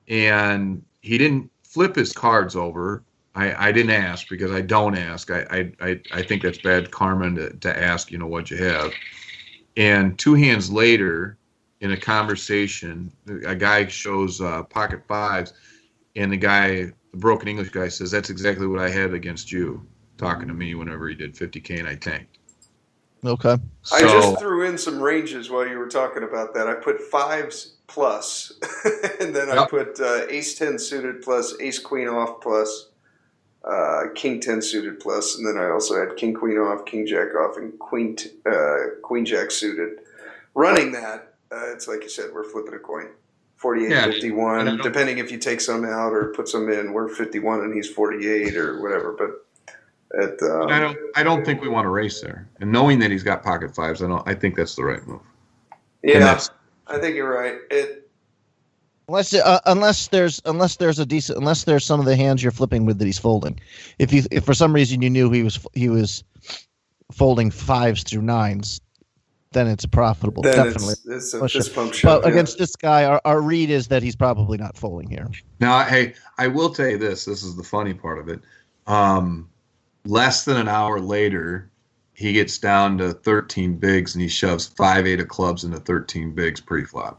and he didn't flip his cards over. I didn't ask because I don't ask. I think that's bad karma to ask, what you have. And 2 hands later, in a conversation, a guy shows pocket fives, and the broken English guy says, "That's exactly what I had against you," talking to me whenever he did 50K and I tanked. Okay. I just threw in some ranges while you were talking about that. I put 5s plus, and then I put ace 10 suited plus, ace queen off plus, king 10 suited plus, and then I also had king queen off, king jack off, and queen jack suited. Running that, it's like you said, we're flipping a coin. 48, 51, depending if you take some out or put some in. We're 51 and he's 48 or whatever, but I don't think we want to race there. And knowing that he's got pocket fives, I think that's the right move. Yeah, I think you're right. Unless there's some of the hands you're flipping with that he's folding. If for some reason you knew he was folding 5s through 9s, then it's profitable. Then definitely. It's a fist pump shot. But against this guy, our read is that he's probably not folding here. Now, hey, I will tell you this. This is the funny part of it. Less than an hour later, he gets down to 13 bigs and he shoves 5-8 of clubs into 13 bigs pre-flop.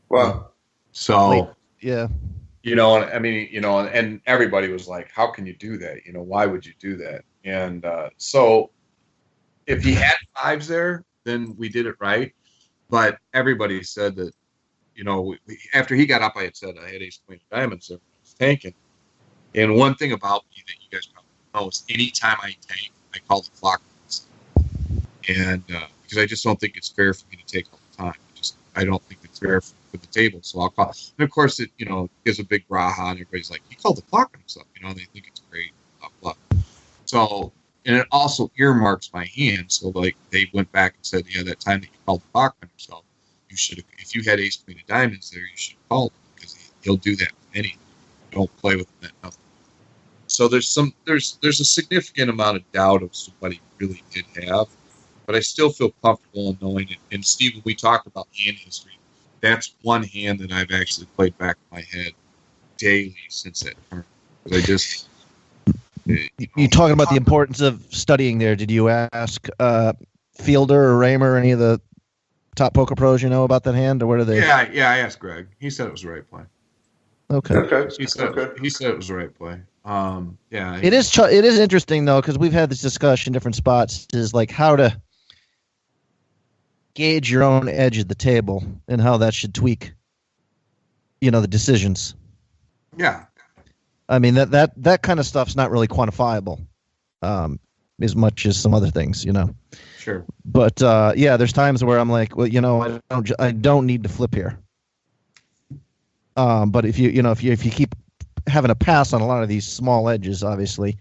Wow. So, yeah. And everybody was like, "How can you do that? Why would you do that?" And so if he had 5s there, then we did it right. But everybody said that, after he got up, I had said I had ace queen of diamonds there. I was tanking. And one thing about me that you guys probably know is anytime I tank, I call the clock. And because I just don't think it's fair for me to take all the time. I don't think it's fair for the table. So I'll call. And of course, it gives a big raha, and everybody's like, "He called the clock on himself." They think it's great. Blah, blah. So, and it also earmarks my hand. So, like, they went back and said, "Yeah, that time that you called the clock on yourself, you should have. If you had ace queen of diamonds there, you should have called him because he'll do that with anything. Don't play with him at nothing." So there's a significant amount of doubt as to what he really did have, but I still feel comfortable in knowing it. And Steve, we talked about hand history. That's one hand that I've actually played back in my head daily since that turn. I just you talking about the importance of studying there. Did you ask Fielder or Raymer, any of the top poker pros about that hand, or what are they? Yeah, I asked Greg. He said it was the right play. Okay. He said it was the right play. Yeah. It is interesting though, because we've had this discussion in different spots. Is like how to gauge your own edge at the table and how that should tweak, the decisions. Yeah. I mean that kind of stuff's not really quantifiable, as much as some other things, Sure. But there's times where I'm like, well, I don't need to flip here. But if you keep having a pass on a lot of these small edges, obviously,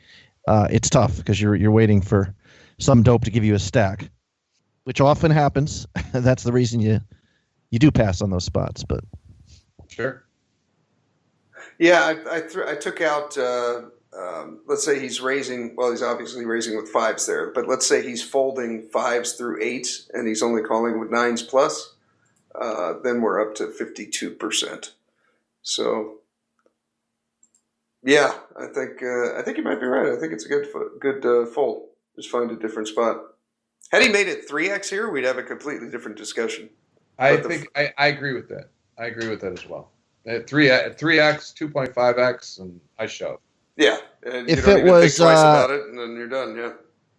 it's tough because you're waiting for some dope to give you a stack, which often happens. That's the reason you do pass on those spots. But sure. Yeah, I took out. Let's say he's raising. Well, he's obviously raising with 5s there, but let's say he's folding 5s through 8s, and he's only calling with 9s plus. Then we're up to 52%. So, yeah, I think you might be right. I think it's a good fold. Just find a different spot. Had he made it 3x here, we'd have a completely different discussion. I agree with that. I agree with that as well. At 3x, 2.5x, and I shove. Yeah, and if you don't it even was think twice about it, and then you're done. Yeah.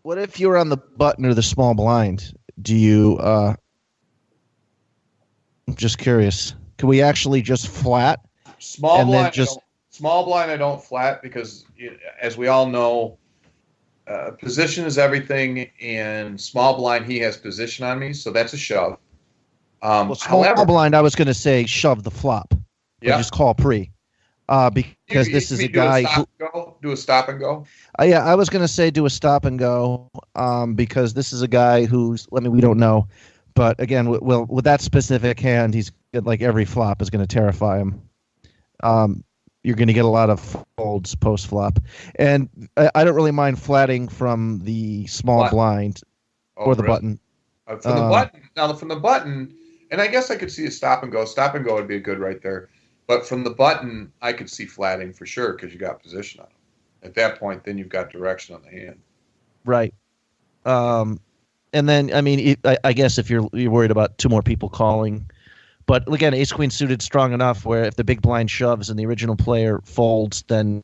What if you were on the button or the small blind? Do you? I'm just curious. Can we actually just flat small and blind? Then just Small blind, I don't flat because, as we all know, position is everything. And small blind, he has position on me, so that's a shove. Well, small blind, I was going to say shove the flop. Yeah. Just call pre. Because this is a guy who do a stop and go. Yeah, I was going to say do a stop and go. Because this is a guy who's. I mean, we don't know, but again, with that specific hand, he's like every flop is going to terrify him. You're going to get a lot of folds post flop, and I don't really mind flatting from the small blind or the button. From the button. Now from the button, and I guess I could see a stop and go. Stop and go would be good right there. But from the button, I could see flatting for sure because you got position on it. At that point, then you've got direction on the hand. Right. And then, I mean, I guess if you're worried about two more people calling. But again, ace queen suited strong enough where if the big blind shoves and the original player folds, then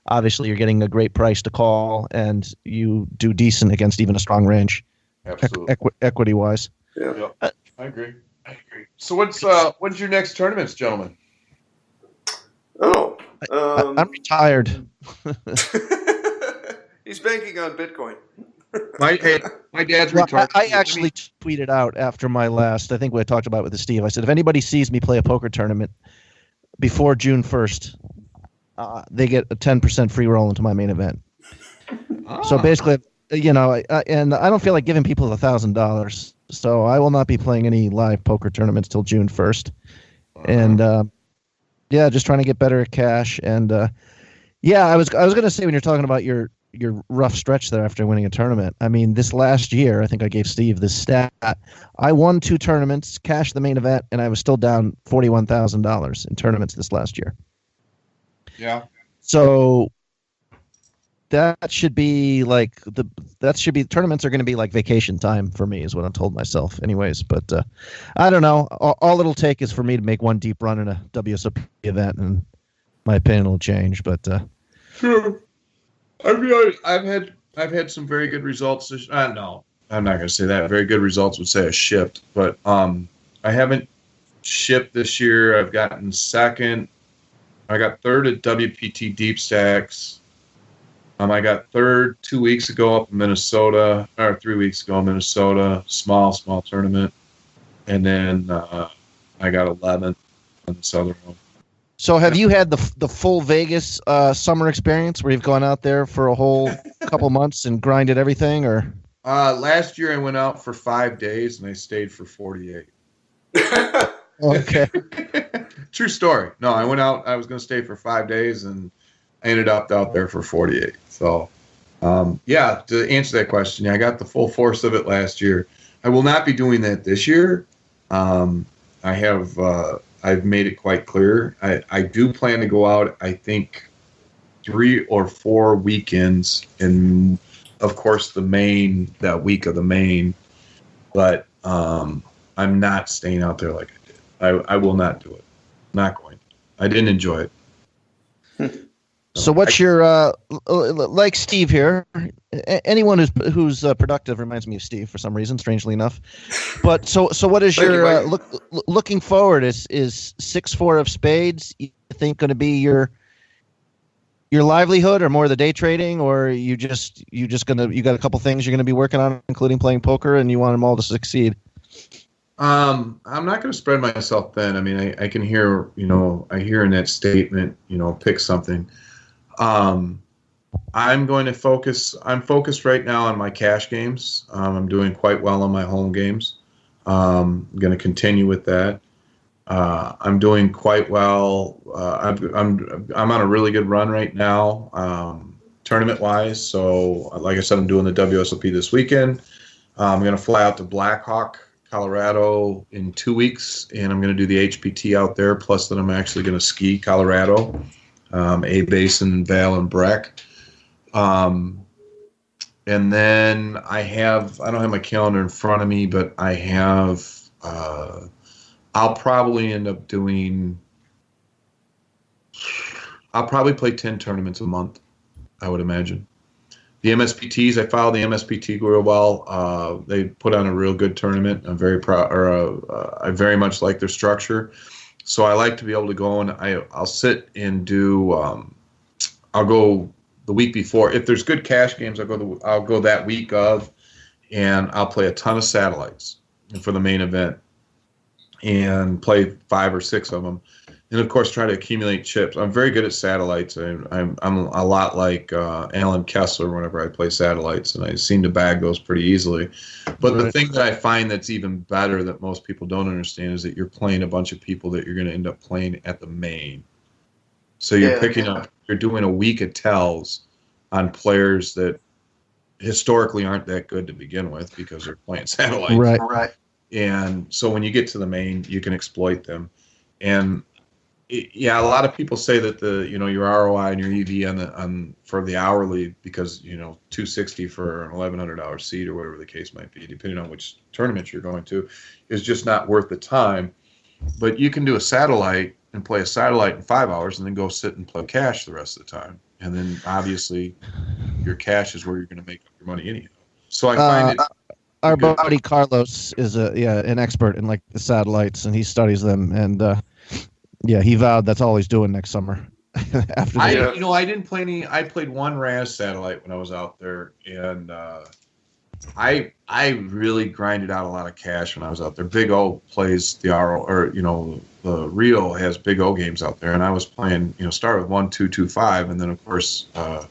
obviously you're getting a great price to call and you do decent against even a strong range. Absolutely. Equity wise. Yeah. I agree. So when's your next tournaments, gentlemen? Oh, I'm retired. He's banking on Bitcoin. My dad's retired. I actually tweeted out after my last, I think we talked about it with Steve. I said, if anybody sees me play a poker tournament before June 1st, they get a 10% free roll into my main event. So basically, and I don't feel like giving people $1,000. So I will not be playing any live poker tournaments till June 1st. And just trying to get better at cash. And I was going to say, when you're talking about your rough stretch there after winning a tournament, I mean, this last year, I think I gave Steve this stat. I won 2 tournaments, cashed the main event, and I was still down $41,000 in tournaments this last year. Yeah. So that should be tournaments are going to be like vacation time for me, is what I told myself anyways. But I don't know. All it'll take is for me to make one deep run in a WSOP event, and my opinion will change. But sure. I've had some very good results. No, I'm not going to say that. Very good results would say I shipped, but I haven't shipped this year. I've gotten second. I got third at WPT Deep Stacks. I got third 2 weeks ago up in Minnesota, or 3 weeks ago in Minnesota, small tournament, and then I got 11th on the Southern one. So have you had the full Vegas summer experience where you've gone out there for a whole couple months and grinded everything, or? Last year I went out for 5 days and I stayed for 48. Okay. True story. No, I went out. I was going to stay for 5 days and I ended up out there for 48. So, to answer that question, I got the full force of it last year. I will not be doing that this year. I've made it quite clear. I do plan to go out, I think, 3 or 4 weekends, and of course that week of the main. But I'm not staying out there like I did. I will not do it. Not going to. I didn't enjoy it. So what's your like Steve here? Anyone who's productive reminds me of Steve for some reason, strangely enough. But so what is your looking forward? Is 6-4 of spades? You think going to be your livelihood, or more the day trading, or you got a couple things you're going to be working on, including playing poker, and you want them all to succeed? I'm not going to spread myself thin. I mean, I can hear, I hear in that statement, pick something. I'm going to focus. I'm focused right now on my cash games. I'm doing quite well on my home games. I'm going to continue with that. I'm doing quite well. I'm on a really good run right now, tournament wise. So, like I said, I'm doing the WSOP this weekend. I'm going to fly out to Blackhawk, Colorado in 2 weeks, and I'm going to do the HPT out there. Plus, then I'm actually going to ski Colorado. A Basin, Val, and Breck. And then I don't have my calendar in front of me, but I have, I'll probably play 10 tournaments a month, I would imagine. The MSPTs, I followed the MSPT real well. They put on a real good tournament. I'm very proud, I very much like their structure. So I like to be able to go and I'll sit and do. I'll go the week before. If there's good cash games, I'll go that week of, and I'll play a ton of satellites for the main event, and play 5 or 6 of them, and of course try to accumulate chips. I'm very good at satellites. I'm a lot like Alan Kessler whenever I play satellites, and I seem to bag those pretty easily. But the thing that I find that's even better that most people don't understand is that you're playing a bunch of people that you're going to end up playing at the main. So you're picking up, you're doing a week of tells on players that historically aren't that good to begin with because they're playing satellites. Right. And so when you get to the main, you can exploit them. And a lot of people say that your ROI and your EV for the hourly, because $260 for an $1,100 seat or whatever the case might be, depending on which tournament you're going to, is just not worth the time. But you can do a satellite and play a satellite in 5 hours, and then go sit and play cash the rest of the time. And then obviously your cash is where you're going to make up your money anyhow. So I find our buddy Carlos is an expert in like the satellites, and he studies them, and he vowed that's all he's doing next summer. I didn't play any. I played one RAS satellite when I was out there, and I really grinded out a lot of cash when I was out there. Big O plays the RO, or the Rio has Big O games out there, and I was playing. Start with 1, 2, 2, 5, and then of course a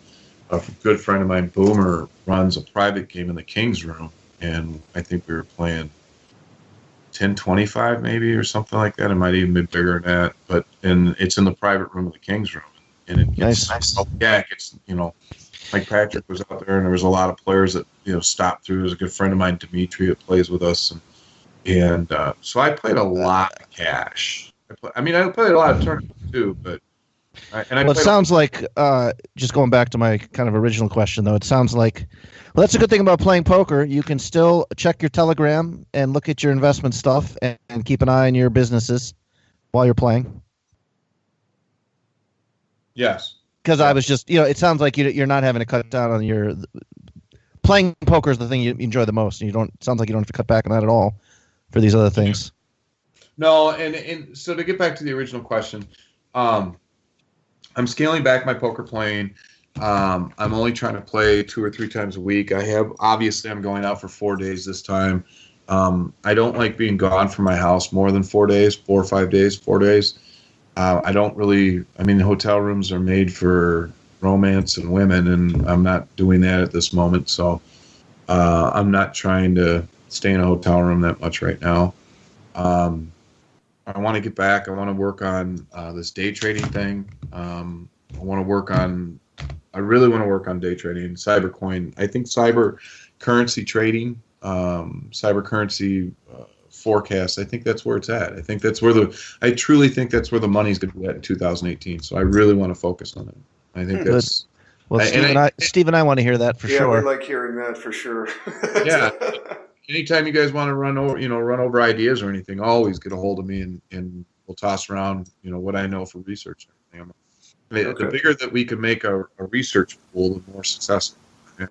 good friend of mine, Boomer, runs a private game in the King's Room, and I think we were playing 10-25 maybe or something like that. It might even be bigger than that, but it's in the private room of the King's Room, and it gets nice. Yeah, it gets Mike Patrick was out there, and there was a lot of players that stopped through. There's a good friend of mine, Dimitri, that plays with us, and so I played a lot of cash. I played a lot of tournaments too, but it sounds like just going back to my kind of original question, though. It sounds like that's a good thing about playing poker. You can still check your Telegram and look at your investment stuff and keep an eye on your businesses while you're playing. Yes. Because I was just, it sounds like you're not having to cut down on your playing poker is the thing you enjoy the most, and sounds like you don't have to cut back on that at all for these other things. No, and so to get back to the original question, I'm scaling back my poker playing. I'm only trying to play 2 or 3 times a week. I'm going out for 4 days this time. I don't like being gone from my house more than 4 days, 4 or 5 days, 4 days. I don't really, the hotel rooms are made for romance and women, and I'm not doing that at this moment. So I'm not trying to stay in a hotel room that much right now. I want to get back. I want to work on this day trading thing. I really want to work on day trading, Cybercoin. I think cyber currency trading, cyber currency forecast, I think that's where it's at. I truly think that's where the money's going to be at in 2018. So I really want to focus on it. I think that's... Well, Steve and I want to hear that for sure. Yeah, we like hearing that for sure. Yeah. Anytime you guys want to run over ideas or anything, always get a hold of me, and we'll toss around, what I know for research and everything. The bigger that we can make a research pool, the more successful. Yeah.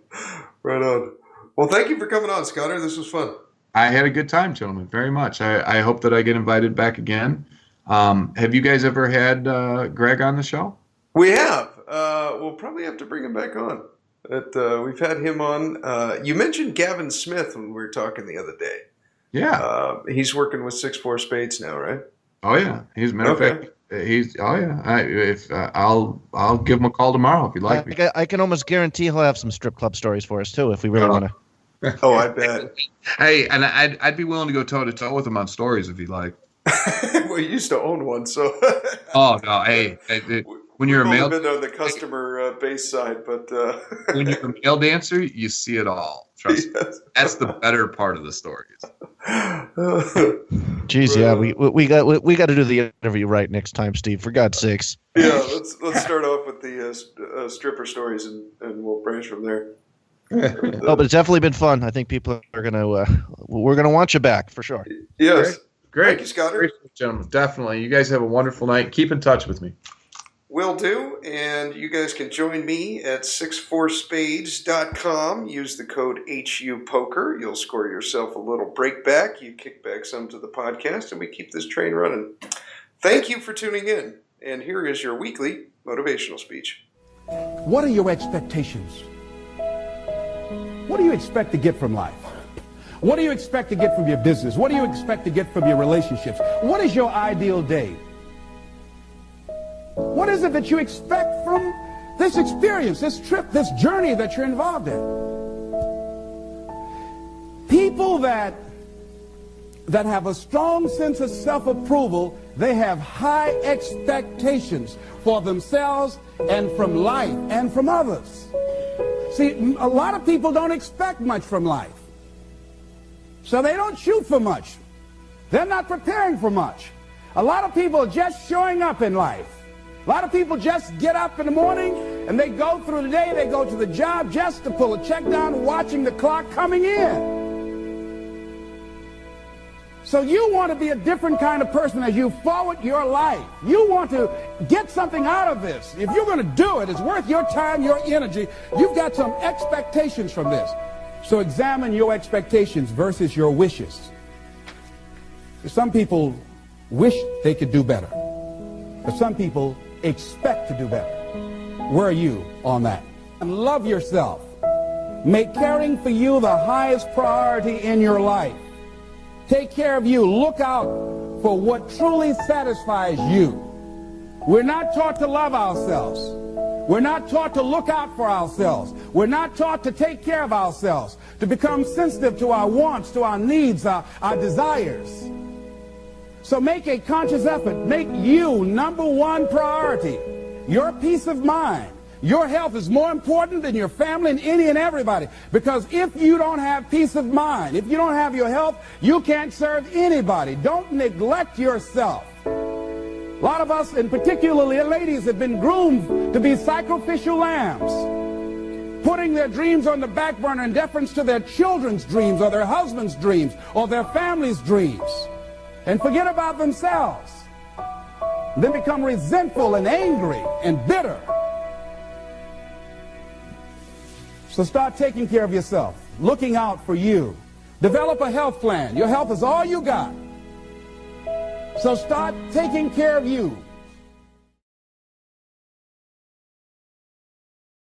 Right on. Well, thank you for coming on, Scudder. This was fun. I had a good time, gentlemen, very much. I hope that I get invited back again. Have you guys ever had Greg on the show? We have. We'll probably have to bring him back on. We've had him on. You mentioned Gavin Smith when we were talking the other day. Yeah. He's working with 6-4 Spades now, right? Oh yeah, he's matter of fact. I'll give him a call tomorrow if you'd like. I can almost guarantee he'll have some strip club stories for us too if we really want to. Oh, I bet. Hey, and I'd be willing to go toe to toe with him on stories if you'd like. Well, you used to own one, so. Oh no! Hey, when you're a male, been on the customer base side, but when you're a male dancer, you see it all. Trust me. That's the better part of the stories. Jeez, yeah, we got to do the interview right next time, Steve. For God's sakes. Yeah, let's start off with the stripper stories, and we'll branch from there. But it's definitely been fun. I think people are we're gonna want you back for sure. Yes, great. Thank you, Scott. Gentlemen, definitely. You guys have a wonderful night. Keep in touch with me. Will do, and you guys can join me at 64spades.com. Use the code HUPOKER. You'll score yourself a little break back. You kick back some to the podcast, and we keep this train running. Thank you for tuning in, and here is your weekly motivational speech. What are your expectations? What do you expect to get from life? What do you expect to get from your business? What do you expect to get from your relationships? What is your ideal day? What is it that you expect from this experience, this trip, this journey that you're involved in? People that have a strong sense of self-approval, they have high expectations for themselves and from life and from others. See, a lot of people don't expect much from life. So they don't shoot for much. They're not preparing for much. A lot of people are just showing up in life. A lot of people just get up in the morning and they go through the day, they go to the job just to pull a check down, watching the clock coming in. So you want to be a different kind of person as you forward your life. You want to get something out of this. If you're going to do it, it's worth your time, your energy. You've got some expectations from this. So examine your expectations versus your wishes. Some people wish they could do better, but some people expect to do better. Where are you on that? And love yourself. Make caring for you the highest priority in your life. Take care of you. Look out for what truly satisfies you. We're not taught to love ourselves. We're not taught to look out for ourselves. We're not taught to take care of ourselves, to become sensitive to our wants, to our needs, our desires. So make a conscious effort. Make you number one priority. Your peace of mind. Your health is more important than your family and any and everybody. Because if you don't have peace of mind, if you don't have your health, you can't serve anybody. Don't neglect yourself. A lot of us, and particularly ladies, have been groomed to be sacrificial lambs, putting their dreams on the back burner in deference to their children's dreams or their husband's dreams or their family's dreams, and forget about themselves. Then become resentful and angry and bitter. So start taking care of yourself, looking out for you. Develop a health plan. Your health is all you got. So start taking care of you.